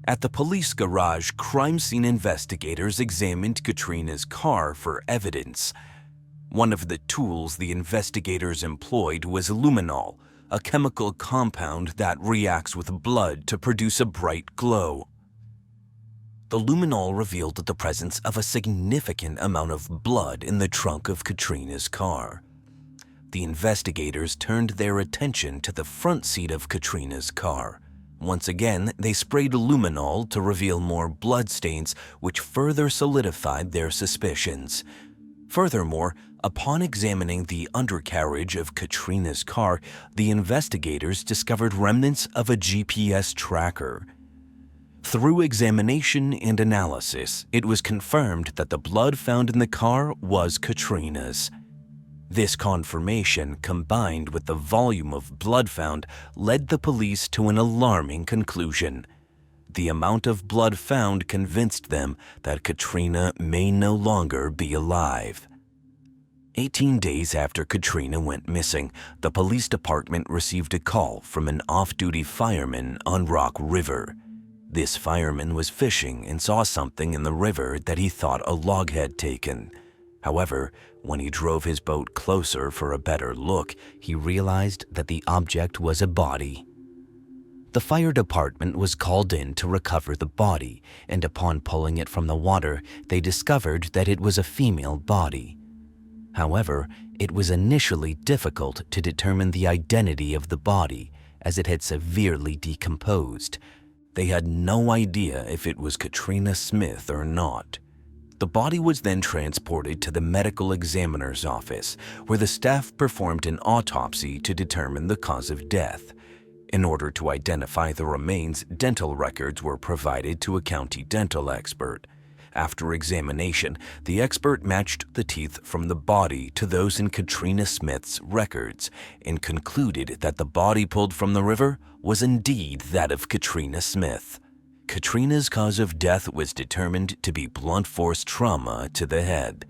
At the police garage, crime scene investigators examined Katrina's car for evidence. One of the tools the investigators employed was luminol, a chemical compound that reacts with blood to produce a bright glow. The luminol revealed the presence of a significant amount of blood in the trunk of Katrina's car. The investigators turned their attention to the front seat of Katrina's car. Once again, they sprayed luminol to reveal more bloodstains, which further solidified their suspicions. Furthermore, upon examining the undercarriage of Katrina's car, the investigators discovered remnants of a GPS tracker. Through examination and analysis, it was confirmed that the blood found in the car was Katrina's. This confirmation, combined with the volume of blood found, led the police to an alarming conclusion. The amount of blood found convinced them that Katrina may no longer be alive. 18 days after Katrina went missing, the police department received a call from an off-duty fireman on Rock River. This fireman was fishing and saw something in the river that he thought a log had taken. However, when he drove his boat closer for a better look, he realized that the object was a body. The fire department was called in to recover the body, and upon pulling it from the water, they discovered that it was a female body. However, it was initially difficult to determine the identity of the body, as it had severely decomposed. They had no idea if it was Katrina Smith or not. The body was then transported to the medical examiner's office, where the staff performed an autopsy to determine the cause of death. In order to identify the remains, dental records were provided to a county dental expert. After examination, the expert matched the teeth from the body to those in Katrina Smith's records and concluded that the body pulled from the river was indeed that of Katrina Smith. Katrina's cause of death was determined to be blunt force trauma to the head.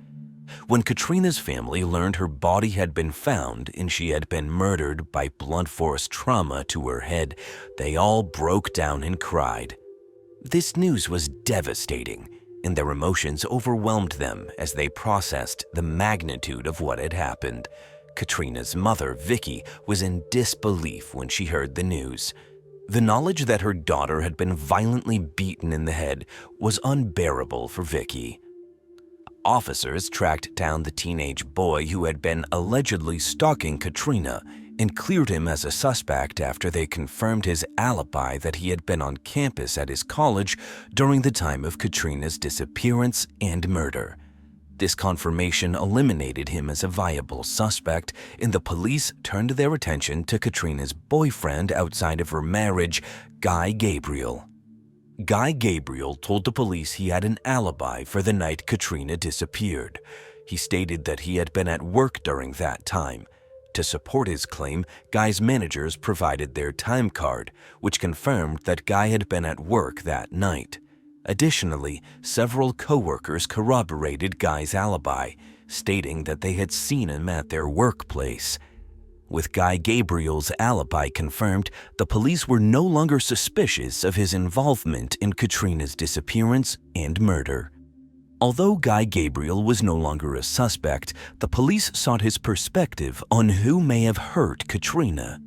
When Katrina's family learned her body had been found and she had been murdered by blunt force trauma to her head, they all broke down and cried. This news was devastating, and their emotions overwhelmed them as they processed the magnitude of what had happened. Katrina's mother, Vicky, was in disbelief when she heard the news. The knowledge that her daughter had been violently beaten in the head was unbearable for Vicky. Officers tracked down the teenage boy who had been allegedly stalking Katrina and cleared him as a suspect after they confirmed his alibi that he had been on campus at his college during the time of Katrina's disappearance and murder. This confirmation eliminated him as a viable suspect, and the police turned their attention to Katrina's boyfriend outside of her marriage, Guy Gabriel. Guy Gabriel told the police he had an alibi for the night Katrina disappeared. He stated that he had been at work during that time. To support his claim, Guy's managers provided their time card, which confirmed that Guy had been at work that night. Additionally, several co-workers corroborated Guy's alibi, stating that they had seen him at their workplace. With Guy Gabriel's alibi confirmed, the police were no longer suspicious of his involvement in Katrina's disappearance and murder. Although Guy Gabriel was no longer a suspect, the police sought his perspective on who may have hurt Katrina.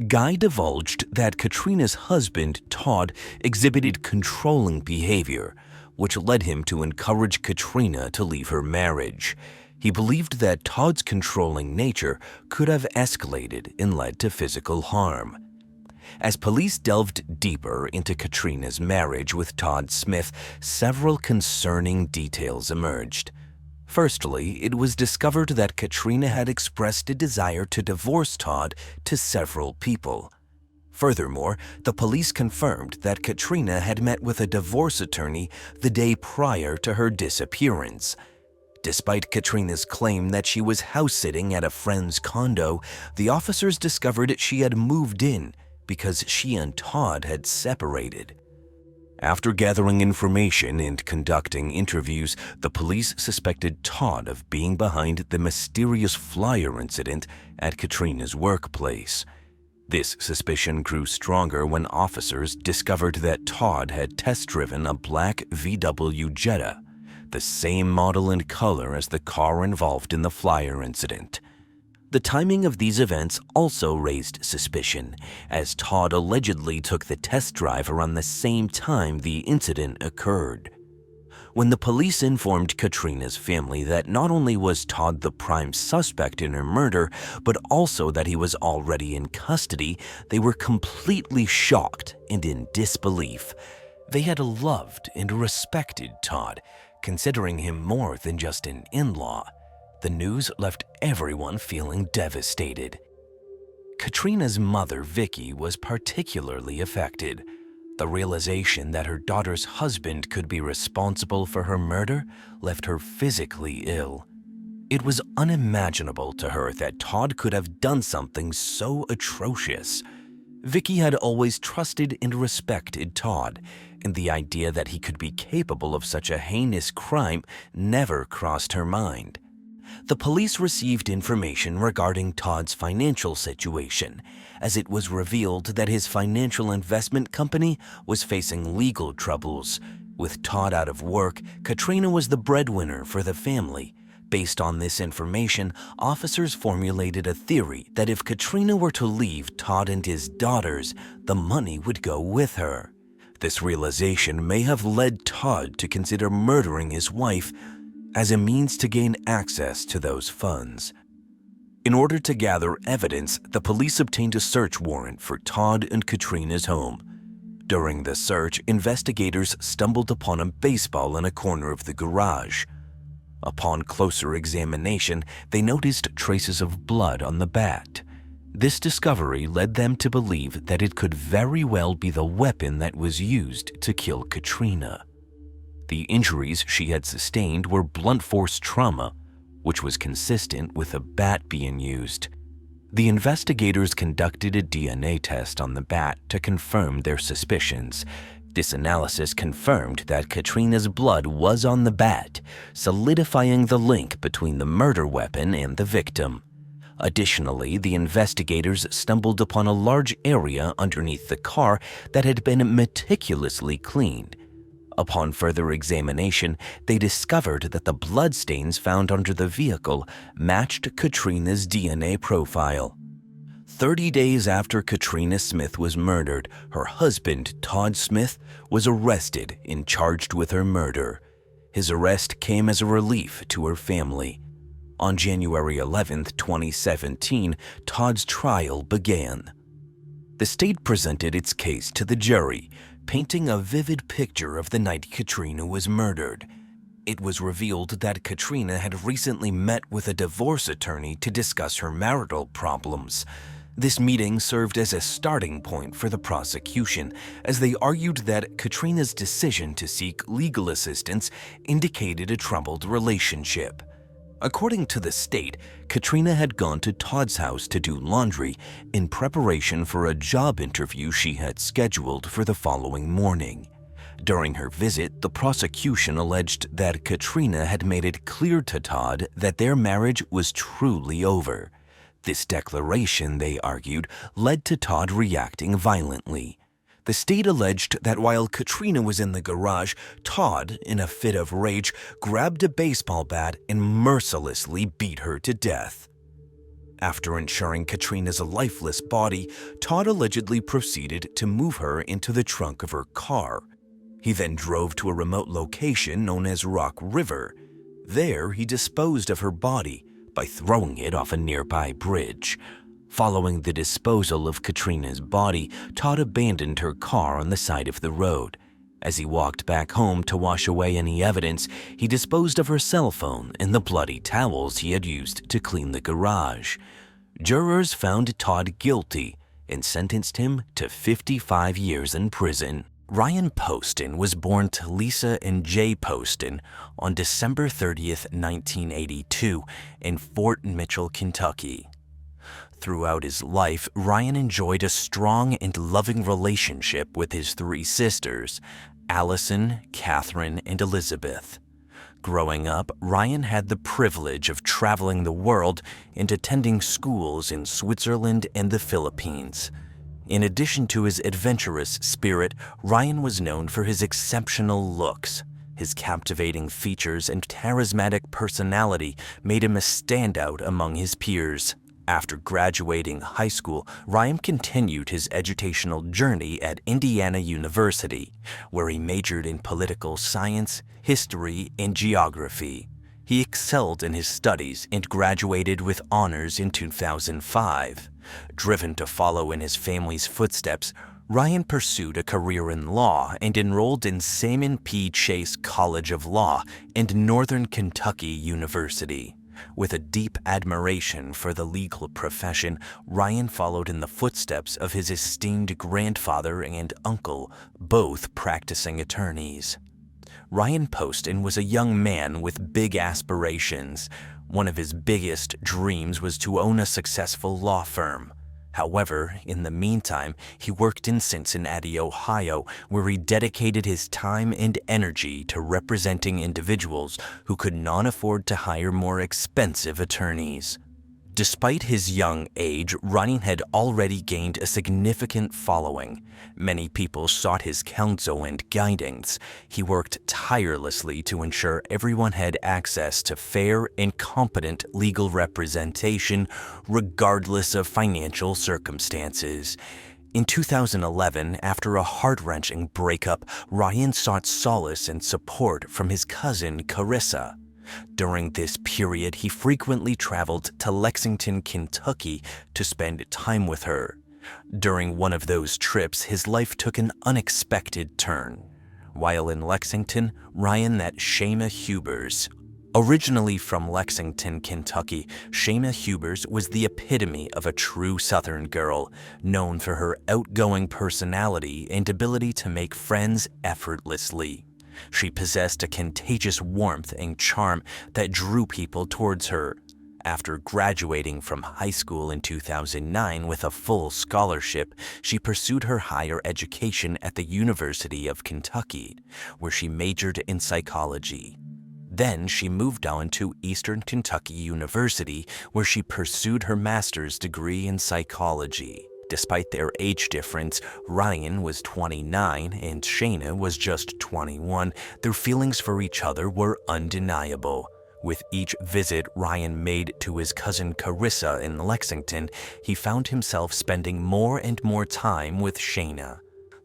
Guy divulged that Katrina's husband, Todd, exhibited controlling behavior, which led him to encourage Katrina to leave her marriage. He believed that Todd's controlling nature could have escalated and led to physical harm. As police delved deeper into Katrina's marriage with Todd Smith, several concerning details emerged. Firstly, it was discovered that Katrina had expressed a desire to divorce Todd to several people. Furthermore, the police confirmed that Katrina had met with a divorce attorney the day prior to her disappearance. Despite Katrina's claim that she was house-sitting at a friend's condo, the officers discovered she had moved in because she and Todd had separated. After gathering information and conducting interviews, the police suspected Todd of being behind the mysterious flyer incident at Katrina's workplace. This suspicion grew stronger when officers discovered that Todd had test-driven a black VW Jetta, the same model and color as the car involved in the flyer incident. The timing of these events also raised suspicion, as Todd allegedly took the test drive around the same time the incident occurred. When the police informed Katrina's family that not only was Todd the prime suspect in her murder, but also that he was already in custody, they were completely shocked and in disbelief. They had loved and respected Todd, considering him more than just an in-law. The news left everyone feeling devastated. Katrina's mother, Vicky, was particularly affected. The realization that her daughter's husband could be responsible for her murder left her physically ill. It was unimaginable to her that Todd could have done something so atrocious. Vicky had always trusted and respected Todd, and the idea that he could be capable of such a heinous crime never crossed her mind. The police received information regarding Todd's financial situation, as it was revealed that his financial investment company was facing legal troubles. With Todd out of work, Katrina was the breadwinner for the family. Based on this information, officers formulated a theory that if Katrina were to leave Todd and his daughters, the money would go with her. This realization may have led Todd to consider murdering his wife as a means to gain access to those funds. In order to gather evidence, the police obtained a search warrant for Todd and Katrina's home. During the search, investigators stumbled upon a baseball in a corner of the garage. Upon closer examination, they noticed traces of blood on the bat. This discovery led them to believe that it could very well be the weapon that was used to kill Katrina. The injuries she had sustained were blunt force trauma, which was consistent with a bat being used. The investigators conducted a DNA test on the bat to confirm their suspicions. This analysis confirmed that Katrina's blood was on the bat, solidifying the link between the murder weapon and the victim. Additionally, the investigators stumbled upon a large area underneath the car that had been meticulously cleaned. Upon further examination, they discovered that the bloodstains found under the vehicle matched Katrina's DNA profile. 30 days after Katrina Smith was murdered, her husband, Todd Smith, was arrested and charged with her murder. His arrest came as a relief to her family. On January 11, 2017, Todd's trial began. The state presented its case to the jury, painting a vivid picture of the night Katrina was murdered. It was revealed that Katrina had recently met with a divorce attorney to discuss her marital problems. This meeting served as a starting point for the prosecution, as they argued that Katrina's decision to seek legal assistance indicated a troubled relationship. According to the state, Katrina had gone to Todd's house to do laundry in preparation for a job interview she had scheduled for the following morning. During her visit, the prosecution alleged that Katrina had made it clear to Todd that their marriage was truly over. This declaration, they argued, led to Todd reacting violently. The state alleged that while Katrina was in the garage, Todd, in a fit of rage, grabbed a baseball bat and mercilessly beat her to death. After ensuring Katrina's lifeless body, Todd allegedly proceeded to move her into the trunk of her car. He then drove to a remote location known as Rock River. There, he disposed of her body by throwing it off a nearby bridge. Following the disposal of Katrina's body, Todd abandoned her car on the side of the road. As he walked back home to wash away any evidence, he disposed of her cell phone and the bloody towels he had used to clean the garage. Jurors found Todd guilty and sentenced him to 55 years in prison. Ryan Poston was born to Lisa and Jay Poston on December 30th, 1982, in Fort Mitchell, Kentucky. Throughout his life, Ryan enjoyed a strong and loving relationship with his three sisters, Allison, Catherine, and Elizabeth. Growing up, Ryan had the privilege of traveling the world and attending schools in Switzerland and the Philippines. In addition to his adventurous spirit, Ryan was known for his exceptional looks. His captivating features and charismatic personality made him a standout among his peers. After graduating high school, Ryan continued his educational journey at Indiana University, where he majored in political science, history, and geography. He excelled in his studies and graduated with honors in 2005. Driven to follow in his family's footsteps, Ryan pursued a career in law and enrolled in Salmon P. Chase College of Law and Northern Kentucky University. With a deep admiration for the legal profession, Ryan followed in the footsteps of his esteemed grandfather and uncle, both practicing attorneys. Ryan Poston was a young man with big aspirations. One of his biggest dreams was to own a successful law firm. However, in the meantime, he worked in Cincinnati, Ohio, where he dedicated his time and energy to representing individuals who could not afford to hire more expensive attorneys. Despite his young age, Ryan had already gained a significant following. Many people sought his counsel and guidance. He worked tirelessly to ensure everyone had access to fair and competent legal representation, regardless of financial circumstances. In 2011, after a heart-wrenching breakup, Ryan sought solace and support from his cousin, Carissa. During this period, he frequently traveled to Lexington, Kentucky to spend time with her. During one of those trips, his life took an unexpected turn. While in Lexington, Ryan met Shaina Hubers. Originally from Lexington, Kentucky, Shaina Hubers was the epitome of a true Southern girl, known for her outgoing personality and ability to make friends effortlessly. She possessed a contagious warmth and charm that drew people towards her. After graduating from high school in 2009 with a full scholarship, she pursued her higher education at the University of Kentucky, where she majored in psychology. Then she moved on to Eastern Kentucky University, where she pursued her master's degree in psychology. Despite their age difference, Ryan was 29 and Shaina was just 21. Their feelings for each other were undeniable. With each visit Ryan made to his cousin Carissa in Lexington, he found himself spending more and more time with Shaina.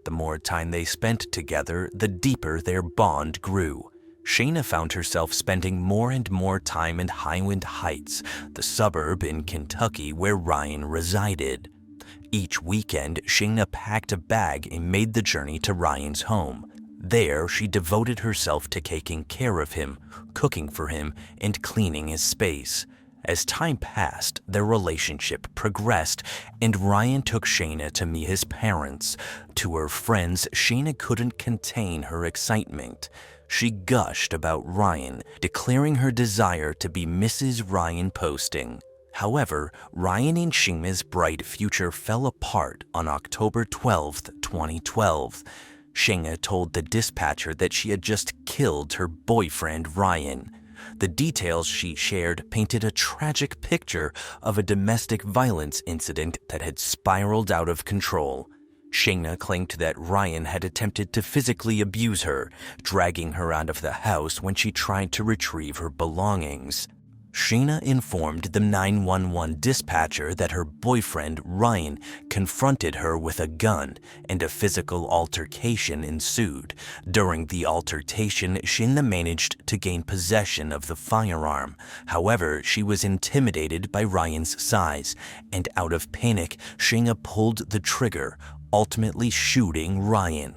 The more time they spent together, the deeper their bond grew. Shaina found herself spending more and more time in Highland Heights, the suburb in Kentucky where Ryan resided. Each weekend, Shaina packed a bag and made the journey to Ryan's home. There, she devoted herself to taking care of him, cooking for him, and cleaning his space. As time passed, their relationship progressed, and Ryan took Shaina to meet his parents. To her friends, Shaina couldn't contain her excitement. She gushed about Ryan, declaring her desire to be Mrs. Ryan Poston. However, Ryan and Shaina's bright future fell apart on October 12, 2012. Shaina told the dispatcher that she had just killed her boyfriend, Ryan. The details she shared painted a tragic picture of a domestic violence incident that had spiraled out of control. Shaina claimed that Ryan had attempted to physically abuse her, dragging her out of the house when she tried to retrieve her belongings. Shaina informed the 911 dispatcher that her boyfriend, Ryan, confronted her with a gun, and a physical altercation ensued. During the altercation, Shaina managed to gain possession of the firearm. However, she was intimidated by Ryan's size, and out of panic, Shaina pulled the trigger, ultimately shooting Ryan.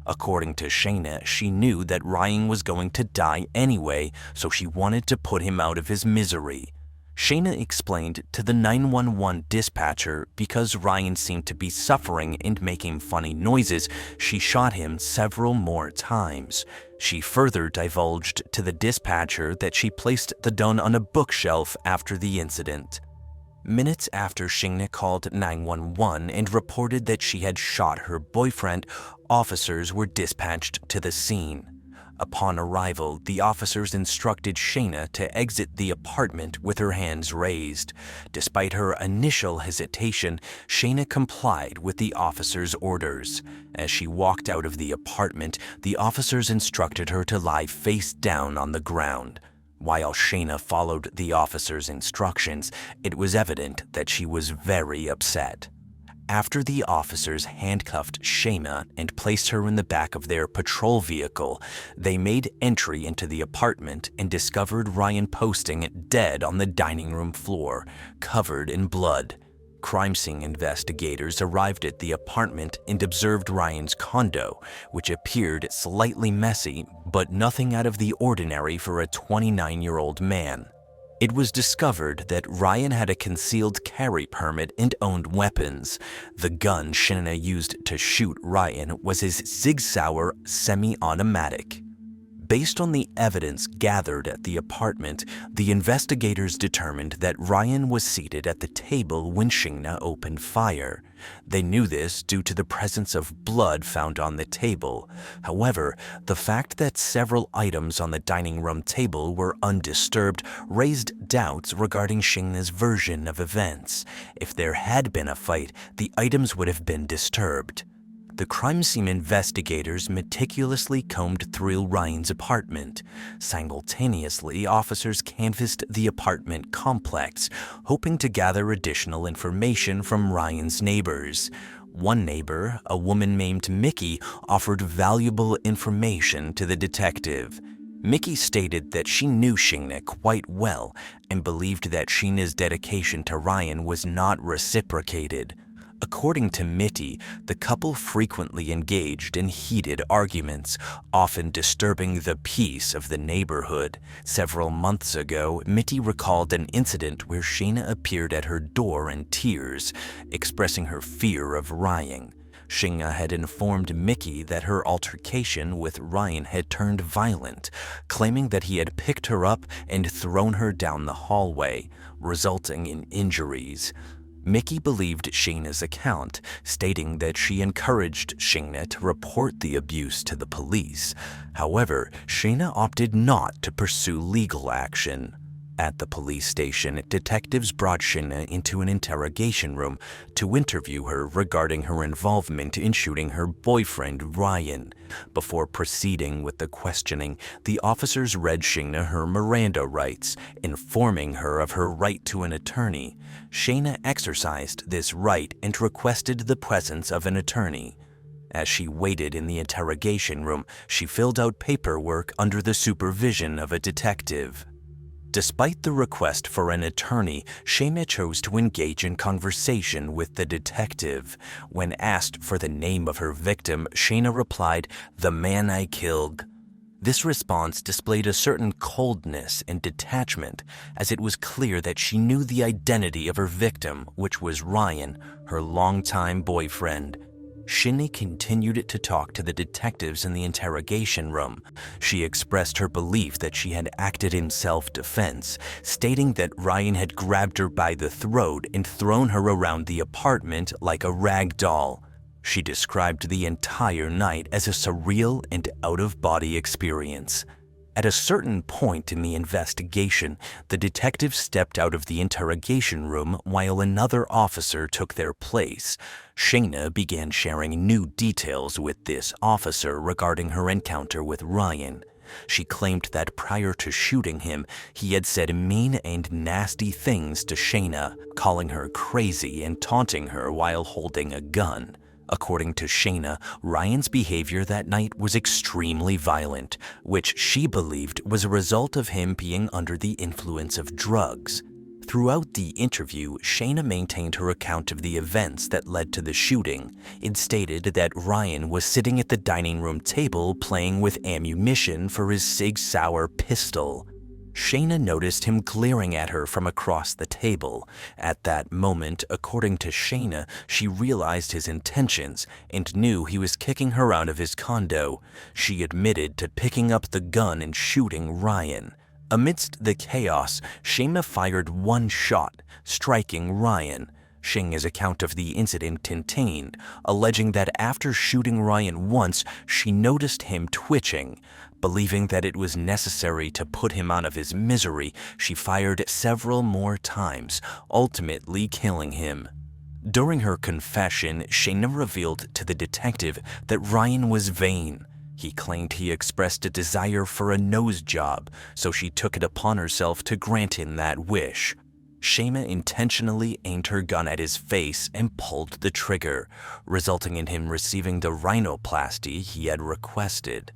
According to Shaina, she knew that Ryan was going to die anyway, so she wanted to put him out of his misery. Shaina explained to the 911 dispatcher because Ryan seemed to be suffering and making funny noises, she shot him several more times. She further divulged to the dispatcher that she placed the gun on a bookshelf after the incident. Minutes after Shaina called 911 and reported that she had shot her boyfriend, officers were dispatched to the scene. Upon arrival, the officers instructed Shaina to exit the apartment with her hands raised. Despite her initial hesitation, Shaina complied with the officers' orders. As she walked out of the apartment, the officers instructed her to lie face down on the ground. While Shaina followed the officer's instructions, it was evident that she was very upset. After the officers handcuffed Shaina and placed her in the back of their patrol vehicle, they made entry into the apartment and discovered Ryan Poston dead on the dining room floor, covered in blood. Crime scene investigators arrived at the apartment and observed Ryan's condo, which appeared slightly messy, but nothing out of the ordinary for a 29-year-old man. It was discovered that Ryan had a concealed carry permit and owned weapons. The gun Shaina used to shoot Ryan was his Sig Sauer semi-automatic. Based on the evidence gathered at the apartment, the investigators determined that Ryan was seated at the table when Shaina opened fire. They knew this due to the presence of blood found on the table. However, the fact that several items on the dining room table were undisturbed raised doubts regarding Shaina's version of events. If there had been a fight, the items would have been disturbed. The crime scene investigators meticulously combed through Ryan's apartment. Simultaneously, officers canvassed the apartment complex, hoping to gather additional information from Ryan's neighbors. One neighbor, a woman named Mickey, offered valuable information to the detective. Mickey stated that she knew Shaina quite well and believed that Shaina's dedication to Ryan was not reciprocated. According to Mitty, the couple frequently engaged in heated arguments, often disturbing the peace of the neighborhood. Several months ago, Mitty recalled an incident where Shaina appeared at her door in tears, expressing her fear of Ryan. Shaina had informed Mickey that her altercation with Ryan had turned violent, claiming that he had picked her up and thrown her down the hallway, resulting in injuries. Mickey believed Shaina's account, stating that she encouraged Shaina to report the abuse to the police. However, Shaina opted not to pursue legal action. At the police station, detectives brought Shaina into an interrogation room to interview her regarding her involvement in shooting her boyfriend, Ryan. Before proceeding with the questioning, the officers read Shaina her Miranda rights, informing her of her right to an attorney. Shaina exercised this right and requested the presence of an attorney. As she waited in the interrogation room, she filled out paperwork under the supervision of a detective. Despite the request for an attorney, Shaina chose to engage in conversation with the detective. When asked for the name of her victim, Shaina replied, "The man I killed." This response displayed a certain coldness and detachment, as it was clear that she knew the identity of her victim, which was Ryan, her longtime boyfriend. Shaina continued to talk to the detectives in the interrogation room. She expressed her belief that she had acted in self-defense, stating that Ryan had grabbed her by the throat and thrown her around the apartment like a rag doll. She described the entire night as a surreal and out-of-body experience. At a certain point in the investigation, the detective stepped out of the interrogation room while another officer took their place. Shaina began sharing new details with this officer regarding her encounter with Ryan. She claimed that prior to shooting him, he had said mean and nasty things to Shaina, calling her crazy and taunting her while holding a gun. According to Shaina, Ryan's behavior that night was extremely violent, which she believed was a result of him being under the influence of drugs. Throughout the interview, Shaina maintained her account of the events that led to the shooting. It stated that Ryan was sitting at the dining room table playing with ammunition for his Sig Sauer pistol. Shaina noticed him glaring at her from across the table. At that moment, according to Shaina, she realized his intentions and knew he was kicking her out of his condo. She admitted to picking up the gun and shooting Ryan. Amidst the chaos, Shaina fired one shot, striking Ryan. Shaina's account of the incident contained, alleging that after shooting Ryan once, she noticed him twitching. Believing that it was necessary to put him out of his misery, she fired several more times, ultimately killing him. During her confession, Shaina revealed to the detective that Ryan was vain. He claimed he expressed a desire for a nose job, so she took it upon herself to grant him that wish. Shaina intentionally aimed her gun at his face and pulled the trigger, resulting in him receiving the rhinoplasty he had requested.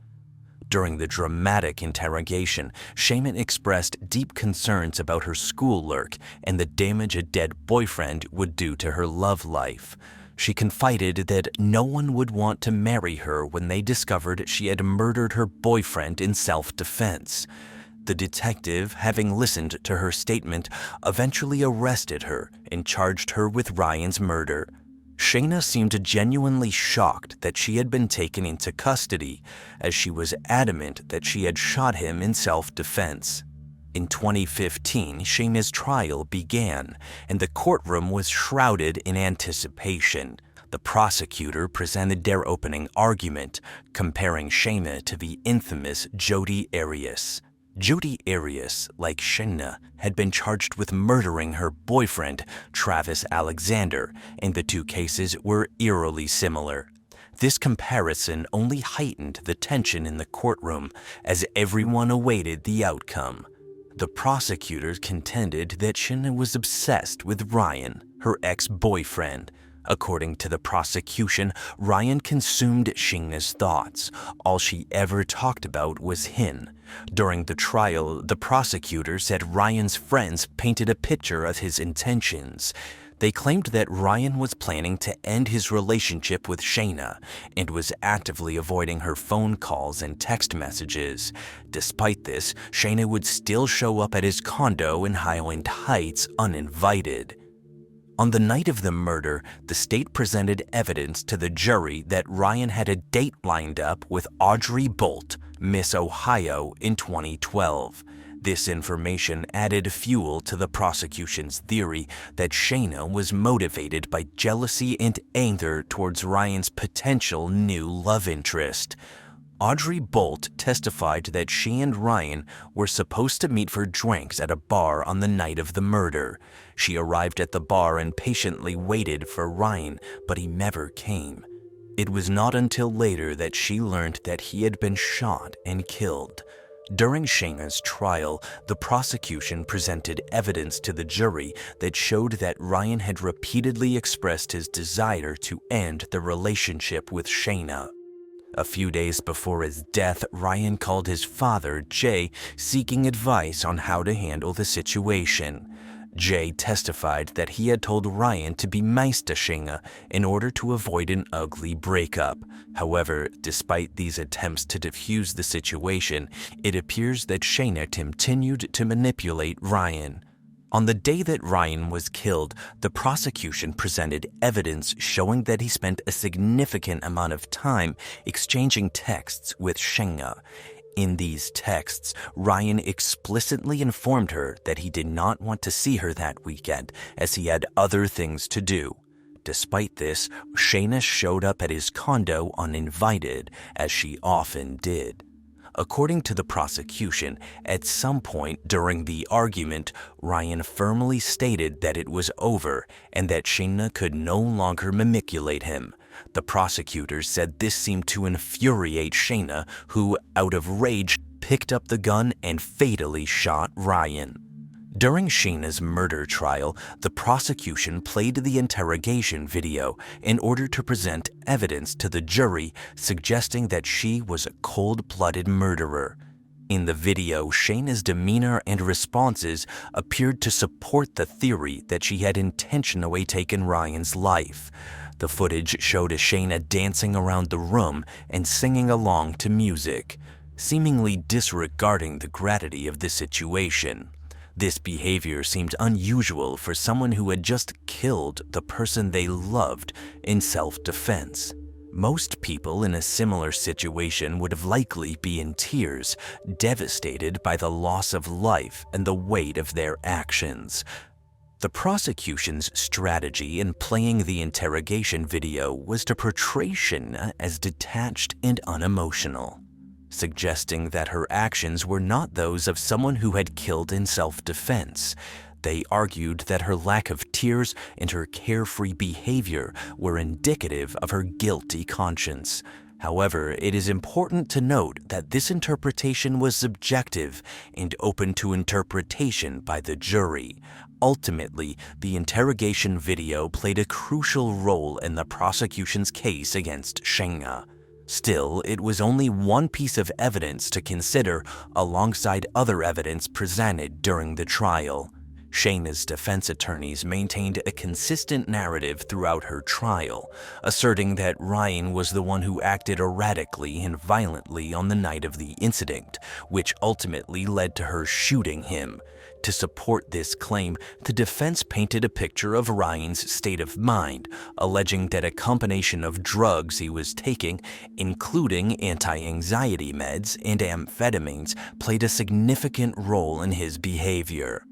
During the dramatic interrogation, Shaina expressed deep concerns about her schoolwork and the damage a dead boyfriend would do to her love life. She confided that no one would want to marry her when they discovered she had murdered her boyfriend in self-defense. The detective, having listened to her statement, eventually arrested her and charged her with Ryan's murder. Shaina seemed genuinely shocked that she had been taken into custody, as she was adamant that she had shot him in self-defense. In 2015, Shaina's trial began, and the courtroom was shrouded in anticipation. The prosecutor presented their opening argument, comparing Shaina to the infamous Jodi Arias. Jodi Arias, like Shaina, had been charged with murdering her boyfriend, Travis Alexander, and the two cases were eerily similar. This comparison only heightened the tension in the courtroom as everyone awaited the outcome. The prosecutors contended that Shaina was obsessed with Ryan, her ex-boyfriend. According to the prosecution, Ryan consumed Shaina's thoughts. All she ever talked about was him. During the trial, the prosecutor said Ryan's friends painted a picture of his intentions. They claimed that Ryan was planning to end his relationship with Shaina and was actively avoiding her phone calls and text messages. Despite this, Shaina would still show up at his condo in Highland Heights uninvited. On the night of the murder, the state presented evidence to the jury that Ryan had a date lined up with Audrey Bolt, Miss Ohio, in 2012. This information added fuel to the prosecution's theory that Shaina was motivated by jealousy and anger towards Ryan's potential new love interest. Audrey Bolt testified that she and Ryan were supposed to meet for drinks at a bar on the night of the murder. She arrived at the bar and patiently waited for Ryan, but he never came. It was not until later that she learned that he had been shot and killed. During Shaina's trial, the prosecution presented evidence to the jury that showed that Ryan had repeatedly expressed his desire to end the relationship with Shaina. A few days before his death, Ryan called his father, Jay, seeking advice on how to handle the situation. Jay testified that he had told Ryan to be nice to Shaina in order to avoid an ugly breakup. However, despite these attempts to defuse the situation, it appears that Shaina continued to manipulate Ryan. On the day that Ryan was killed, the prosecution presented evidence showing that he spent a significant amount of time exchanging texts with Shaina. In these texts, Ryan explicitly informed her that he did not want to see her that weekend, as he had other things to do. Despite this, Shaina showed up at his condo uninvited, as she often did. According to the prosecution, at some point during the argument, Ryan firmly stated that it was over and that Shaina could no longer manipulate him. The prosecutors said this seemed to infuriate Shaina, who, out of rage, picked up the gun and fatally shot Ryan. During Shaina's murder trial, the prosecution played the interrogation video in order to present evidence to the jury suggesting that she was a cold-blooded murderer. In the video, Shaina's demeanor and responses appeared to support the theory that she had intentionally taken Ryan's life. The footage showed Shaina dancing around the room and singing along to music, seemingly disregarding the gravity of the situation. This behavior seemed unusual for someone who had just killed the person they loved in self-defense. Most people in a similar situation would have likely be in tears, devastated by the loss of life and the weight of their actions. The prosecution's strategy in playing the interrogation video was to portray Shaina as detached and unemotional, suggesting that her actions were not those of someone who had killed in self-defense. They argued that her lack of tears and her carefree behavior were indicative of her guilty conscience. However, it is important to note that this interpretation was subjective and open to interpretation by the jury. Ultimately, the interrogation video played a crucial role in the prosecution's case against Shaina. Still, it was only one piece of evidence to consider alongside other evidence presented during the trial. Shaina's defense attorneys maintained a consistent narrative throughout her trial, asserting that Ryan was the one who acted erratically and violently on the night of the incident, which ultimately led to her shooting him. To support this claim, the defense painted a picture of Ryan's state of mind, alleging that a combination of drugs he was taking, including anti-anxiety meds and amphetamines, played a significant role in his behavior.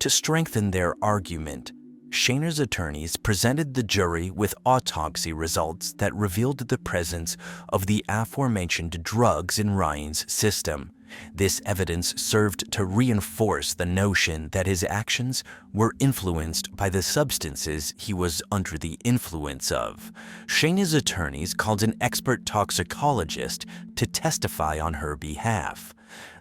To strengthen their argument, Shaina's attorneys presented the jury with autopsy results that revealed the presence of the aforementioned drugs in Ryan's system. This evidence served to reinforce the notion that his actions were influenced by the substances he was under the influence of. Shaina's attorneys called an expert toxicologist to testify on her behalf.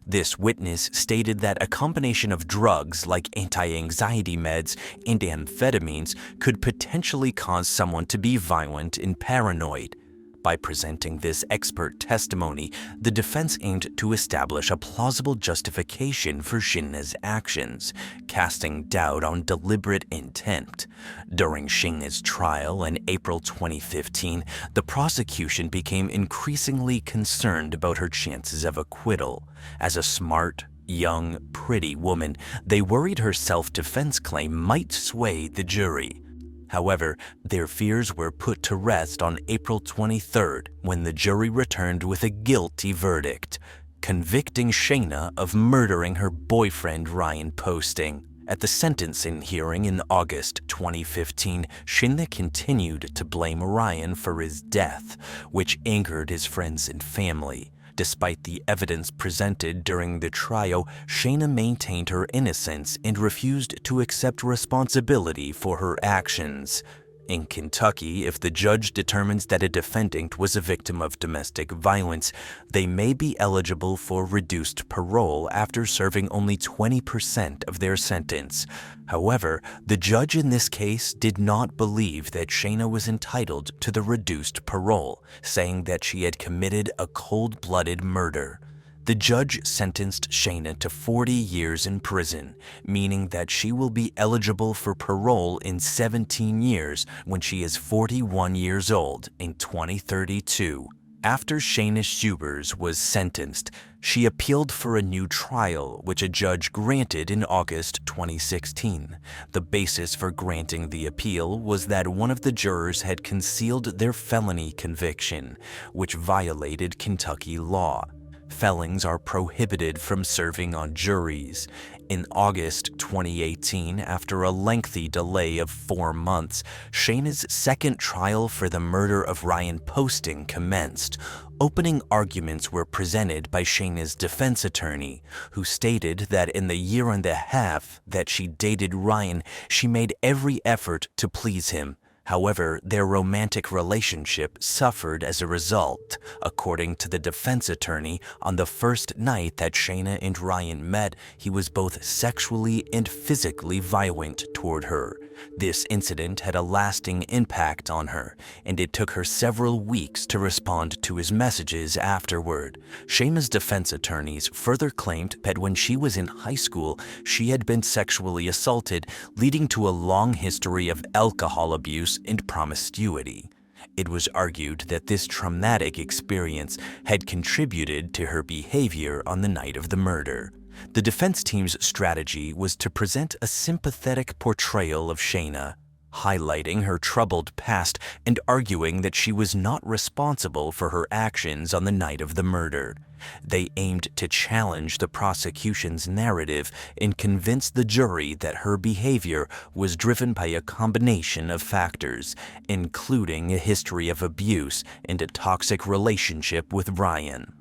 This witness stated that a combination of drugs like anti-anxiety meds and amphetamines could potentially cause someone to be violent and paranoid. By presenting this expert testimony, the defense aimed to establish a plausible justification for Shaina's actions, casting doubt on deliberate intent. During Shaina's trial in April 2015, the prosecution became increasingly concerned about her chances of acquittal. As a smart, young, pretty woman, they worried her self-defense claim might sway the jury. However, their fears were put to rest on April 23rd when the jury returned with a guilty verdict, convicting Shaina of murdering her boyfriend Ryan Poston. At the sentencing hearing in August 2015, Shaina continued to blame Ryan for his death, which angered his friends and family. Despite the evidence presented during the trial, Shaina maintained her innocence and refused to accept responsibility for her actions. In Kentucky, if the judge determines that a defendant was a victim of domestic violence, they may be eligible for reduced parole after serving only 20% of their sentence. However, the judge in this case did not believe that Shaina was entitled to the reduced parole, saying that she had committed a cold-blooded murder. The judge sentenced Shaina to 40 years in prison, meaning that she will be eligible for parole in 17 years when she is 41 years old in 2032. After Shaina Schubers was sentenced, she appealed for a new trial, which a judge granted in August 2016. The basis for granting the appeal was that one of the jurors had concealed their felony conviction, which violated Kentucky law. Felons are prohibited from serving on juries. In August 2018, after a lengthy delay of 4 months, Shaina's second trial for the murder of Ryan Poston commenced. Opening arguments were presented by Shaina's defense attorney, who stated that in the year and a half that she dated Ryan, she made every effort to please him. However, their romantic relationship suffered as a result. According to the defense attorney, on the first night that Shaina and Ryan met, he was both sexually and physically violent toward her. This incident had a lasting impact on her, and it took her several weeks to respond to his messages afterward. Shaina's defense attorneys further claimed that when she was in high school, she had been sexually assaulted, leading to a long history of alcohol abuse and promiscuity. It was argued that this traumatic experience had contributed to her behavior on the night of the murder. The defense team's strategy was to present a sympathetic portrayal of Shaina, highlighting her troubled past and arguing that she was not responsible for her actions on the night of the murder. They aimed to challenge the prosecution's narrative and convince the jury that her behavior was driven by a combination of factors, including a history of abuse and a toxic relationship with Ryan.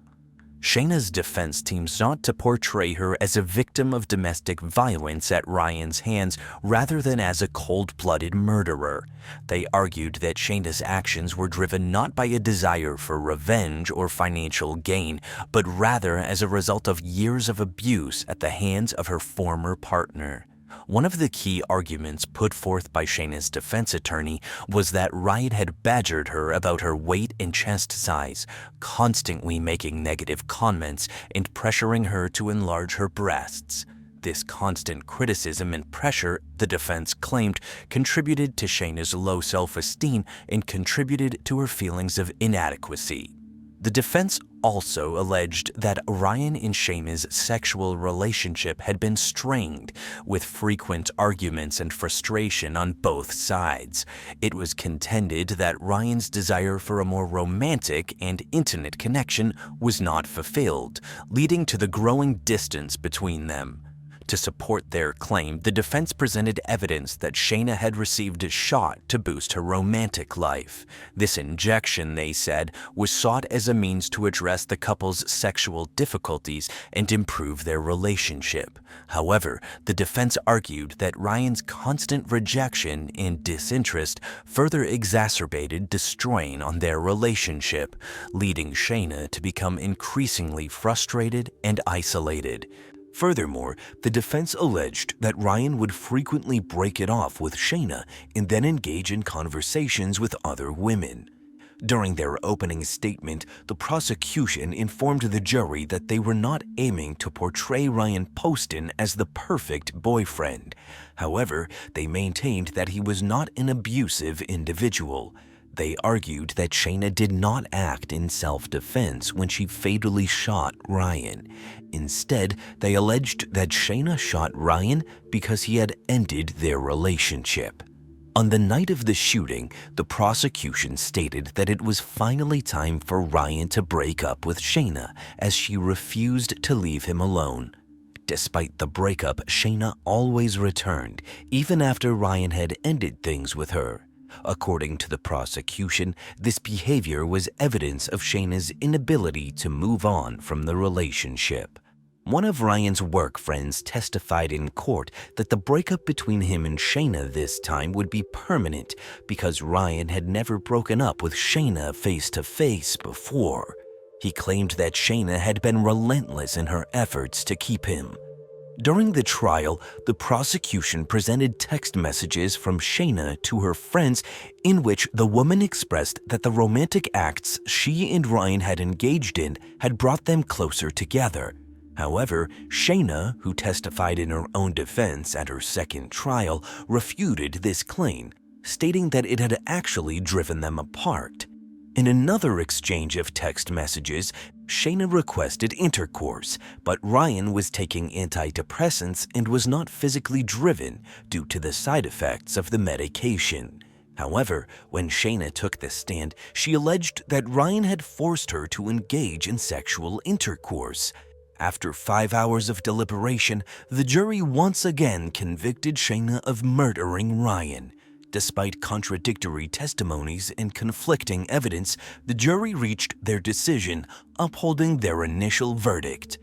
Shaina's defense team sought to portray her as a victim of domestic violence at Ryan's hands rather than as a cold-blooded murderer. They argued that Shaina's actions were driven not by a desire for revenge or financial gain, but rather as a result of years of abuse at the hands of her former partner. One of the key arguments put forth by Shaina's defense attorney was that Ryan had badgered her about her weight and chest size, constantly making negative comments and pressuring her to enlarge her breasts. This constant criticism and pressure, the defense claimed, contributed to Shaina's low self-esteem and contributed to her feelings of inadequacy. The defense also alleged that Ryan and Shaina's sexual relationship had been strained, with frequent arguments and frustration on both sides. It was contended that Ryan's desire for a more romantic and intimate connection was not fulfilled, leading to the growing distance between them. To support their claim, the defense presented evidence that Shaina had received a shot to boost her romantic life. This injection, they said, was sought as a means to address the couple's sexual difficulties and improve their relationship. However, the defense argued that Ryan's constant rejection and disinterest further exacerbated the strain on their relationship, leading Shaina to become increasingly frustrated and isolated. Furthermore, the defense alleged that Ryan would frequently break it off with Shaina and then engage in conversations with other women. During their opening statement, the prosecution informed the jury that they were not aiming to portray Ryan Poston as the perfect boyfriend. However, they maintained that he was not an abusive individual. They argued that Shaina did not act in self-defense when she fatally shot Ryan. Instead, they alleged that Shaina shot Ryan because he had ended their relationship. On the night of the shooting, the prosecution stated that it was finally time for Ryan to break up with Shaina, as she refused to leave him alone. Despite the breakup, Shaina always returned, even after Ryan had ended things with her. According to the prosecution, this behavior was evidence of Shaina's inability to move on from the relationship. One of Ryan's work friends testified in court that the breakup between him and Shaina this time would be permanent because Ryan had never broken up with Shaina face-to-face before. He claimed that Shaina had been relentless in her efforts to keep him. During the trial, the prosecution presented text messages from Shaina to her friends in which the woman expressed that the romantic acts she and Ryan had engaged in had brought them closer together. However, Shaina, who testified in her own defense at her second trial, refuted this claim, stating that it had actually driven them apart. In another exchange of text messages, Shaina requested intercourse, but Ryan was taking antidepressants and was not physically driven due to the side effects of the medication. However, when Shaina took the stand, she alleged that Ryan had forced her to engage in sexual intercourse. After 5 hours of deliberation, the jury once again convicted Shaina of murdering Ryan. Despite contradictory testimonies and conflicting evidence, the jury reached their decision, upholding their initial verdict.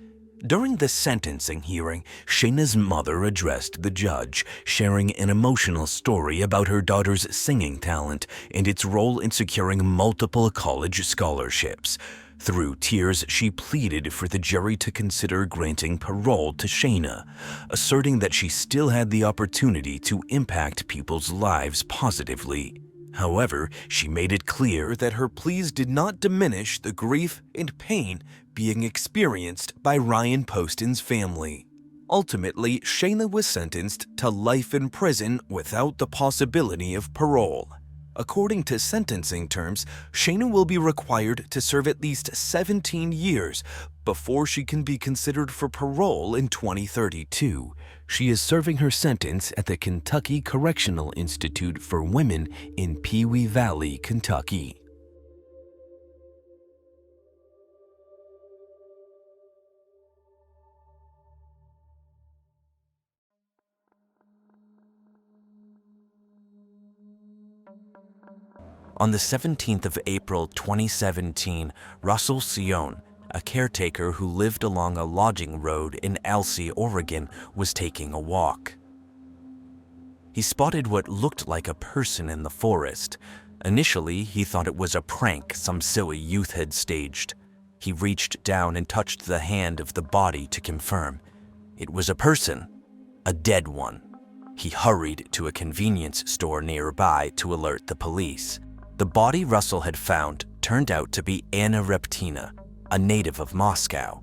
During the sentencing hearing, Shaina's mother addressed the judge, sharing an emotional story about her daughter's singing talent and its role in securing multiple college scholarships. Through tears, she pleaded for the jury to consider granting parole to Shaina, asserting that she still had the opportunity to impact people's lives positively. However, she made it clear that her pleas did not diminish the grief and pain being experienced by Ryan Poston's family. Ultimately, Shaina was sentenced to life in prison without the possibility of parole. According to sentencing terms, Shaina will be required to serve at least 17 years before she can be considered for parole in 2032. She is serving her sentence at the Kentucky Correctional Institute for Women in Pewee Valley, Kentucky. On the 17th of April 2017, Russell Sion, a caretaker who lived along a logging road in Alsea, Oregon, was taking a walk. He spotted what looked like a person in the forest. Initially, he thought it was a prank some silly youth had staged. He reached down and touched the hand of the body to confirm. It was a person, a dead one. He hurried to a convenience store nearby to alert the police. The body Russell had found turned out to be Anna Repkina, a native of Moscow.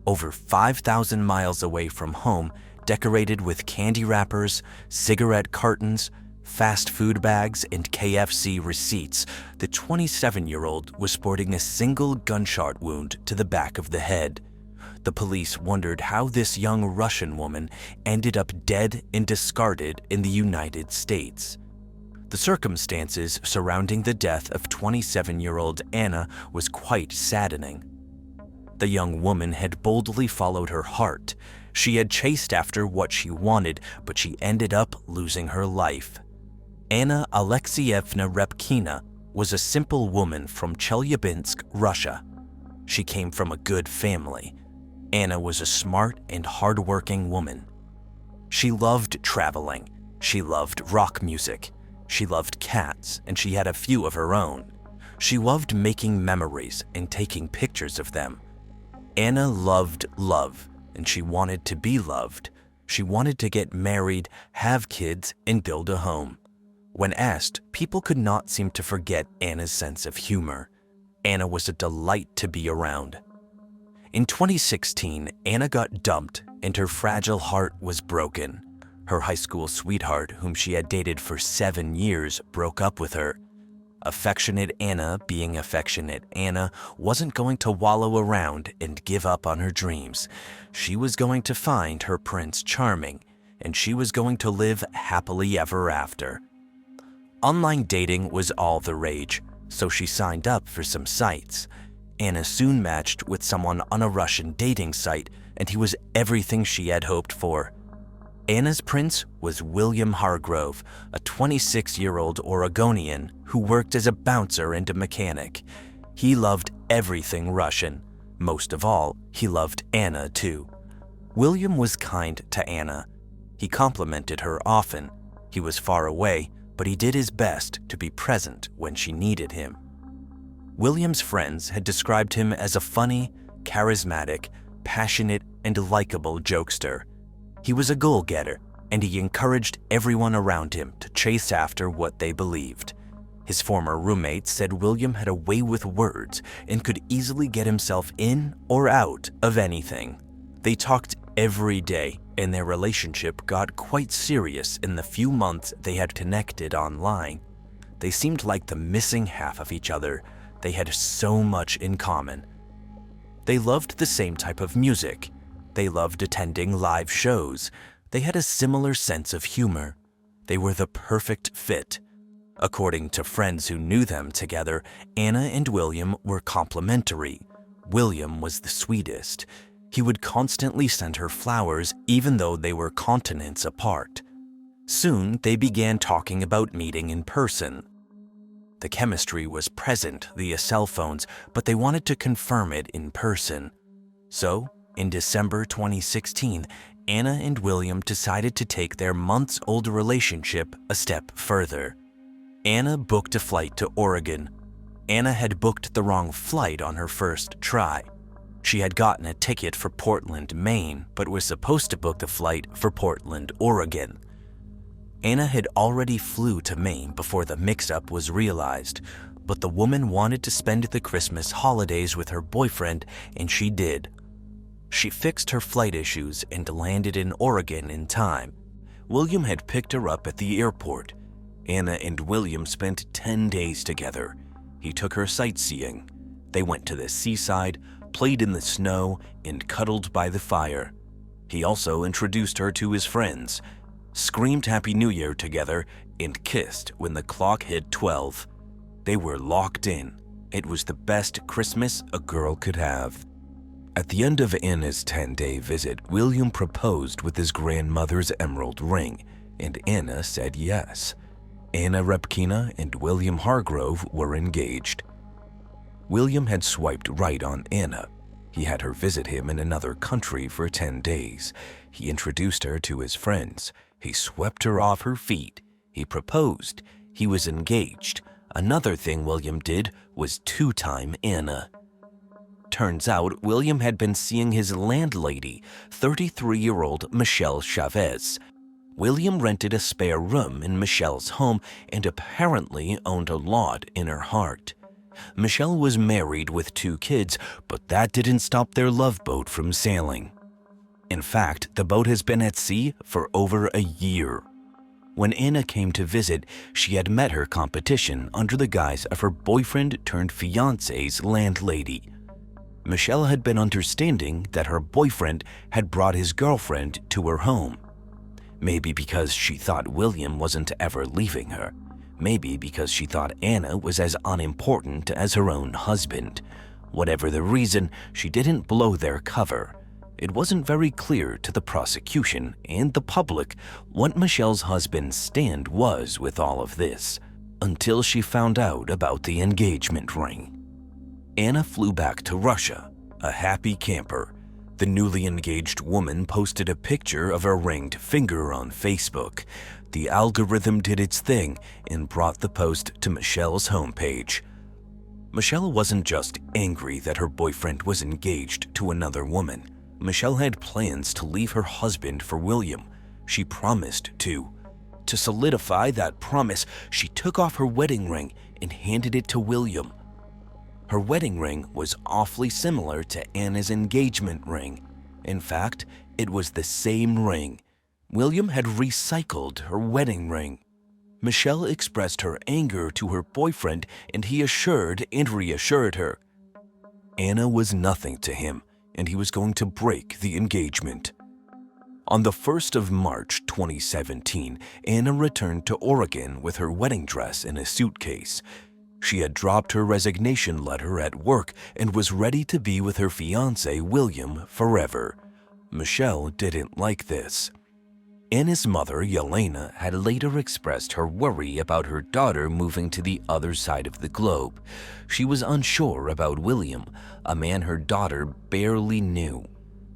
Over 5,000 miles away from home, decorated with candy wrappers, cigarette cartons, fast food bags, and KFC receipts, the 27-year-old was sporting a single gunshot wound to the back of the head. The police wondered how this young Russian woman ended up dead and discarded in the United States. The circumstances surrounding the death of 27-year-old Anna was quite saddening. The young woman had boldly followed her heart. She had chased after what she wanted, but she ended up losing her life. Anna Alexievna Repkina was a simple woman from Chelyabinsk, Russia. She came from a good family. Anna was a smart and hardworking woman. She loved traveling. She loved rock music. She loved cats, and she had a few of her own. She loved making memories and taking pictures of them. Anna loved love, and she wanted to be loved. She wanted to get married, have kids, and build a home. When asked, people could not seem to forget Anna's sense of humor. Anna was a delight to be around. In 2016, Anna got dumped, and her fragile heart was broken. Her high school sweetheart, whom she had dated for 7 years, broke up with her. Affectionate Anna, being affectionate Anna, wasn't going to wallow around and give up on her dreams. She was going to find her Prince Charming, and she was going to live happily ever after. Online dating was all the rage, so she signed up for some sites. Anna soon matched with someone on a Russian dating site, and he was everything she had hoped for. Anna's prince was William Hargrove, a 26-year-old Oregonian who worked as a bouncer and a mechanic. He loved everything Russian. Most of all, he loved Anna too. William was kind to Anna. He complimented her often. He was far away, but he did his best to be present when she needed him. William's friends had described him as a funny, charismatic, passionate, and likable jokester. He was a goal-getter, and he encouraged everyone around him to chase after what they believed. His former roommate said William had a way with words and could easily get himself in or out of anything. They talked every day, and their relationship got quite serious in the few months they had connected online. They seemed like the missing half of each other. They had so much in common. They loved the same type of music. They loved attending live shows. They had a similar sense of humor. They were the perfect fit. According to friends who knew them together, Anna and William were complimentary. William was the sweetest. He would constantly send her flowers even though they were continents apart. Soon, they began talking about meeting in person. The chemistry was present via cell phones, but they wanted to confirm it in person. So, in December 2016, Anna and William decided to take their months-old relationship a step further. Anna booked a flight to Oregon. Anna had booked the wrong flight on her first try. She had gotten a ticket for Portland, Maine, but was supposed to book the flight for Portland, Oregon. Anna had already flew to Maine before the mix-up was realized, but the woman wanted to spend the Christmas holidays with her boyfriend, and she did. She fixed her flight issues and landed in Oregon in time. William had picked her up at the airport. Anna and William spent 10 days together. He took her sightseeing. They went to the seaside, played in the snow, and cuddled by the fire. He also introduced her to his friends, screamed Happy New Year together, and kissed when the clock hit 12. They were locked in. It was the best Christmas a girl could have. At the end of Anna's 10-day visit, William proposed with his grandmother's emerald ring, and Anna said yes. Anna Repkina and William Hargrove were engaged. William had swiped right on Anna. He had her visit him in another country for 10 days. He introduced her to his friends. He swept her off her feet. He proposed. He was engaged. Another thing William did was two-time Anna. Turns out, William had been seeing his landlady, 33-year-old Michelle Chavez. William rented a spare room in Michelle's home and apparently owned a lot in her heart. Michelle was married with 2 kids, but that didn't stop their love boat from sailing. In fact, the boat has been at sea for over a year. When Anna came to visit, she had met her competition under the guise of her boyfriend-turned-fiance's landlady. Michelle had been understanding that her boyfriend had brought his girlfriend to her home. Maybe because she thought William wasn't ever leaving her. Maybe because she thought Anna was as unimportant as her own husband. Whatever the reason, she didn't blow their cover. It wasn't very clear to the prosecution and the public what Michelle's husband's stand was with all of this, until she found out about the engagement ring. Anna flew back to Russia, a happy camper. The newly engaged woman posted a picture of her ringed finger on Facebook. The algorithm did its thing and brought the post to Michelle's homepage. Michelle wasn't just angry that her boyfriend was engaged to another woman. Michelle had plans to leave her husband for William. She promised to. To solidify that promise, she took off her wedding ring and handed it to William. Her wedding ring was awfully similar to Anna's engagement ring. In fact, it was the same ring. William had recycled her wedding ring. Michelle expressed her anger to her boyfriend, and he assured and reassured her. Anna was nothing to him, and he was going to break the engagement. On the 1st of March 2017, Anna returned to Oregon with her wedding dress in a suitcase. She had dropped her resignation letter at work and was ready to be with her fiancé William forever. Michelle didn't like this. Anna's mother, Yelena, had later expressed her worry about her daughter moving to the other side of the globe. She was unsure about William, a man her daughter barely knew.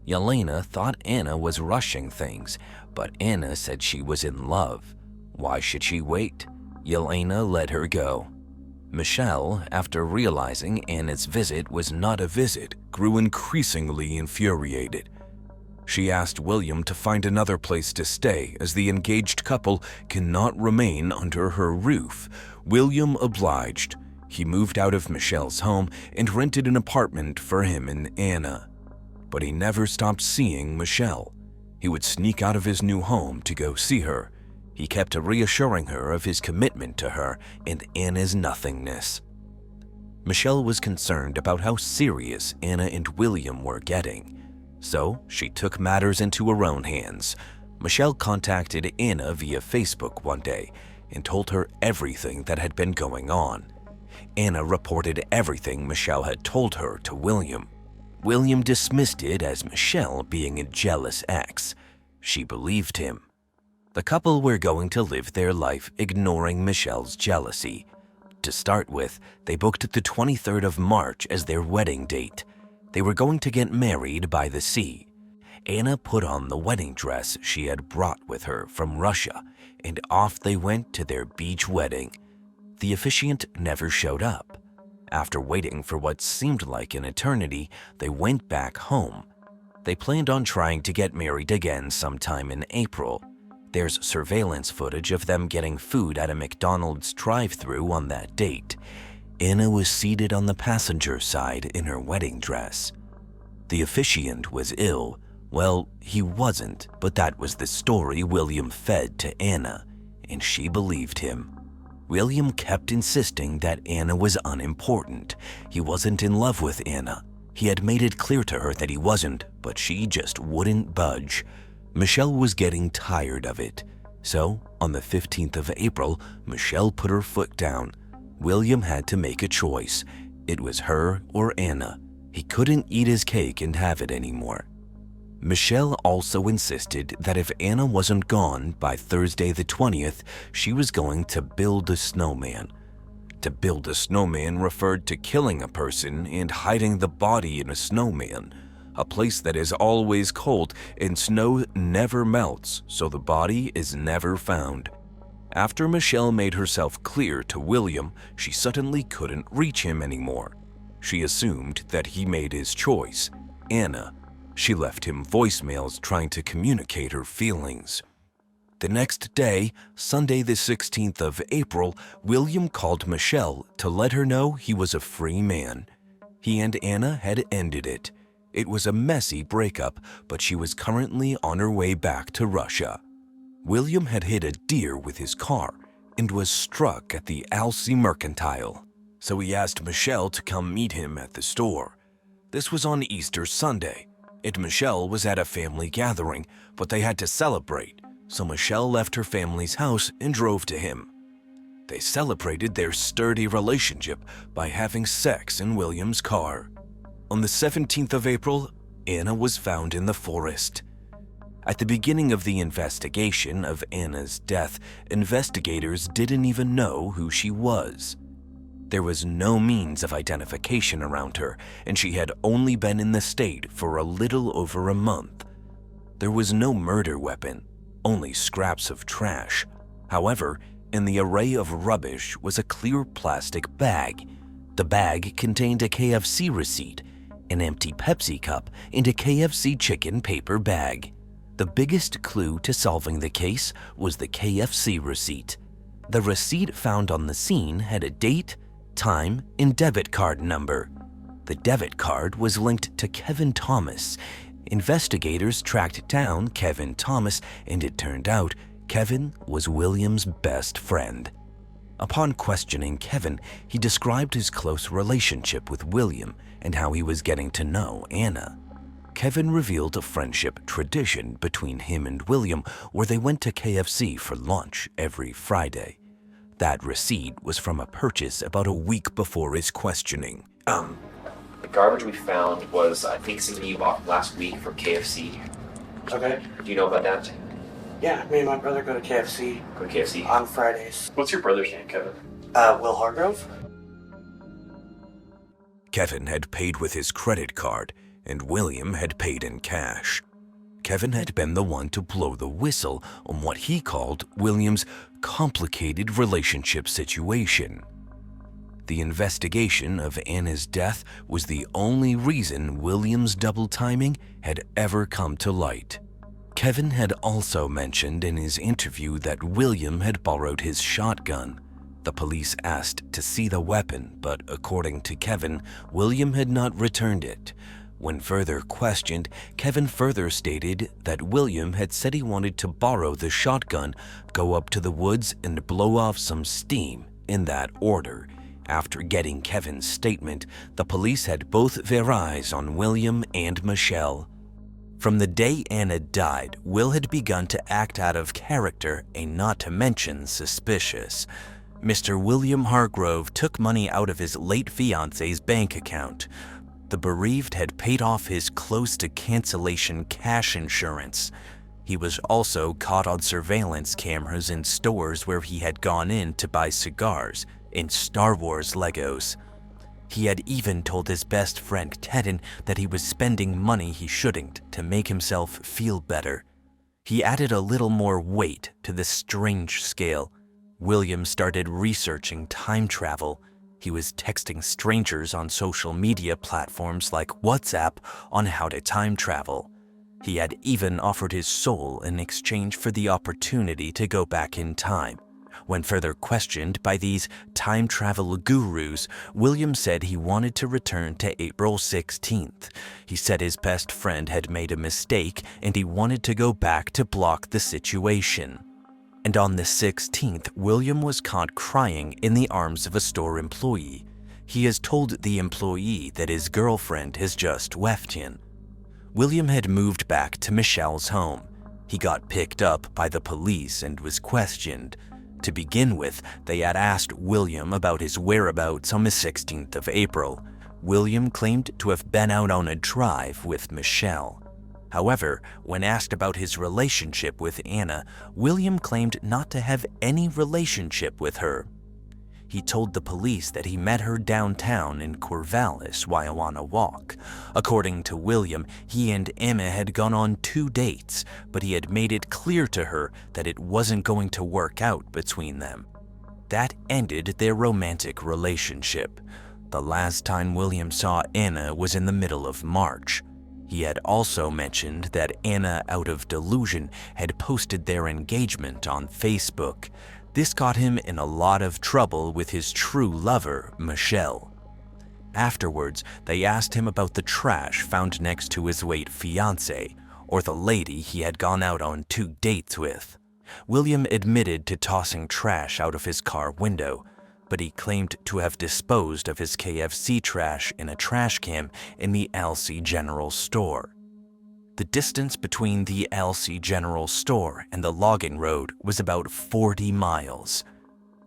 Yelena thought Anna was rushing things, but Anna said she was in love. Why should she wait? Yelena let her go. Michelle, after realizing Anna's visit was not a visit, grew increasingly infuriated. She asked William to find another place to stay as the engaged couple cannot remain under her roof. William obliged. He moved out of Michelle's home and rented an apartment for him and Anna. But he never stopped seeing Michelle. He would sneak out of his new home to go see her. He kept reassuring her of his commitment to her and Anna's nothingness. Michelle was concerned about how serious Anna and William were getting. So she took matters into her own hands. Michelle contacted Anna via Facebook one day. and told her everything that had been going on. Anna reported everything Michelle had told her to William. William dismissed it as Michelle being a jealous ex. She believed him. The couple were going to live their life ignoring Michelle's jealousy. To start with, they booked the 23rd of March as their wedding date. They were going to get married by the sea. Anna put on the wedding dress she had brought with her from Russia, and off they went to their beach wedding. The officiant never showed up. After waiting for what seemed like an eternity, they went back home. They planned on trying to get married again sometime in April. There's surveillance footage of them getting food at a McDonald's drive-thru on that date. Anna was seated on the passenger side in her wedding dress. The officiant was ill. Well, he wasn't, but that was the story William fed to Anna, and she believed him. William kept insisting that Anna was unimportant. He wasn't in love with Anna. He had made it clear to her that he wasn't, but she just wouldn't budge. Michelle was getting tired of it. So, on the 15th of April, Michelle put her foot down. William had to make a choice. It was her or Anna. He couldn't eat his cake and have it anymore. Michelle also insisted that if Anna wasn't gone by Thursday the 20th, she was going to build a snowman. To build a snowman referred to killing a person and hiding the body in a snowman, a place that is always cold and snow never melts, so the body is never found. After Michelle made herself clear to William, she suddenly couldn't reach him anymore. She assumed that he made his choice, Anna. She left him voicemails trying to communicate her feelings. The next day, Sunday the 16th of April, William called Michelle to let her know he was a free man. He and Anna had ended it. It was a messy breakup, but she was currently on her way back to Russia. William had hit a deer with his car and was struck at the Alsea Mercantile, so he asked Michelle to come meet him at the store. This was on Easter Sunday, and Michelle was at a family gathering, but they had to celebrate, so Michelle left her family's house and drove to him. They celebrated their sturdy relationship by having sex in William's car. On the 17th of April, Anna was found in the forest. At the beginning of the investigation of Anna's death, investigators didn't even know who she was. There was no means of identification around her, and she had only been in the state for a little over a month. There was no murder weapon, only scraps of trash. However, in the array of rubbish was a clear plastic bag. The bag contained a KFC receipt, an empty Pepsi cup, and a KFC chicken paper bag. The biggest clue to solving the case was the KFC receipt. The receipt found on the scene had a date, time, and debit card number. The debit card was linked to Kevin Thomas. Investigators tracked down Kevin Thomas, and it turned out Kevin was William's best friend. Upon questioning Kevin, he described his close relationship with William and how he was getting to know Anna. Kevin revealed a friendship tradition between him and William where they went to KFC for lunch every Friday. That receipt was from a purchase about a week before his questioning. The garbage we found was, I think, something you bought last week from KFC. Okay. Do you know about that? Yeah, me and my brother go to KFC. Go to KFC? On Fridays. What's your brother's name, Kevin? Will Hargrove. Kevin had paid with his credit card, and William had paid in cash. Kevin had been the one to blow the whistle on what he called William's complicated relationship situation. The investigation of Anna's death was the only reason William's double timing had ever come to light. Kevin had also mentioned in his interview that William had borrowed his shotgun. The police asked to see the weapon, but according to Kevin, William had not returned it. When further questioned, Kevin further stated that William had said he wanted to borrow the shotgun, go up to the woods, and blow off some steam in that order. After getting Kevin's statement, the police had both their eyes on William and Michelle. From the day Anna died, Will had begun to act out of character and not to mention suspicious. Mr. William Hargrove took money out of his late fiance's bank account. The bereaved had paid off his close-to-cancellation cash insurance. He was also caught on surveillance cameras in stores where he had gone in to buy cigars and Star Wars Legos. He had even told his best friend Tedden that he was spending money he shouldn't to make himself feel better. He added a little more weight to the strange scale. William started researching time travel. He was texting strangers on social media platforms like WhatsApp on how to time travel. He had even offered his soul in exchange for the opportunity to go back in time. When further questioned by these time travel gurus, William said he wanted to return to April 16th. He said his best friend had made a mistake and he wanted to go back to block the situation. And on the 16th, William was caught crying in the arms of a store employee. He has told the employee that his girlfriend has just left him. William had moved back to Michelle's home. He got picked up by the police and was questioned. To begin with, they had asked William about his whereabouts on the 16th of April. William claimed to have been out on a drive with Michelle. However, when asked about his relationship with Anna, William claimed not to have any relationship with her. He told the police that he met her downtown in Corvallis while on a walk. According to William, he and Emma had gone on 2 dates, but he had made it clear to her that it wasn't going to work out between them. That ended their romantic relationship. The last time William saw Anna was in the middle of March. He had also mentioned that Anna, out of delusion, had posted their engagement on Facebook. This got him in a lot of trouble with his true lover, Michelle. Afterwards, they asked him about the trash found next to his late fiancée, or the lady he had gone out on 2 dates with. William admitted to tossing trash out of his car window, but he claimed to have disposed of his KFC trash in a trash can in the LC General Store. The distance between the LC General Store and the logging road was about 40 miles.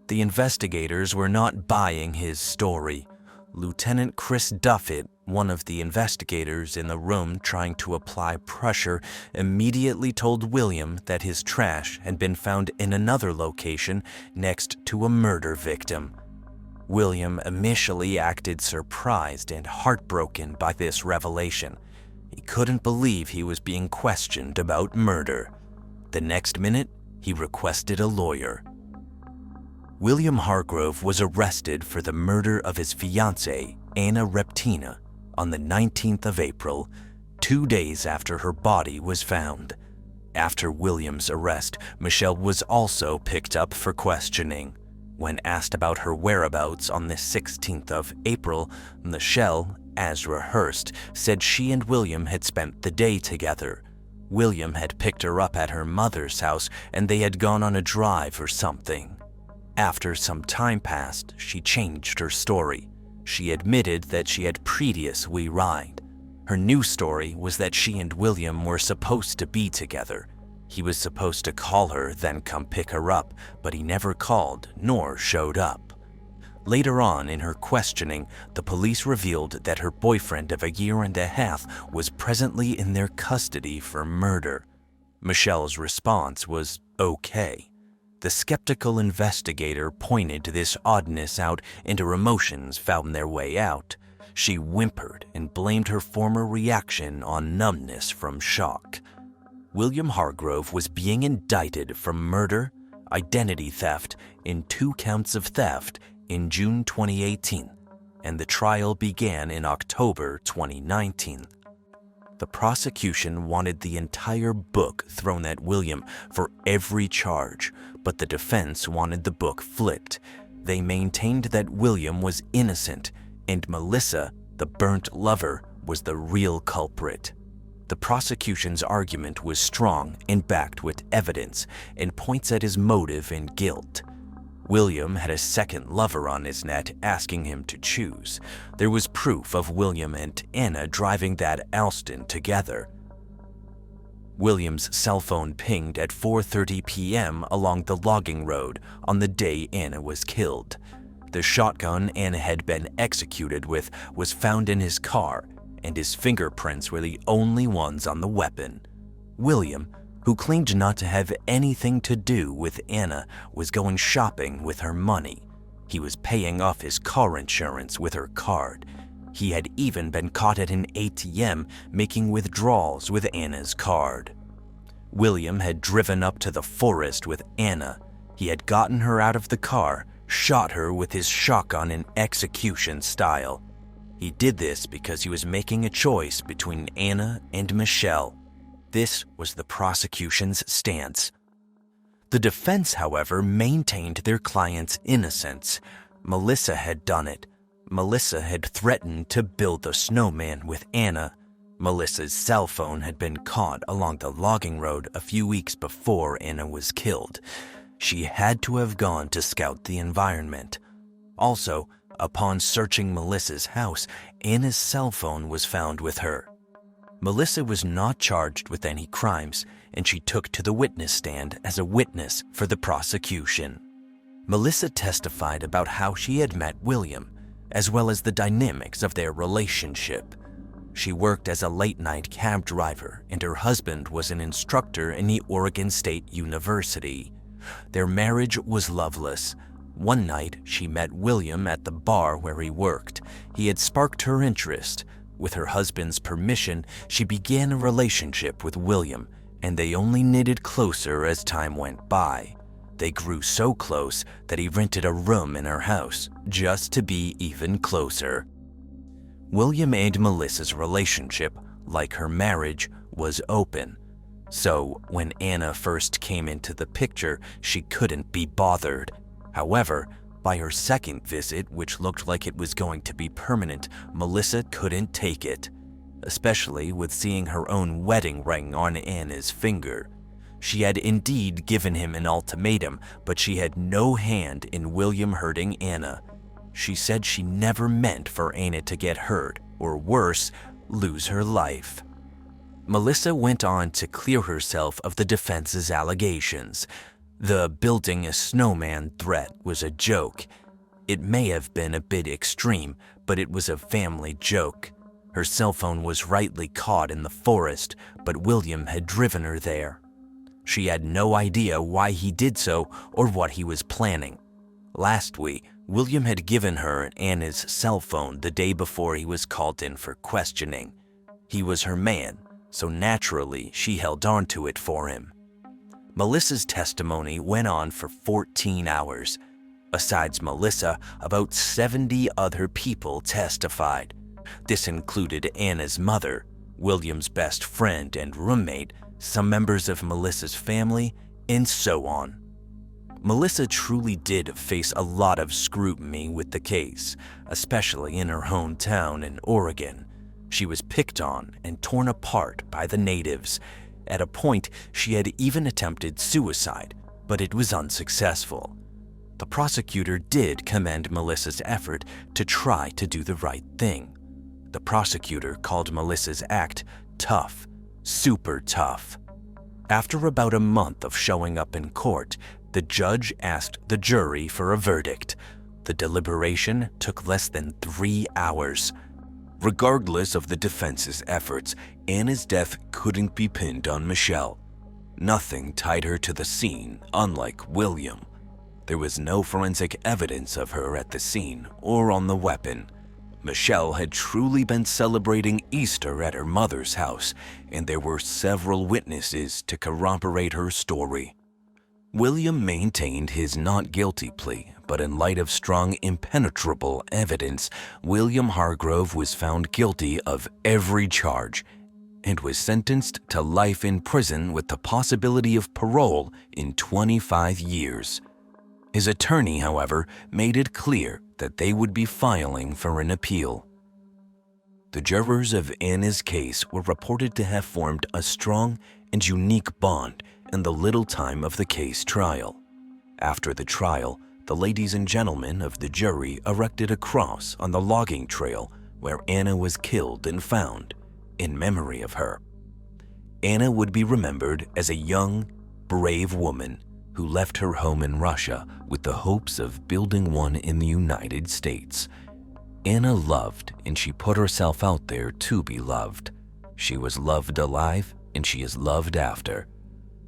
The investigators were not buying his story. Lieutenant Chris Duffett, one of the investigators in the room trying to apply pressure, immediately told William that his trash had been found in another location next to a murder victim. William initially acted surprised and heartbroken by this revelation. He couldn't believe he was being questioned about murder. The next minute, he requested a lawyer. William Hargrove was arrested for the murder of his fiancée, Anna Repkina, on the 19th of April, 2 days after her body was found. After William's arrest, Michelle was also picked up for questioning. When asked about her whereabouts on the 16th of April, Michelle, as rehearsed, said she and William had spent the day together. William had picked her up at her mother's house and they had gone on a drive or something. After some time passed, she changed her story. She admitted that she had previously lied. Her new story was that she and William were supposed to be together. He was supposed to call her, then come pick her up, but he never called nor showed up. Later on in her questioning, the police revealed that her boyfriend of 1.5 years was presently in their custody for murder. Michelle's response was okay. The skeptical investigator pointed this oddness out and her emotions found their way out. She whimpered and blamed her former reaction on numbness from shock. William Hargrove was being indicted for murder, identity theft, and 2 counts of theft in June 2018, and the trial began in October 2019. The prosecution wanted the entire book thrown at William for every charge, but the defense wanted the book flipped. They maintained that William was innocent, and Melissa, the burnt lover, was the real culprit. The prosecution's argument was strong and backed with evidence, and points at his motive and guilt. William had a second lover on his net asking him to choose. There was proof of William and Anna driving that Alston together. William's cell phone pinged at 4:30 p.m. along the logging road on the day Anna was killed. The shotgun Anna had been executed with was found in his car, and his fingerprints were the only ones on the weapon. William, who claimed not to have anything to do with Anna, was going shopping with her money. He was paying off his car insurance with her card. He had even been caught at an ATM making withdrawals with Anna's card. William had driven up to the forest with Anna. He had gotten her out of the car, shot her with his shotgun in execution style. He did this because he was making a choice between Anna and Michelle. This was the prosecution's stance. The defense, however, maintained their client's innocence. Melissa had done it. Melissa had threatened to build the snowman with Anna. Melissa's cell phone had been caught along the logging road a few weeks before Anna was killed. She had to have gone to scout the environment. Also, upon searching Melissa's house, Anna's cell phone was found with her. Melissa was not charged with any crimes, and she took to the witness stand as a witness for the prosecution. Melissa testified about how she had met William, as well as the dynamics of their relationship. She worked as a late-night cab driver, and her husband was an instructor in the Oregon State University. Their marriage was loveless. One night, she met William at the bar where he worked. He had sparked her interest. With her husband's permission, she began a relationship with William, and they only knitted closer as time went by. They grew so close that he rented a room in her house just to be even closer. William and Melissa's relationship, like her marriage, was open. So when Anna first came into the picture, she couldn't be bothered. However, by her second visit, which looked like it was going to be permanent, Melissa couldn't take it, especially with seeing her own wedding ring on Anna's finger. She had indeed given him an ultimatum, but she had no hand in William hurting Anna. She said she never meant for Anna to get hurt, or worse, lose her life. Melissa went on to clear herself of the defense's allegations. The building a snowman threat was a joke. It may have been a bit extreme, but it was a family joke. Her cell phone was rightly caught in the forest, but William had driven her there. She had no idea why he did so or what he was planning. Lastly, William had given her Anna's cell phone the day before he was called in for questioning. He was her man, so naturally she held on to it for him. Melissa's testimony went on for 14 hours. Besides Melissa, about 70 other people testified. This included Anna's mother, William's best friend and roommate, some members of Melissa's family, and so on. Melissa truly did face a lot of scrutiny with the case, especially in her hometown in Oregon. She was picked on and torn apart by the natives. At a point, she had even attempted suicide, but it was unsuccessful. The prosecutor did commend Melissa's effort to try to do the right thing. The prosecutor called Melissa's act tough, super tough. After about a month of showing up in court, the judge asked the jury for a verdict. The deliberation took less than 3 hours. Regardless of the defense's efforts, Anna's death couldn't be pinned on Michelle. Nothing tied her to the scene, unlike William. There was no forensic evidence of her at the scene or on the weapon. Michelle had truly been celebrating Easter at her mother's house, and there were several witnesses to corroborate her story. William maintained his not guilty plea, but in light of strong impenetrable evidence, William Hargrove was found guilty of every charge and was sentenced to life in prison with the possibility of parole in 25 years. His attorney, however, made it clear that they would be filing for an appeal. The jurors of Anna's case were reported to have formed a strong and unique bond in the little time of the case trial. After the trial, the ladies and gentlemen of the jury erected a cross on the logging trail where Anna was killed and found, in memory of her. Anna would be remembered as a young, brave woman who left her home in Russia with the hopes of building one in the United States. Anna loved, and she put herself out there to be loved. She was loved alive, and she is loved after.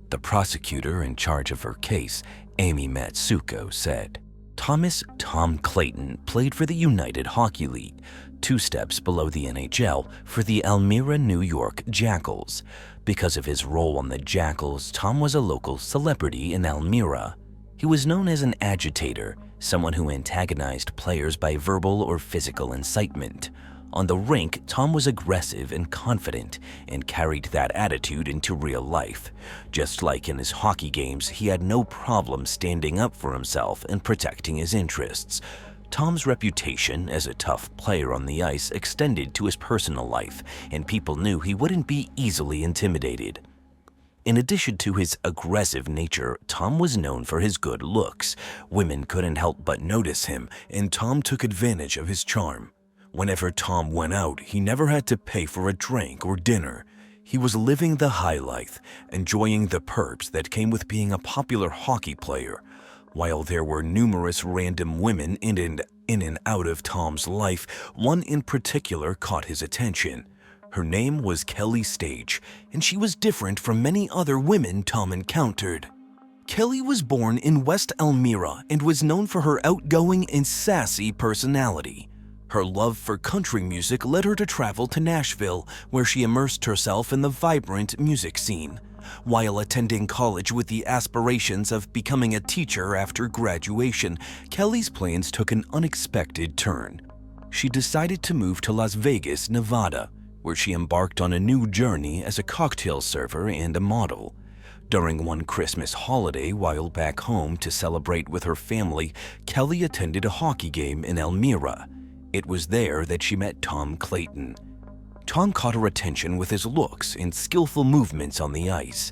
The prosecutor in charge of her case, Amy Matsuko, said, Thomas "Tom" Clayton played for the United Hockey League, 2 steps below the NHL, for the Elmira, New York Jackals. Because of his role on the Jackals, Tom was a local celebrity in Elmira. He was known as an agitator, someone who antagonized players by verbal or physical incitement. On the rink, Tom was aggressive and confident and carried that attitude into real life. Just like in his hockey games, he had no problem standing up for himself and protecting his interests. Tom's reputation as a tough player on the ice extended to his personal life, and people knew he wouldn't be easily intimidated. In addition to his aggressive nature, Tom was known for his good looks. Women couldn't help but notice him, and Tom took advantage of his charm. Whenever Tom went out, he never had to pay for a drink or dinner. He was living the high life, enjoying the perks that came with being a popular hockey player. While there were numerous random women in and out of Tom's life, one in particular caught his attention. Her name was Kelly Stage, and she was different from many other women Tom encountered. Kelly was born in West Elmira and was known for her outgoing and sassy personality. Her love for country music led her to travel to Nashville, where she immersed herself in the vibrant music scene. While attending college with the aspirations of becoming a teacher after graduation, Kelly's plans took an unexpected turn. She decided to move to Las Vegas, Nevada, where she embarked on a new journey as a cocktail server and a model. During one Christmas holiday while back home to celebrate with her family, Kelly attended a hockey game in Elmira. It was there that she met Tom Clayton. Tom caught her attention with his looks and skillful movements on the ice.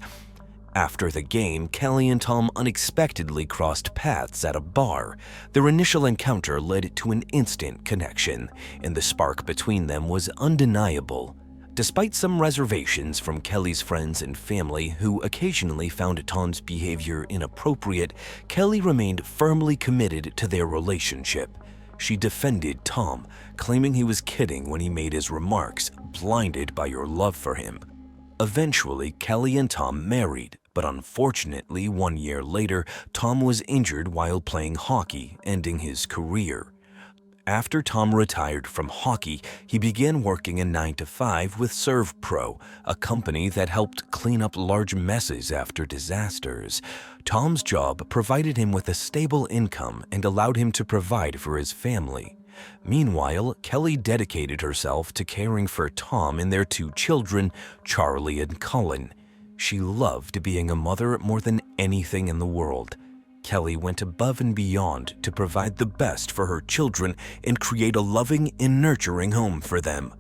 After the game, Kelly and Tom unexpectedly crossed paths at a bar. Their initial encounter led to an instant connection, and the spark between them was undeniable. Despite some reservations from Kelly's friends and family, who occasionally found Tom's behavior inappropriate, Kelly remained firmly committed to their relationship. She defended Tom, claiming he was kidding when he made his remarks, blinded by your love for him. Eventually, Kelly and Tom married, but unfortunately, 1 year later, Tom was injured while playing hockey, ending his career. After Tom retired from hockey, he began working a 9-to-5 with ServPro, a company that helped clean up large messes after disasters. Tom's job provided him with a stable income and allowed him to provide for his family. Meanwhile, Kelly dedicated herself to caring for Tom and their 2 children, Charlie and Cullen. She loved being a mother more than anything in the world. Kelly went above and beyond to provide the best for her children and create a loving and nurturing home for them.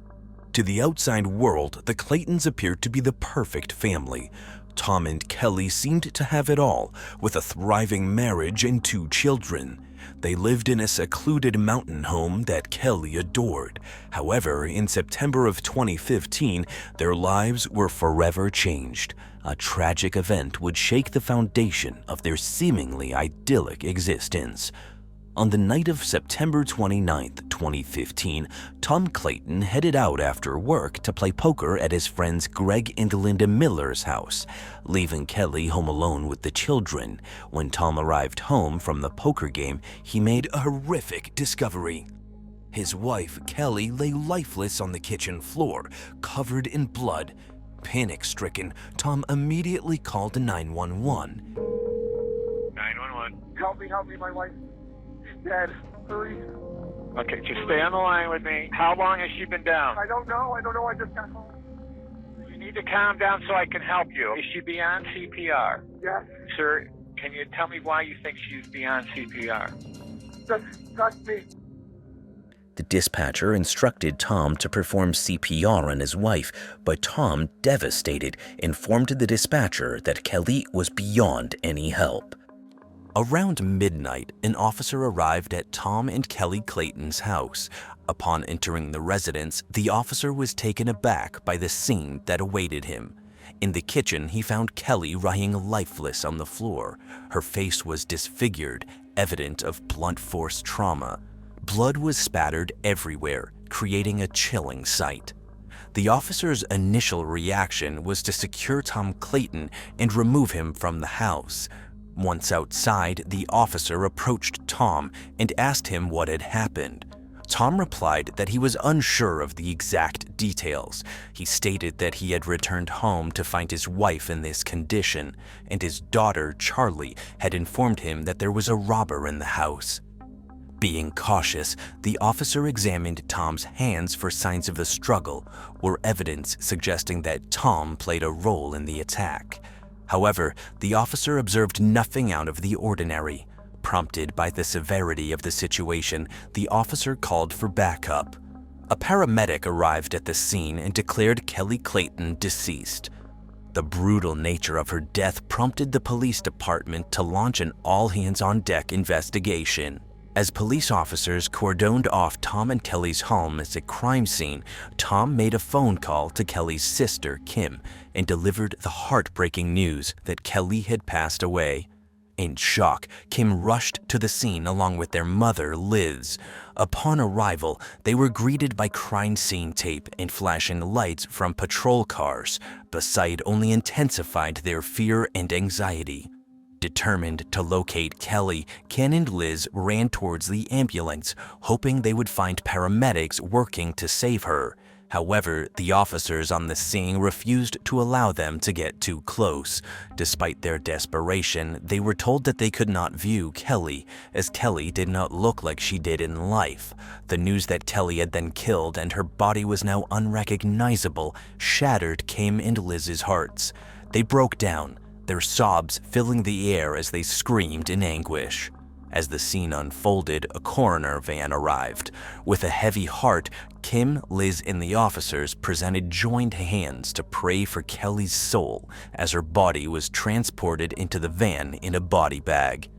To the outside world, the Claytons appeared to be the perfect family. Tom and Kelly seemed to have it all, with a thriving marriage and 2 children. They lived in a secluded mountain home that Kelly adored. However, in September of 2015, their lives were forever changed. A tragic event would shake the foundation of their seemingly idyllic existence. On the night of September 29, 2015, Tom Clayton headed out after work to play poker at his friends Greg and Linda Miller's house, leaving Kelly home alone with the children. When Tom arrived home from the poker game, he made a horrific discovery. His wife, Kelly, lay lifeless on the kitchen floor, covered in blood. Panic-stricken, Tom immediately called 911. 911. Help me, my wife. She's dead. Hurry. Okay, just stay on the line with me. How long has she been down? I don't know, I just got home. You need to calm down so I can help you. Is she beyond CPR? Yes. Sir, can you tell me why you think she's beyond CPR? Just trust me. The dispatcher instructed Tom to perform CPR on his wife, but Tom, devastated, informed the dispatcher that Kelly was beyond any help. Around midnight, an officer arrived at Tom and Kelly Clayton's house. Upon entering the residence, the officer was taken aback by the scene that awaited him. In the kitchen, he found Kelly lying lifeless on the floor. Her face was disfigured, evident of blunt force trauma. Blood was spattered everywhere, creating a chilling sight. The officer's initial reaction was to secure Tom Clayton and remove him from the house. Once outside, the officer approached Tom and asked him what had happened. Tom replied that he was unsure of the exact details. He stated that he had returned home to find his wife in this condition, and his daughter, Charlie, had informed him that there was a robber in the house. Being cautious, the officer examined Tom's hands for signs of a struggle or evidence suggesting that Tom played a role in the attack. However, the officer observed nothing out of the ordinary. Prompted by the severity of the situation, the officer called for backup. A paramedic arrived at the scene and declared Kelly Clayton deceased. The brutal nature of her death prompted the police department to launch an all-hands-on-deck investigation. As police officers cordoned off Tom and Kelly's home as a crime scene, Tom made a phone call to Kelly's sister, Kim, and delivered the heartbreaking news that Kelly had passed away. In shock, Kim rushed to the scene along with their mother, Liz. Upon arrival, they were greeted by crime scene tape and flashing lights from patrol cars. The sight only intensified their fear and anxiety. Determined to locate Kelly, Ken and Liz ran towards the ambulance, hoping they would find paramedics working to save her. However, the officers on the scene refused to allow them to get too close. Despite their desperation, they were told that they could not view Kelly, as Kelly did not look like she did in life. The news that Kelly had been killed and her body was now unrecognizable shattered Kim and Liz's hearts. They broke down, their sobs filling the air as they screamed in anguish. As the scene unfolded, a coroner van arrived. With a heavy heart, Kim, Liz, and the officers presented joined hands to pray for Kelly's soul as her body was transported into the van in a body bag.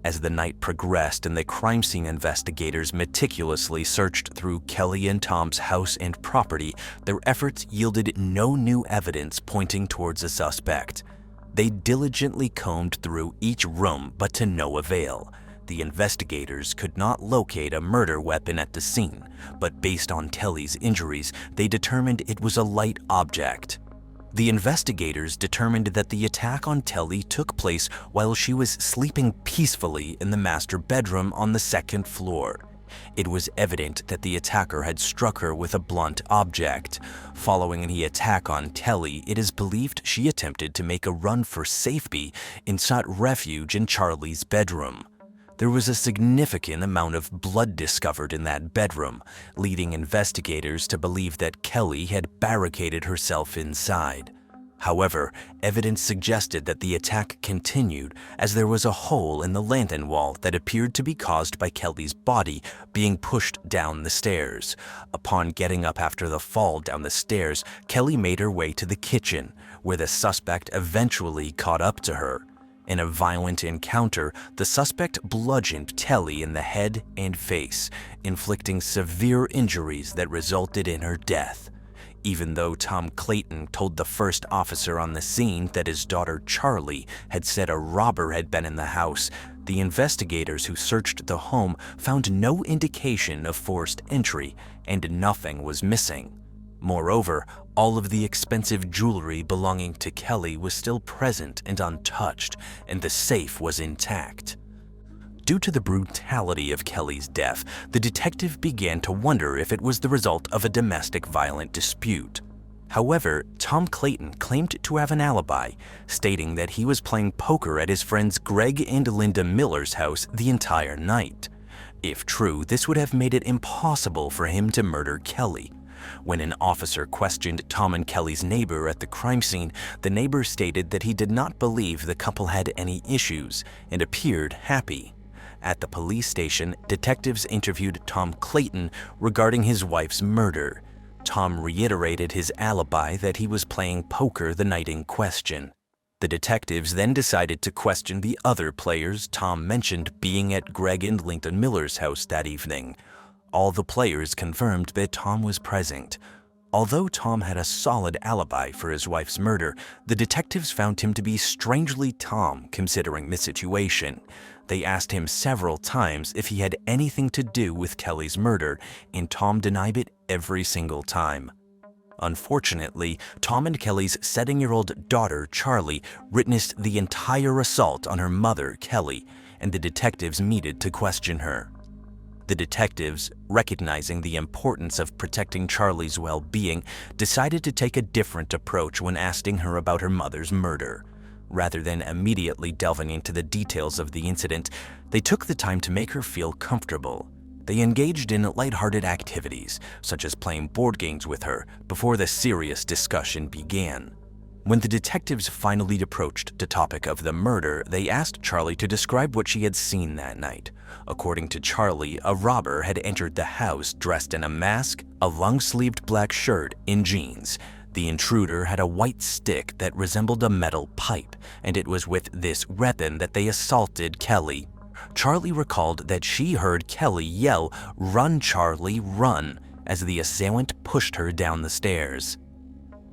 As the night progressed and the crime scene investigators meticulously searched through Kelly and Tom's house and property, their efforts yielded no new evidence pointing towards a suspect. They diligently combed through each room, but to no avail. The investigators could not locate a murder weapon at the scene, but based on Kelly's injuries, they determined it was a light object. The investigators determined that the attack on Kelly took place while she was sleeping peacefully in the master bedroom on the second floor. It was evident that the attacker had struck her with a blunt object. Following the attack on Kelly, it is believed she attempted to make a run for safety and sought refuge in Charlie's bedroom. There was a significant amount of blood discovered in that bedroom, leading investigators to believe that Kelly had barricaded herself inside. However, evidence suggested that the attack continued as there was a hole in the lantern wall that appeared to be caused by Kelly's body being pushed down the stairs. Upon getting up after the fall down the stairs, Kelly made her way to the kitchen, where the suspect eventually caught up to her. In a violent encounter, the suspect bludgeoned Kelly in the head and face, inflicting severe injuries that resulted in her death. Even though Tom Clayton told the first officer on the scene that his daughter Charlie had said a robber had been in the house, the investigators who searched the home found no indication of forced entry and nothing was missing. Moreover, all of the expensive jewelry belonging to Kelly was still present and untouched, and the safe was intact. Due to the brutality of Kelly's death, the detective began to wonder if it was the result of a domestic violent dispute. However, Tom Clayton claimed to have an alibi, stating that he was playing poker at his friends Greg and Linda Miller's house the entire night. If true, this would have made it impossible for him to murder Kelly. When an officer questioned Tom and Kelly's neighbor at the crime scene, the neighbor stated that he did not believe the couple had any issues and appeared happy. At the police station, detectives interviewed Tom Clayton regarding his wife's murder. Tom reiterated his alibi that he was playing poker the night in question. The detectives then decided to question the other players Tom mentioned being at Greg and Linda Miller's house that evening. All the players confirmed that Tom was present. Although Tom had a solid alibi for his wife's murder, the detectives found him to be strangely calm considering the situation. They asked him several times if he had anything to do with Kelly's murder, and Tom denied it every single time. Unfortunately, Tom and Kelly's 7-year-old daughter, Charlie, witnessed the entire assault on her mother, Kelly, and the detectives needed to question her. The detectives, recognizing the importance of protecting Charlie's well-being, decided to take a different approach when asking her about her mother's murder. Rather than immediately delving into the details of the incident, they took the time to make her feel comfortable. They engaged in lighthearted activities, such as playing board games with her, before the serious discussion began. When the detectives finally approached the topic of the murder, they asked Charlie to describe what she had seen that night. According to Charlie, a robber had entered the house dressed in a mask, a long-sleeved black shirt, and jeans. The intruder had a white stick that resembled a metal pipe, and it was with this weapon that they assaulted Kelly. Charlie recalled that she heard Kelly yell, "Run, Charlie, run," as the assailant pushed her down the stairs.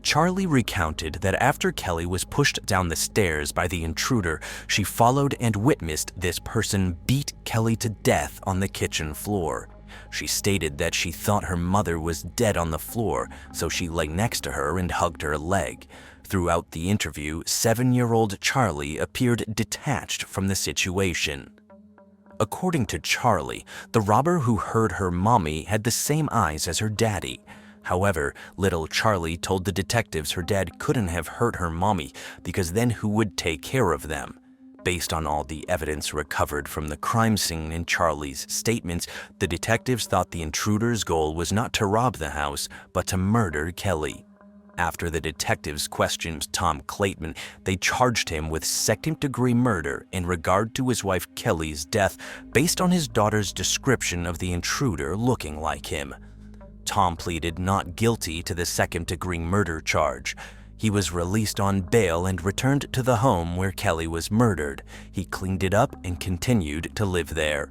Charlie recounted that after Kelly was pushed down the stairs by the intruder, she followed and witnessed this person beat Kelly to death on the kitchen floor. She stated that she thought her mother was dead on the floor, so she lay next to her and hugged her leg. Throughout the interview, 7-year-old Charlie appeared detached from the situation. According to Charlie, the robber who hurt her mommy had the same eyes as her daddy. However, little Charlie told the detectives her dad couldn't have hurt her mommy because then who would take care of them? Based on all the evidence recovered from the crime scene and Charlie's statements, the detectives thought the intruder's goal was not to rob the house, but to murder Kelly. After the detectives questioned Tom Clayton, they charged him with second-degree murder in regard to his wife Kelly's death based on his daughter's description of the intruder looking like him. Tom pleaded not guilty to the second-degree murder charge. He was released on bail and returned to the home where Kelly was murdered. He cleaned it up and continued to live there.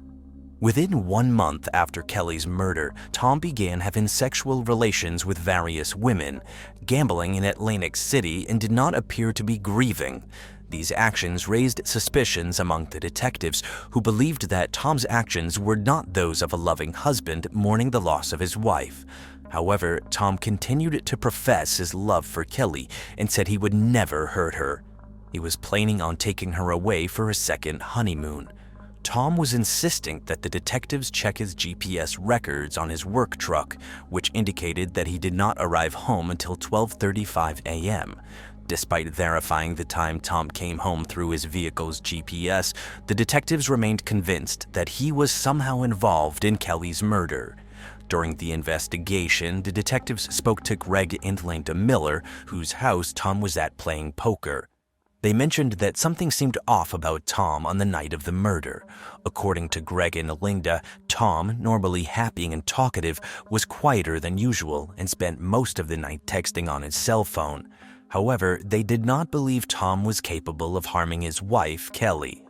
Within 1 month after Kelly's murder, Tom began having sexual relations with various women, gambling in Atlantic City, and did not appear to be grieving. These actions raised suspicions among the detectives, who believed that Tom's actions were not those of a loving husband mourning the loss of his wife. However, Tom continued to profess his love for Kelly and said he would never hurt her. He was planning on taking her away for a second honeymoon. Tom was insisting that the detectives check his GPS records on his work truck, which indicated that he did not arrive home until 12:35 a.m. Despite verifying the time Tom came home through his vehicle's GPS, the detectives remained convinced that he was somehow involved in Kelly's murder. During the investigation, the detectives spoke to Greg and Linda Miller, whose house Tom was at playing poker. They mentioned that something seemed off about Tom on the night of the murder. According to Greg and Linda, Tom, normally happy and talkative, was quieter than usual and spent most of the night texting on his cell phone. However, they did not believe Tom was capable of harming his wife, Kelly.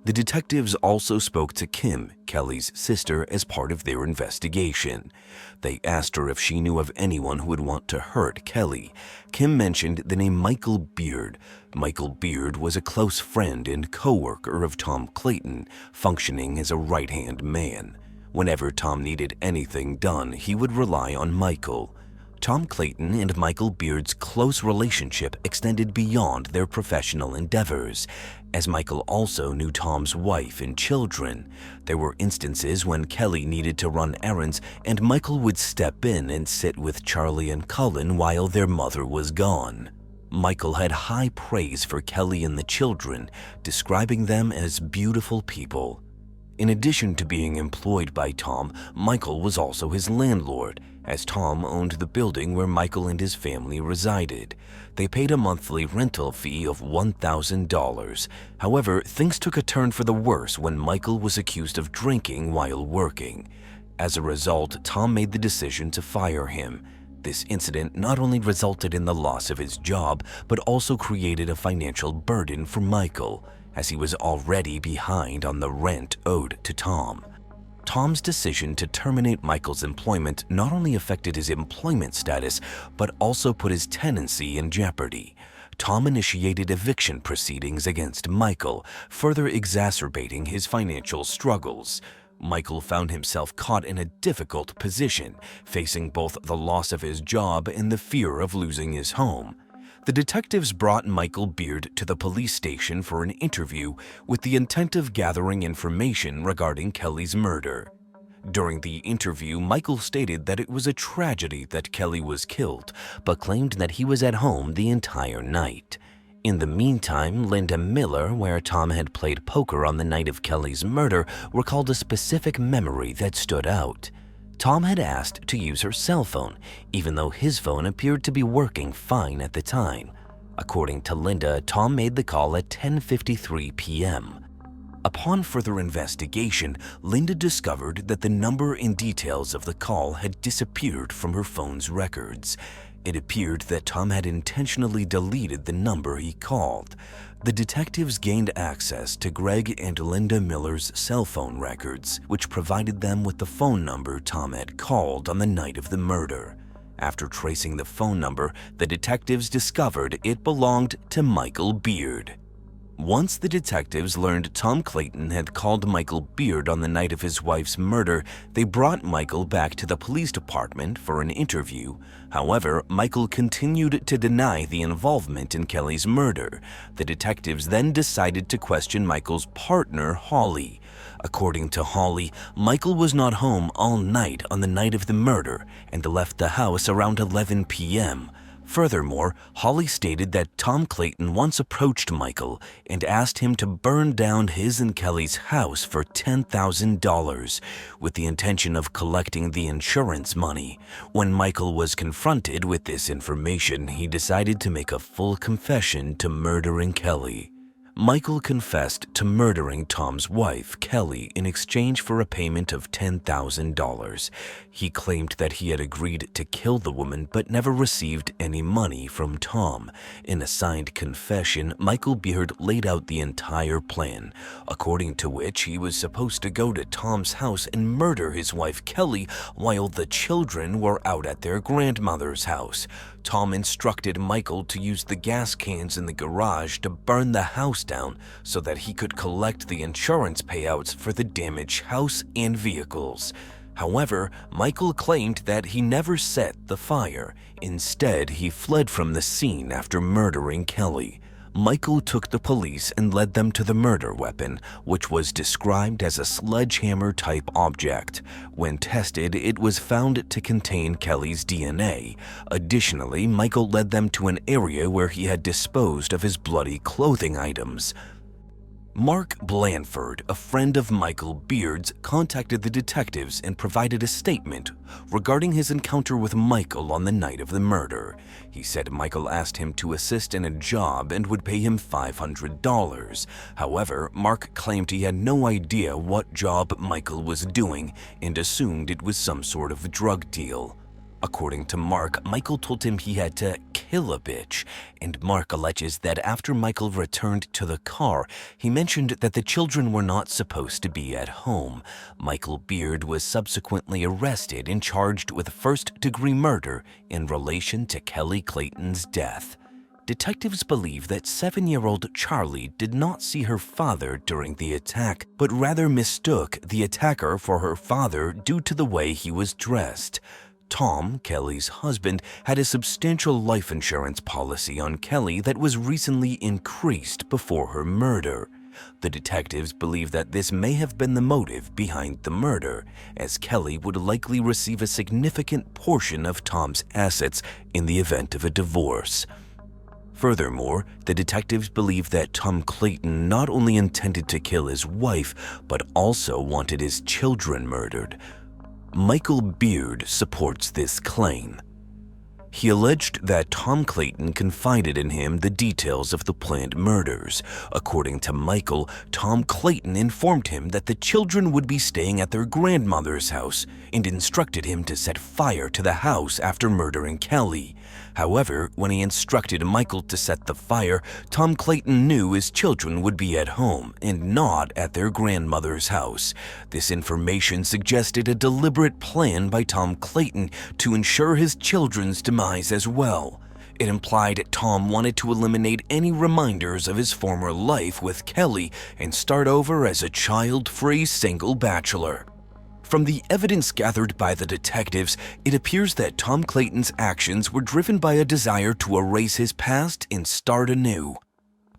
The detectives also spoke to Kim, Kelly's sister, as part of their investigation. They asked her if she knew of anyone who would want to hurt Kelly. Kim mentioned the name Michael Beard. Michael Beard was a close friend and co-worker of Tom Clayton, functioning as a right-hand man. Whenever Tom needed anything done, he would rely on Michael. Tom Clayton and Michael Beard's close relationship extended beyond their professional endeavors, as Michael also knew Tom's wife and children. There were instances when Kelly needed to run errands and Michael would step in and sit with Charlie and Cullen while their mother was gone. Michael had high praise for Kelly and the children, describing them as beautiful people. In addition to being employed by Tom, Michael was also his landlord, as Tom owned the building where Michael and his family resided. They paid a monthly rental fee of $1,000. However, things took a turn for the worse when Michael was accused of drinking while working. As a result, Tom made the decision to fire him. This incident not only resulted in the loss of his job, but also created a financial burden for Michael, as he was already behind on the rent owed to Tom. Tom's decision to terminate Michael's employment not only affected his employment status, but also put his tenancy in jeopardy. Tom initiated eviction proceedings against Michael, further exacerbating his financial struggles. Michael found himself caught in a difficult position, facing both the loss of his job and the fear of losing his home. The detectives brought Michael Beard to the police station for an interview with the intent of gathering information regarding Kelly's murder. During the interview, Michael stated that it was a tragedy that Kelly was killed, but claimed that he was at home the entire night. In the meantime, Linda Miller, where Tom had played poker on the night of Kelly's murder, recalled a specific memory that stood out. Tom had asked to use her cell phone, even though his phone appeared to be working fine at the time. According to Linda, Tom made the call at 10:53 p.m. Upon further investigation, Linda discovered that the number and details of the call had disappeared from her phone's records. It appeared that Tom had intentionally deleted the number he called. The detectives gained access to Greg and Linda Miller's cell phone records, which provided them with the phone number Tom had called on the night of the murder. After tracing the phone number, the detectives discovered it belonged to Michael Beard. Once the detectives learned Tom Clayton had called Michael Beard on the night of his wife's murder, they brought Michael back to the police department for an interview. However, Michael continued to deny the involvement in Kelly's murder. The detectives then decided to question Michael's partner, Holly. According to Holly, Michael was not home all night on the night of the murder and left the house around 11 p.m. Furthermore, Holly stated that Tom Clayton once approached Michael and asked him to burn down his and Kelly's house for $10,000 with the intention of collecting the insurance money. When Michael was confronted with this information, he decided to make a full confession to murdering Kelly. Michael confessed to murdering Tom's wife, Kelly, in exchange for a payment of $10,000. He claimed that he had agreed to kill the woman but never received any money from Tom. In a signed confession, Michael Beard laid out the entire plan, according to which he was supposed to go to Tom's house and murder his wife, Kelly, while the children were out at their grandmother's house. Tom instructed Michael to use the gas cans in the garage to burn the house down so that he could collect the insurance payouts for the damaged house and vehicles. However, Michael claimed that he never set the fire. Instead, he fled from the scene after murdering Kelly. Michael took the police and led them to the murder weapon, which was described as a sledgehammer-type object. When tested, it was found to contain Kelly's DNA. Additionally, Michael led them to an area where he had disposed of his bloody clothing items. Mark Blanford, a friend of Michael Beard's, contacted the detectives and provided a statement regarding his encounter with Michael on the night of the murder. He said Michael asked him to assist in a job and would pay him $500. However, Mark claimed he had no idea what job Michael was doing and assumed it was some sort of drug deal. According to Mark, Michael told him he had to kill a bitch, and Mark alleges that after Michael returned to the car, he mentioned that the children were not supposed to be at home. Michael Beard was subsequently arrested and charged with first-degree murder in relation to Kelly Clayton's death. Detectives believe that 7-year-old Charlie did not see her father during the attack, but rather mistook the attacker for her father due to the way he was dressed. Tom, Kelly's husband, had a substantial life insurance policy on Kelly that was recently increased before her murder. The detectives believe that this may have been the motive behind the murder, as Kelly would likely receive a significant portion of Tom's assets in the event of a divorce. Furthermore, the detectives believe that Tom Clayton not only intended to kill his wife, but also wanted his children murdered. Michael Beard supports this claim. He alleged that Tom Clayton confided in him the details of the planned murders. According to Michael, Tom Clayton informed him that the children would be staying at their grandmother's house and instructed him to set fire to the house after murdering Kelly. However, when he instructed Michael to set the fire, Tom Clayton knew his children would be at home and not at their grandmother's house. This information suggested a deliberate plan by Tom Clayton to ensure his children's demise as well. It implied Tom wanted to eliminate any reminders of his former life with Kelly and start over as a child-free single bachelor. From the evidence gathered by the detectives, it appears that Tom Clayton's actions were driven by a desire to erase his past and start anew.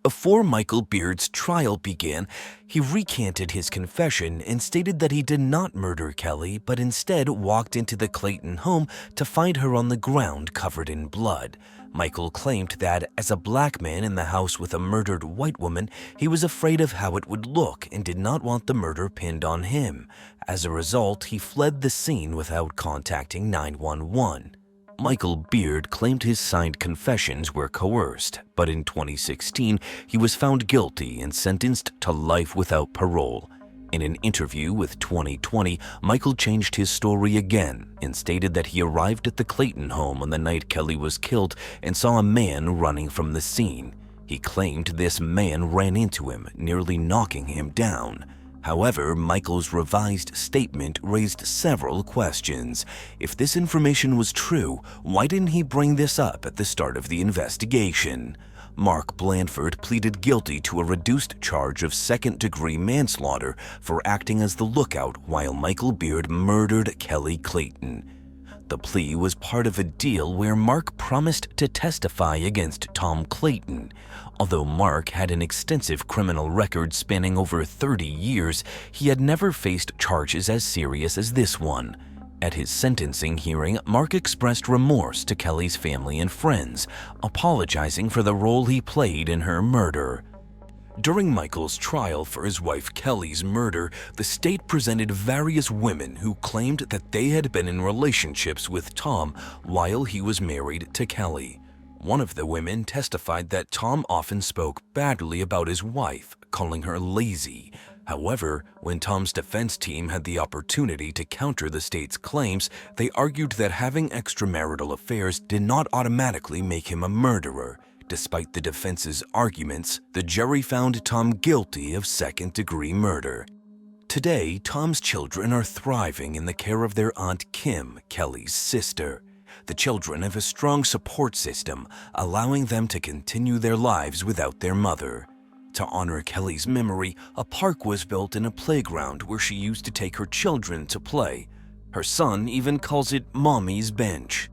Before Michael Beard's trial began, he recanted his confession and stated that he did not murder Kelly, but instead walked into the Clayton home to find her on the ground covered in blood. Michael claimed that, as a black man in the house with a murdered white woman, he was afraid of how it would look and did not want the murder pinned on him. As a result, he fled the scene without contacting 911. Michael Beard claimed his signed confessions were coerced, but in 2016, he was found guilty and sentenced to life without parole. In an interview with 2020, Michael changed his story again and stated that he arrived at the Clayton home on the night Kelly was killed and saw a man running from the scene. He claimed this man ran into him, nearly knocking him down. However, Michael's revised statement raised several questions. If this information was true, why didn't he bring this up at the start of the investigation? Mark Blandford pleaded guilty to a reduced charge of second-degree manslaughter for acting as the lookout while Michael Beard murdered Kelly Clayton. The plea was part of a deal where Mark promised to testify against Tom Clayton. Although Mark had an extensive criminal record spanning over 30 years, he had never faced charges as serious as this one. At his sentencing hearing, Mark expressed remorse to Kelly's family and friends, apologizing for the role he played in her murder. During Michael's trial for his wife Kelly's murder, the state presented various women who claimed that they had been in relationships with Tom while he was married to Kelly. One of the women testified that Tom often spoke badly about his wife, calling her lazy. However, when Tom's defense team had the opportunity to counter the state's claims, they argued that having extramarital affairs did not automatically make him a murderer. Despite the defense's arguments, the jury found Tom guilty of second-degree murder. Today, Tom's children are thriving in the care of their Aunt Kim, Kelly's sister. The children have a strong support system, allowing them to continue their lives without their mother. To honor Kelly's memory, a park was built in a playground where she used to take her children to play. Her son even calls it Mommy's Bench.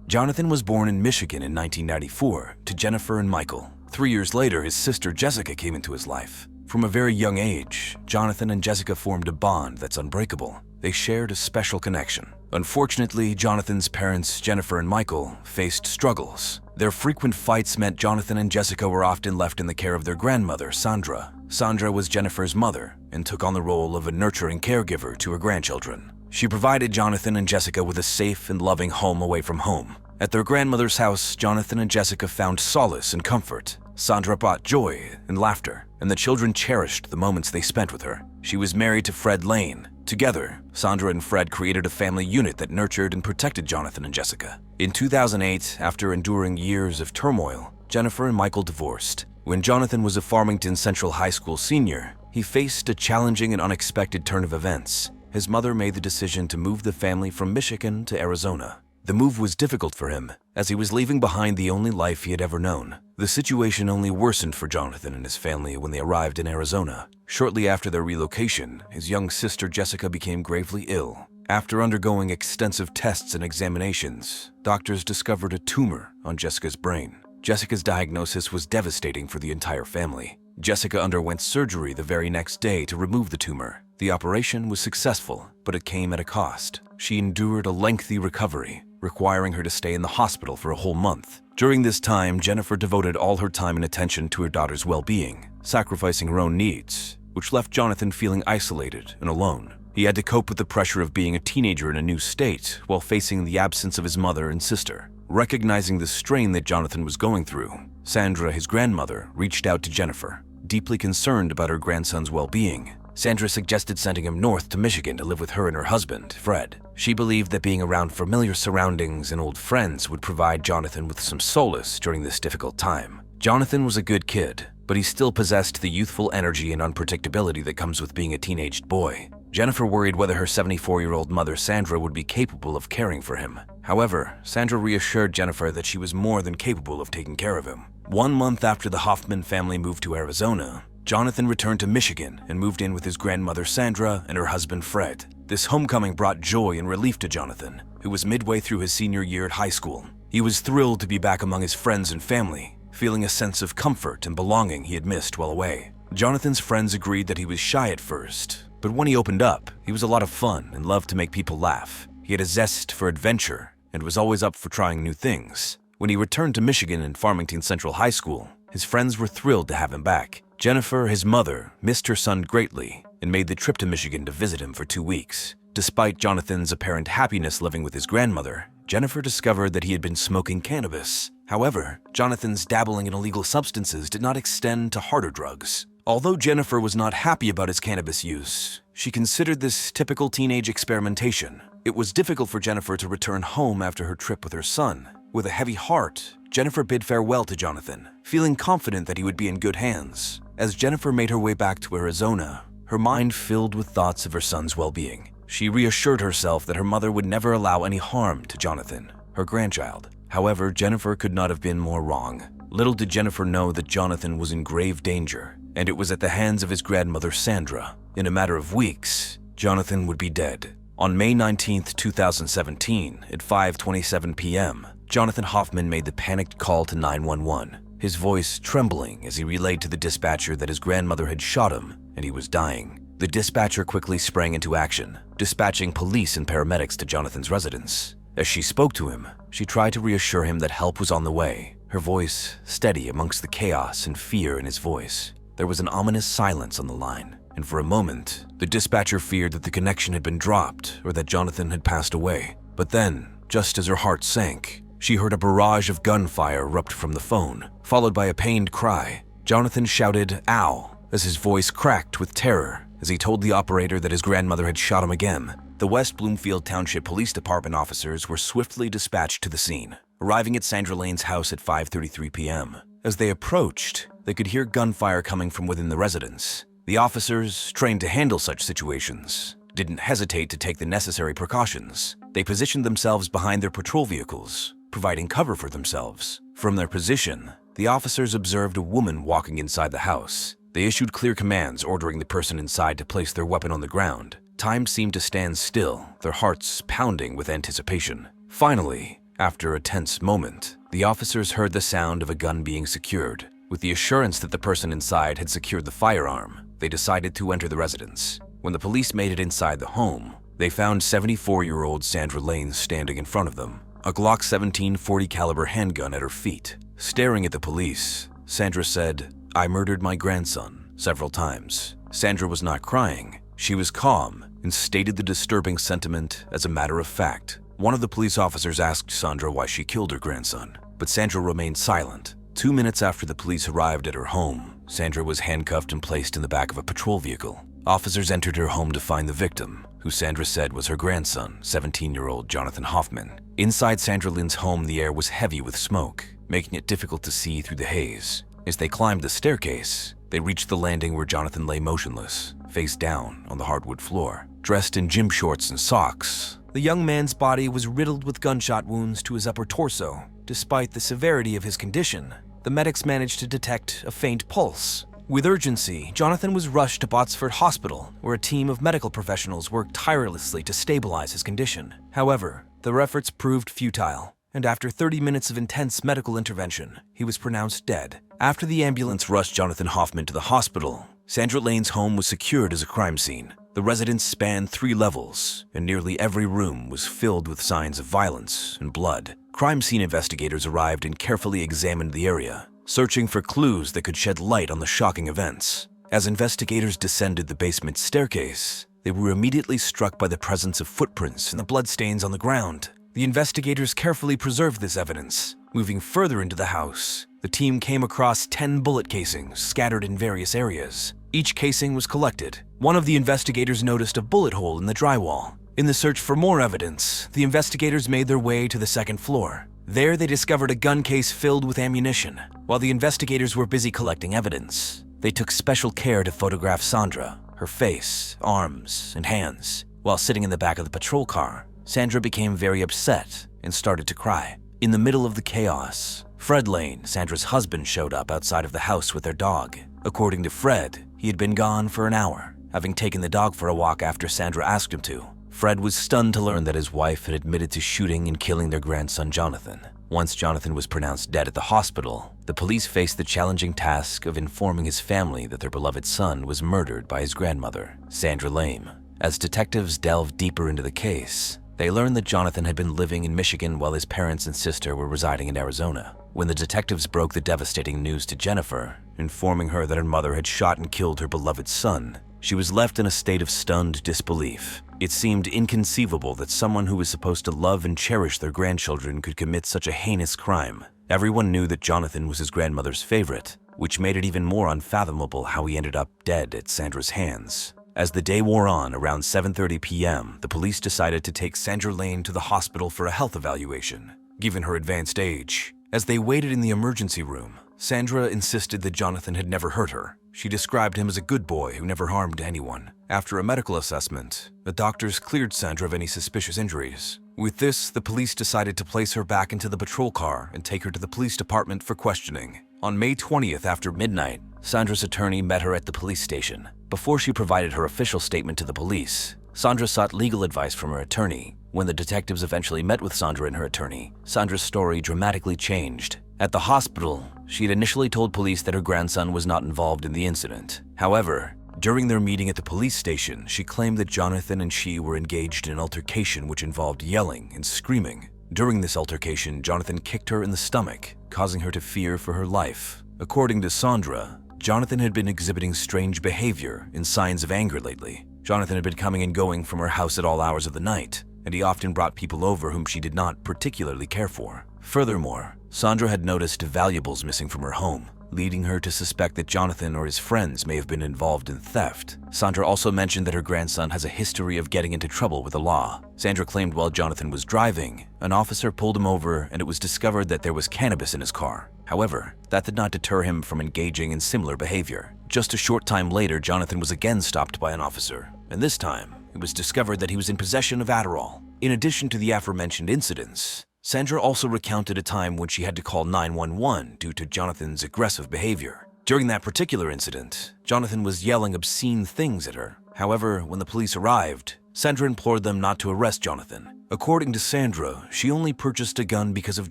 Jonathan was born in Michigan in 1994 to Jennifer and Michael. 3 years later, his sister Jessica came into his life. From a very young age, Jonathan and Jessica formed a bond that's unbreakable. They shared a special connection. Unfortunately, Jonathan's parents, Jennifer and Michael, faced struggles. Their frequent fights meant Jonathan and Jessica were often left in the care of their grandmother, Sandra. Sandra was Jennifer's mother and took on the role of a nurturing caregiver to her grandchildren. She provided Jonathan and Jessica with a safe and loving home away from home. At their grandmother's house, Jonathan and Jessica found solace and comfort. Sandra brought joy and laughter, and the children cherished the moments they spent with her. She was married to Fred Lane. Together, Sandra and Fred created a family unit that nurtured and protected Jonathan and Jessica. In 2008, after enduring years of turmoil, Jennifer and Michael divorced. When Jonathan was a Farmington Central High School senior, he faced a challenging and unexpected turn of events. His mother made the decision to move the family from Michigan to Arizona. The move was difficult for him, as he was leaving behind the only life he had ever known. The situation only worsened for Jonathan and his family when they arrived in Arizona. Shortly after their relocation, his young sister Jessica became gravely ill. After undergoing extensive tests and examinations, doctors discovered a tumor on Jessica's brain. Jessica's diagnosis was devastating for the entire family. Jessica underwent surgery the very next day to remove the tumor. The operation was successful, but it came at a cost. She endured a lengthy recovery, requiring her to stay in the hospital for a whole month. During this time, Jennifer devoted all her time and attention to her daughter's well-being, sacrificing her own needs, which left Jonathan feeling isolated and alone. He had to cope with the pressure of being a teenager in a new state while facing the absence of his mother and sister. Recognizing the strain that Jonathan was going through, Sandra, his grandmother, reached out to Jennifer. Deeply concerned about her grandson's well-being, Sandra suggested sending him north to Michigan to live with her and her husband, Fred. She believed that being around familiar surroundings and old friends would provide Jonathan with some solace during this difficult time. Jonathan was a good kid, but he still possessed the youthful energy and unpredictability that comes with being a teenaged boy. Jennifer worried whether her 74-year-old mother Sandra would be capable of caring for him. However, Sandra reassured Jennifer that she was more than capable of taking care of him. 1 month after the Hoffman family moved to Arizona, Jonathan returned to Michigan and moved in with his grandmother Sandra and her husband Fred. This homecoming brought joy and relief to Jonathan, who was midway through his senior year at high school. He was thrilled to be back among his friends and family, feeling a sense of comfort and belonging he had missed while away. Jonathan's friends agreed that he was shy at first, but when he opened up, he was a lot of fun and loved to make people laugh. He had a zest for adventure and was always up for trying new things. When he returned to Michigan and Farmington Central High School, his friends were thrilled to have him back. Jennifer, his mother, missed her son greatly and made the trip to Michigan to visit him for 2 weeks. Despite Jonathan's apparent happiness living with his grandmother, Jennifer discovered that he had been smoking cannabis. However, Jonathan's dabbling in illegal substances did not extend to harder drugs. Although Jennifer was not happy about his cannabis use, she considered this typical teenage experimentation. It was difficult for Jennifer to return home after her trip with her son. With a heavy heart, Jennifer bid farewell to Jonathan, feeling confident that he would be in good hands. As Jennifer made her way back to Arizona, her mind filled with thoughts of her son's well-being. She reassured herself that her mother would never allow any harm to Jonathan, her grandchild. However, Jennifer could not have been more wrong. Little did Jennifer know that Jonathan was in grave danger, and it was at the hands of his grandmother Sandra. In a matter of weeks, Jonathan would be dead. On May 19, 2017, at 5:27 p.m., Jonathan Hoffman made the panicked call to 911, his voice trembling as he relayed to the dispatcher that his grandmother had shot him and he was dying. The dispatcher quickly sprang into action, dispatching police and paramedics to Jonathan's residence. As she spoke to him, she tried to reassure him that help was on the way, her voice steady amongst the chaos and fear in his voice. There was an ominous silence on the line, and for a moment, the dispatcher feared that the connection had been dropped or that Jonathan had passed away. But then, just as her heart sank, she heard a barrage of gunfire erupt from the phone, followed by a pained cry. Jonathan shouted, "Ow," as his voice cracked with terror as he told the operator that his grandmother had shot him again. The West Bloomfield Township Police Department officers were swiftly dispatched to the scene, arriving at Sandra Lane's house at 5:33 p.m. As they approached, they could hear gunfire coming from within the residence. The officers, trained to handle such situations, didn't hesitate to take the necessary precautions. They positioned themselves behind their patrol vehicles, providing cover for themselves. From their position, the officers observed a woman walking inside the house. They issued clear commands ordering the person inside to place their weapon on the ground. Time seemed to stand still, their hearts pounding with anticipation. Finally, after a tense moment, the officers heard the sound of a gun being secured. With the assurance that the person inside had secured the firearm, they decided to enter the residence. When the police made it inside the home, they found 74-year-old Sandra Lane standing in front of them, a Glock 17 40 caliber handgun at her feet. Staring at the police, Sandra said, "I murdered my grandson," several times. Sandra was not crying. She was calm and stated the disturbing sentiment as a matter of fact. One of the police officers asked Sandra why she killed her grandson, but Sandra remained silent. 2 minutes after the police arrived at her home, Sandra was handcuffed and placed in the back of a patrol vehicle. Officers entered her home to find the victim, who Sandra said was her grandson, 17-year-old Jonathan Hoffman. Inside Sandra Lynn's home, the air was heavy with smoke, making it difficult to see through the haze. As they climbed the staircase, they reached the landing where Jonathan lay motionless, face down on the hardwood floor. Dressed in gym shorts and socks, the young man's body was riddled with gunshot wounds to his upper torso. Despite the severity of his condition, the medics managed to detect a faint pulse. With urgency, Jonathan was rushed to Botsford Hospital, where a team of medical professionals worked tirelessly to stabilize his condition. However, their efforts proved futile, and after 30 minutes of intense medical intervention, he was pronounced dead. After the ambulance rushed Jonathan Hoffman to the hospital, Sandra Lane's home was secured as a crime scene. The residence spanned 3 levels, and nearly every room was filled with signs of violence and blood. Crime scene investigators arrived and carefully examined the area, searching for clues that could shed light on the shocking events. As investigators descended the basement staircase, they were immediately struck by the presence of footprints and the bloodstains on the ground. The investigators carefully preserved this evidence. Moving further into the house, the team came across 10 bullet casings scattered in various areas. Each casing was collected. One of the investigators noticed a bullet hole in the drywall. In the search for more evidence, the investigators made their way to the second floor. There, they discovered a gun case filled with ammunition. While the investigators were busy collecting evidence, they took special care to photograph Sandra, her face, arms, and hands. While sitting in the back of the patrol car, Sandra became very upset and started to cry. In the middle of the chaos, Fred Lane, Sandra's husband, showed up outside of the house with their dog. According to Fred, he had been gone for an hour, having taken the dog for a walk after Sandra asked him to. Fred was stunned to learn that his wife had admitted to shooting and killing their grandson Jonathan. Once Jonathan was pronounced dead at the hospital, the police faced the challenging task of informing his family that their beloved son was murdered by his grandmother, Sandra Lane. As detectives delved deeper into the case, they learned that Jonathan had been living in Michigan while his parents and sister were residing in Arizona. When the detectives broke the devastating news to Jennifer, informing her that her mother had shot and killed her beloved son, she was left in a state of stunned disbelief. It seemed inconceivable that someone who was supposed to love and cherish their grandchildren could commit such a heinous crime. Everyone knew that Jonathan was his grandmother's favorite, which made it even more unfathomable how he ended up dead at Sandra's hands. As the day wore on, around 7:30 p.m., the police decided to take Sandra Lane to the hospital for a health evaluation, given her advanced age. As they waited in the emergency room, Sandra insisted that Jonathan had never hurt her. She described him as a good boy who never harmed anyone. After a medical assessment, the doctors cleared Sandra of any suspicious injuries. With this, the police decided to place her back into the patrol car and take her to the police department for questioning. On May 20th after midnight, Sandra's attorney met her at the police station. Before she provided her official statement to the police, Sandra sought legal advice from her attorney. When the detectives eventually met with Sandra and her attorney, Sandra's story dramatically changed. At the hospital, she had initially told police that her grandson was not involved in the incident. However, during their meeting at the police station, she claimed that Jonathan and she were engaged in an altercation which involved yelling and screaming. During this altercation, Jonathan kicked her in the stomach, causing her to fear for her life. According to Sandra, Jonathan had been exhibiting strange behavior and signs of anger lately. Jonathan had been coming and going from her house at all hours of the night, and he often brought people over whom she did not particularly care for. Furthermore, Sandra had noticed valuables missing from her home, leading her to suspect that Jonathan or his friends may have been involved in theft. Sandra also mentioned that her grandson has a history of getting into trouble with the law. Sandra claimed while Jonathan was driving, an officer pulled him over and it was discovered that there was cannabis in his car. However, that did not deter him from engaging in similar behavior. Just a short time later, Jonathan was again stopped by an officer, and this time, it was discovered that he was in possession of Adderall. In addition to the aforementioned incidents, Sandra also recounted a time when she had to call 911 due to Jonathan's aggressive behavior. During that particular incident, Jonathan was yelling obscene things at her. However, when the police arrived, Sandra implored them not to arrest Jonathan. According to Sandra, she only purchased a gun because of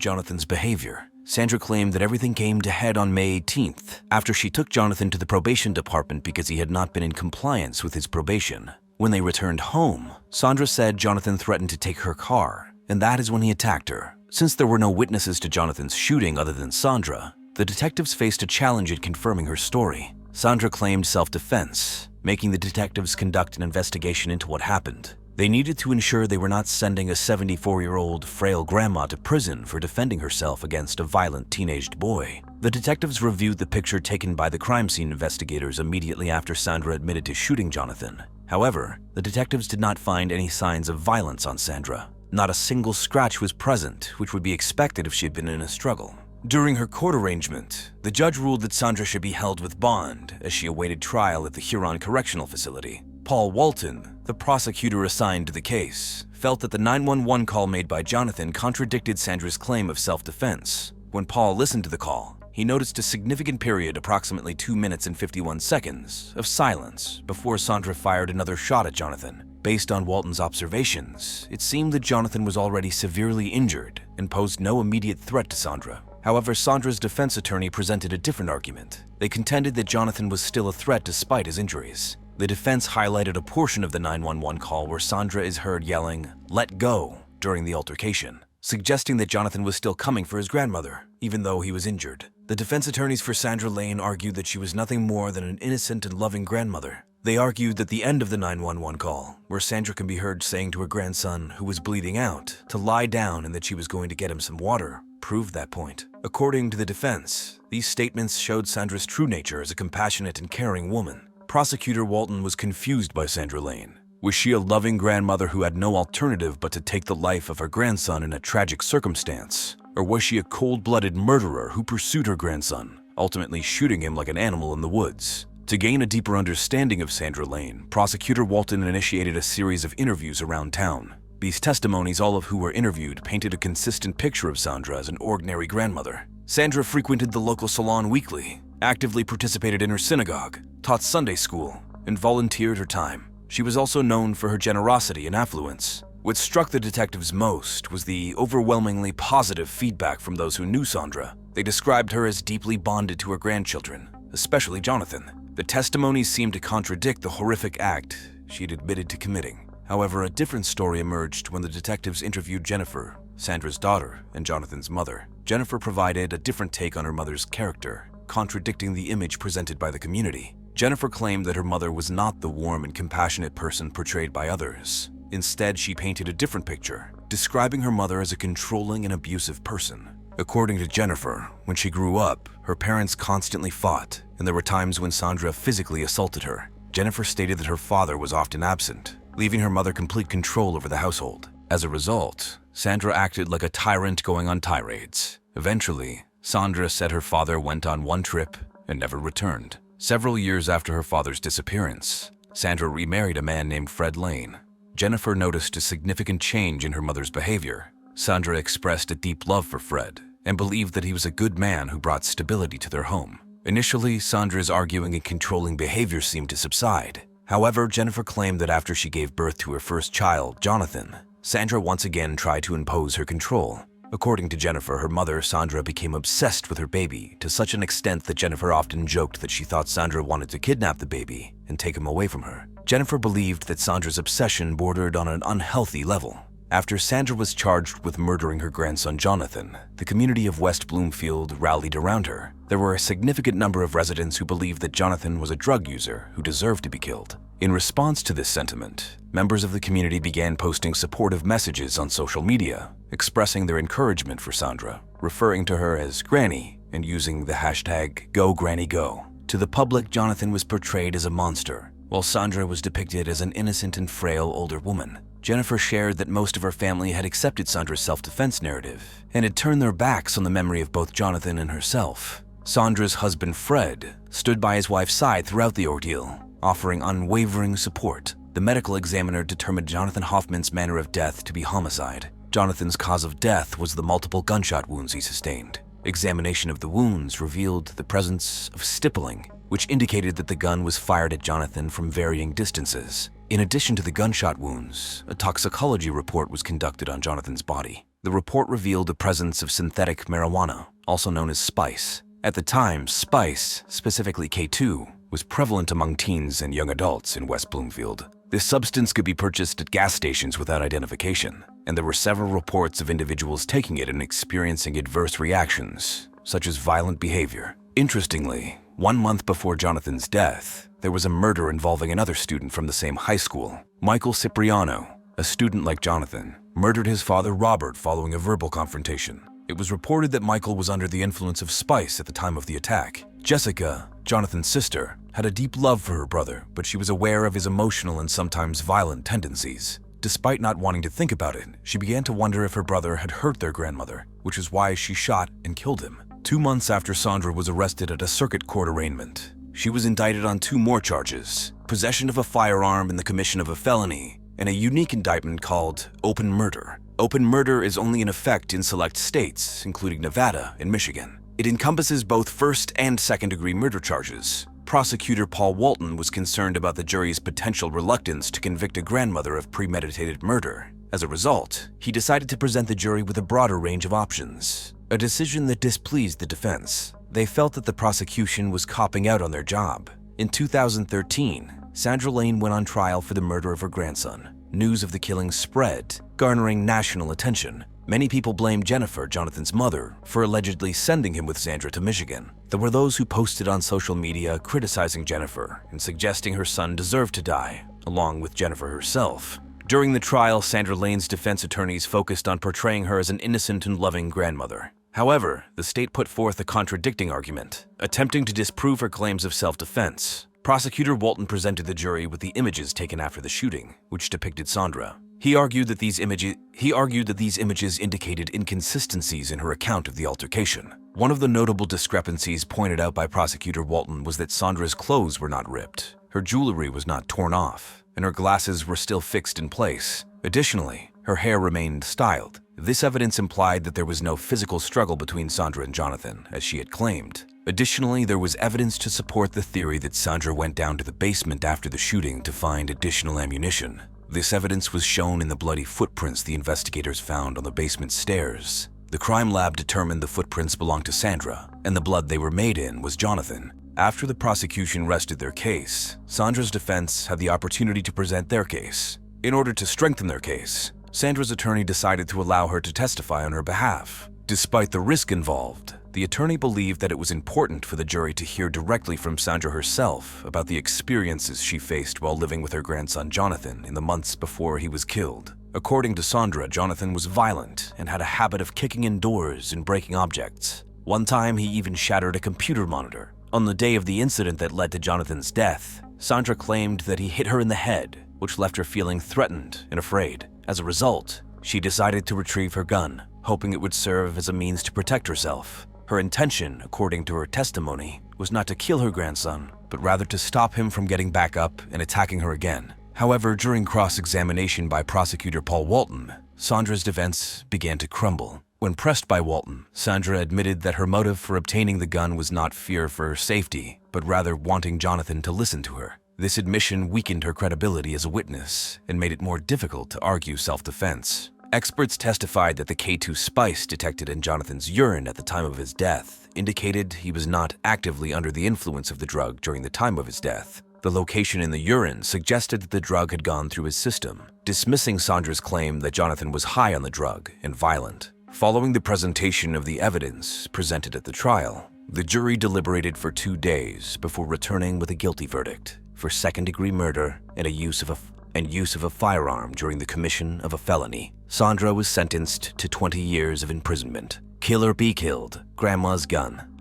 Jonathan's behavior. Sandra claimed that everything came to head on May 18th, after she took Jonathan to the probation department because he had not been in compliance with his probation. When they returned home, Sandra said Jonathan threatened to take her car, and that is when he attacked her. Since there were no witnesses to Jonathan's shooting other than Sandra, the detectives faced a challenge at confirming her story. Sandra claimed self-defense, making the detectives conduct an investigation into what happened. They needed to ensure they were not sending a 74-year-old frail grandma to prison for defending herself against a violent teenaged boy. The detectives reviewed the picture taken by the crime scene investigators immediately after Sandra admitted to shooting Jonathan. However, the detectives did not find any signs of violence on Sandra. Not a single scratch was present, which would be expected if she had been in a struggle. During her court arraignment, the judge ruled that Sandra should be held with bond as she awaited trial at the Huron Correctional Facility. Paul Walton, the prosecutor assigned to the case, felt that the 911 call made by Jonathan contradicted Sandra's claim of self-defense. When Paul listened to the call, he noticed a significant period, approximately 2 minutes and 51 seconds, of silence before Sandra fired another shot at Jonathan. Based on Walton's observations, it seemed that Jonathan was already severely injured and posed no immediate threat to Sandra. However, Sandra's defense attorney presented a different argument. They contended that Jonathan was still a threat despite his injuries. The defense highlighted a portion of the 911 call where Sandra is heard yelling, "Let go," during the altercation, suggesting that Jonathan was still coming for his grandmother, even though he was injured. The defense attorneys for Sandra Lane argued that she was nothing more than an innocent and loving grandmother. They argued that the end of the 911 call, where Sandra can be heard saying to her grandson, who was bleeding out, to lie down and that she was going to get him some water, proved that point. According to the defense, these statements showed Sandra's true nature as a compassionate and caring woman. Prosecutor Walton was confused by Sandra Lane. Was she a loving grandmother who had no alternative but to take the life of her grandson in a tragic circumstance? Or was she a cold-blooded murderer who pursued her grandson, ultimately shooting him like an animal in the woods? To gain a deeper understanding of Sandra Lane, Prosecutor Walton initiated a series of interviews around town. These testimonies, all of who were interviewed, painted a consistent picture of Sandra as an ordinary grandmother. Sandra frequented the local salon weekly, actively participated in her synagogue, taught Sunday school, and volunteered her time. She was also known for her generosity and affluence. What struck the detectives most was the overwhelmingly positive feedback from those who knew Sandra. They described her as deeply bonded to her grandchildren, especially Jonathan. The testimonies seemed to contradict the horrific act she'd admitted to committing. However, a different story emerged when the detectives interviewed Jennifer, Sandra's daughter, and Jonathan's mother. Jennifer provided a different take on her mother's character, contradicting the image presented by the community. Jennifer claimed that her mother was not the warm and compassionate person portrayed by others. Instead, she painted a different picture, describing her mother as a controlling and abusive person. According to Jennifer, when she grew up, her parents constantly fought, and there were times when Sandra physically assaulted her. Jennifer stated that her father was often absent, leaving her mother complete control over the household. As a result, Sandra acted like a tyrant going on tirades. Eventually, Sandra said her father went on one trip and never returned. Several years after her father's disappearance, Sandra remarried a man named Fred Lane. Jennifer noticed a significant change in her mother's behavior. Sandra expressed a deep love for Fred and believed that he was a good man who brought stability to their home. Initially, Sandra's arguing and controlling behavior seemed to subside. However, Jennifer claimed that after she gave birth to her first child, Jonathan, Sandra once again tried to impose her control. According to Jennifer, her mother, Sandra, became obsessed with her baby to such an extent that Jennifer often joked that she thought Sandra wanted to kidnap the baby and take him away from her. Jennifer believed that Sandra's obsession bordered on an unhealthy level. After Sandra was charged with murdering her grandson Jonathan, the community of West Bloomfield rallied around her. There were a significant number of residents who believed that Jonathan was a drug user who deserved to be killed. In response to this sentiment, members of the community began posting supportive messages on social media, expressing their encouragement for Sandra, referring to her as Granny and using the hashtag #GoGrannyGo. To the public, Jonathan was portrayed as a monster, while Sandra was depicted as an innocent and frail older woman. Jennifer shared that most of her family had accepted Sandra's self-defense narrative and had turned their backs on the memory of both Jonathan and herself. Sandra's husband, Fred, stood by his wife's side throughout the ordeal, offering unwavering support. The medical examiner determined Jonathan Hoffman's manner of death to be homicide. Jonathan's cause of death was the multiple gunshot wounds he sustained. Examination of the wounds revealed the presence of stippling, which indicated that the gun was fired at Jonathan from varying distances. In addition to the gunshot wounds, a toxicology report was conducted on Jonathan's body. The report revealed the presence of synthetic marijuana, also known as spice. At the time, spice, specifically K2, was prevalent among teens and young adults in West Bloomfield. This substance could be purchased at gas stations without identification, and there were several reports of individuals taking it and experiencing adverse reactions, such as violent behavior. Interestingly, 1 month before Jonathan's death, there was a murder involving another student from the same high school. Michael Cipriano, a student like Jonathan, murdered his father Robert following a verbal confrontation. It was reported that Michael was under the influence of spice at the time of the attack. Jessica, Jonathan's sister, had a deep love for her brother, but she was aware of his emotional and sometimes violent tendencies. Despite not wanting to think about it, she began to wonder if her brother had hurt their grandmother, which is why she shot and killed him. 2 months after Sandra was arrested at a circuit court arraignment, she was indicted on 2 more charges: possession of a firearm and the commission of a felony, and a unique indictment called open murder. Open murder is only in effect in select states, including Nevada and Michigan. It encompasses both first and second-degree murder charges. Prosecutor Paul Walton was concerned about the jury's potential reluctance to convict a grandmother of premeditated murder. As a result, he decided to present the jury with a broader range of options, a decision that displeased the defense. They felt that the prosecution was copping out on their job. In 2013, Sandra Lane went on trial for the murder of her grandson. News of the killing spread, garnering national attention. Many people blamed Jennifer, Jonathan's mother, for allegedly sending him with Sandra to Michigan. There were those who posted on social media criticizing Jennifer and suggesting her son deserved to die, along with Jennifer herself. During the trial, Sandra Lane's defense attorneys focused on portraying her as an innocent and loving grandmother. However, the state put forth a contradicting argument, attempting to disprove her claims of self-defense. Prosecutor Walton presented the jury with the images taken after the shooting, which depicted Sandra. He argued that these images indicated inconsistencies in her account of the altercation. One of the notable discrepancies pointed out by Prosecutor Walton was that Sandra's clothes were not ripped, her jewelry was not torn off, and her glasses were still fixed in place. Additionally, her hair remained styled. This evidence implied that there was no physical struggle between Sandra and Jonathan, as she had claimed. Additionally, there was evidence to support the theory that Sandra went down to the basement after the shooting to find additional ammunition. This evidence was shown in the bloody footprints the investigators found on the basement stairs. The crime lab determined the footprints belonged to Sandra, and the blood they were made in was Jonathan. After the prosecution rested their case, Sandra's defense had the opportunity to present their case. In order to strengthen their case, Sandra's attorney decided to allow her to testify on her behalf. Despite the risk involved, the attorney believed that it was important for the jury to hear directly from Sandra herself about the experiences she faced while living with her grandson Jonathan in the months before he was killed. According to Sandra, Jonathan was violent and had a habit of kicking in doors and breaking objects. One time, he even shattered a computer monitor. On the day of the incident that led to Jonathan's death, Sandra claimed that he hit her in the head, which left her feeling threatened and afraid. As a result, she decided to retrieve her gun, hoping it would serve as a means to protect herself. Her intention, according to her testimony, was not to kill her grandson, but rather to stop him from getting back up and attacking her again. However, during cross-examination by prosecutor Paul Walton, Sandra's defense began to crumble. When pressed by Walton, Sandra admitted that her motive for obtaining the gun was not fear for her safety, but rather wanting Jonathan to listen to her. This admission weakened her credibility as a witness and made it more difficult to argue self-defense. Experts testified that the K2 spice detected in Jonathan's urine at the time of his death indicated he was not actively under the influence of the drug during the time of his death. The location in the urine suggested that the drug had gone through his system, dismissing Sandra's claim that Jonathan was high on the drug and violent. Following the presentation of the evidence presented at the trial, the jury deliberated for 2 days before returning with a guilty verdict for second-degree murder and use of a firearm during the commission of a felony. Sandra was sentenced to 20 years of imprisonment. Kill or be killed, Grandma's gun.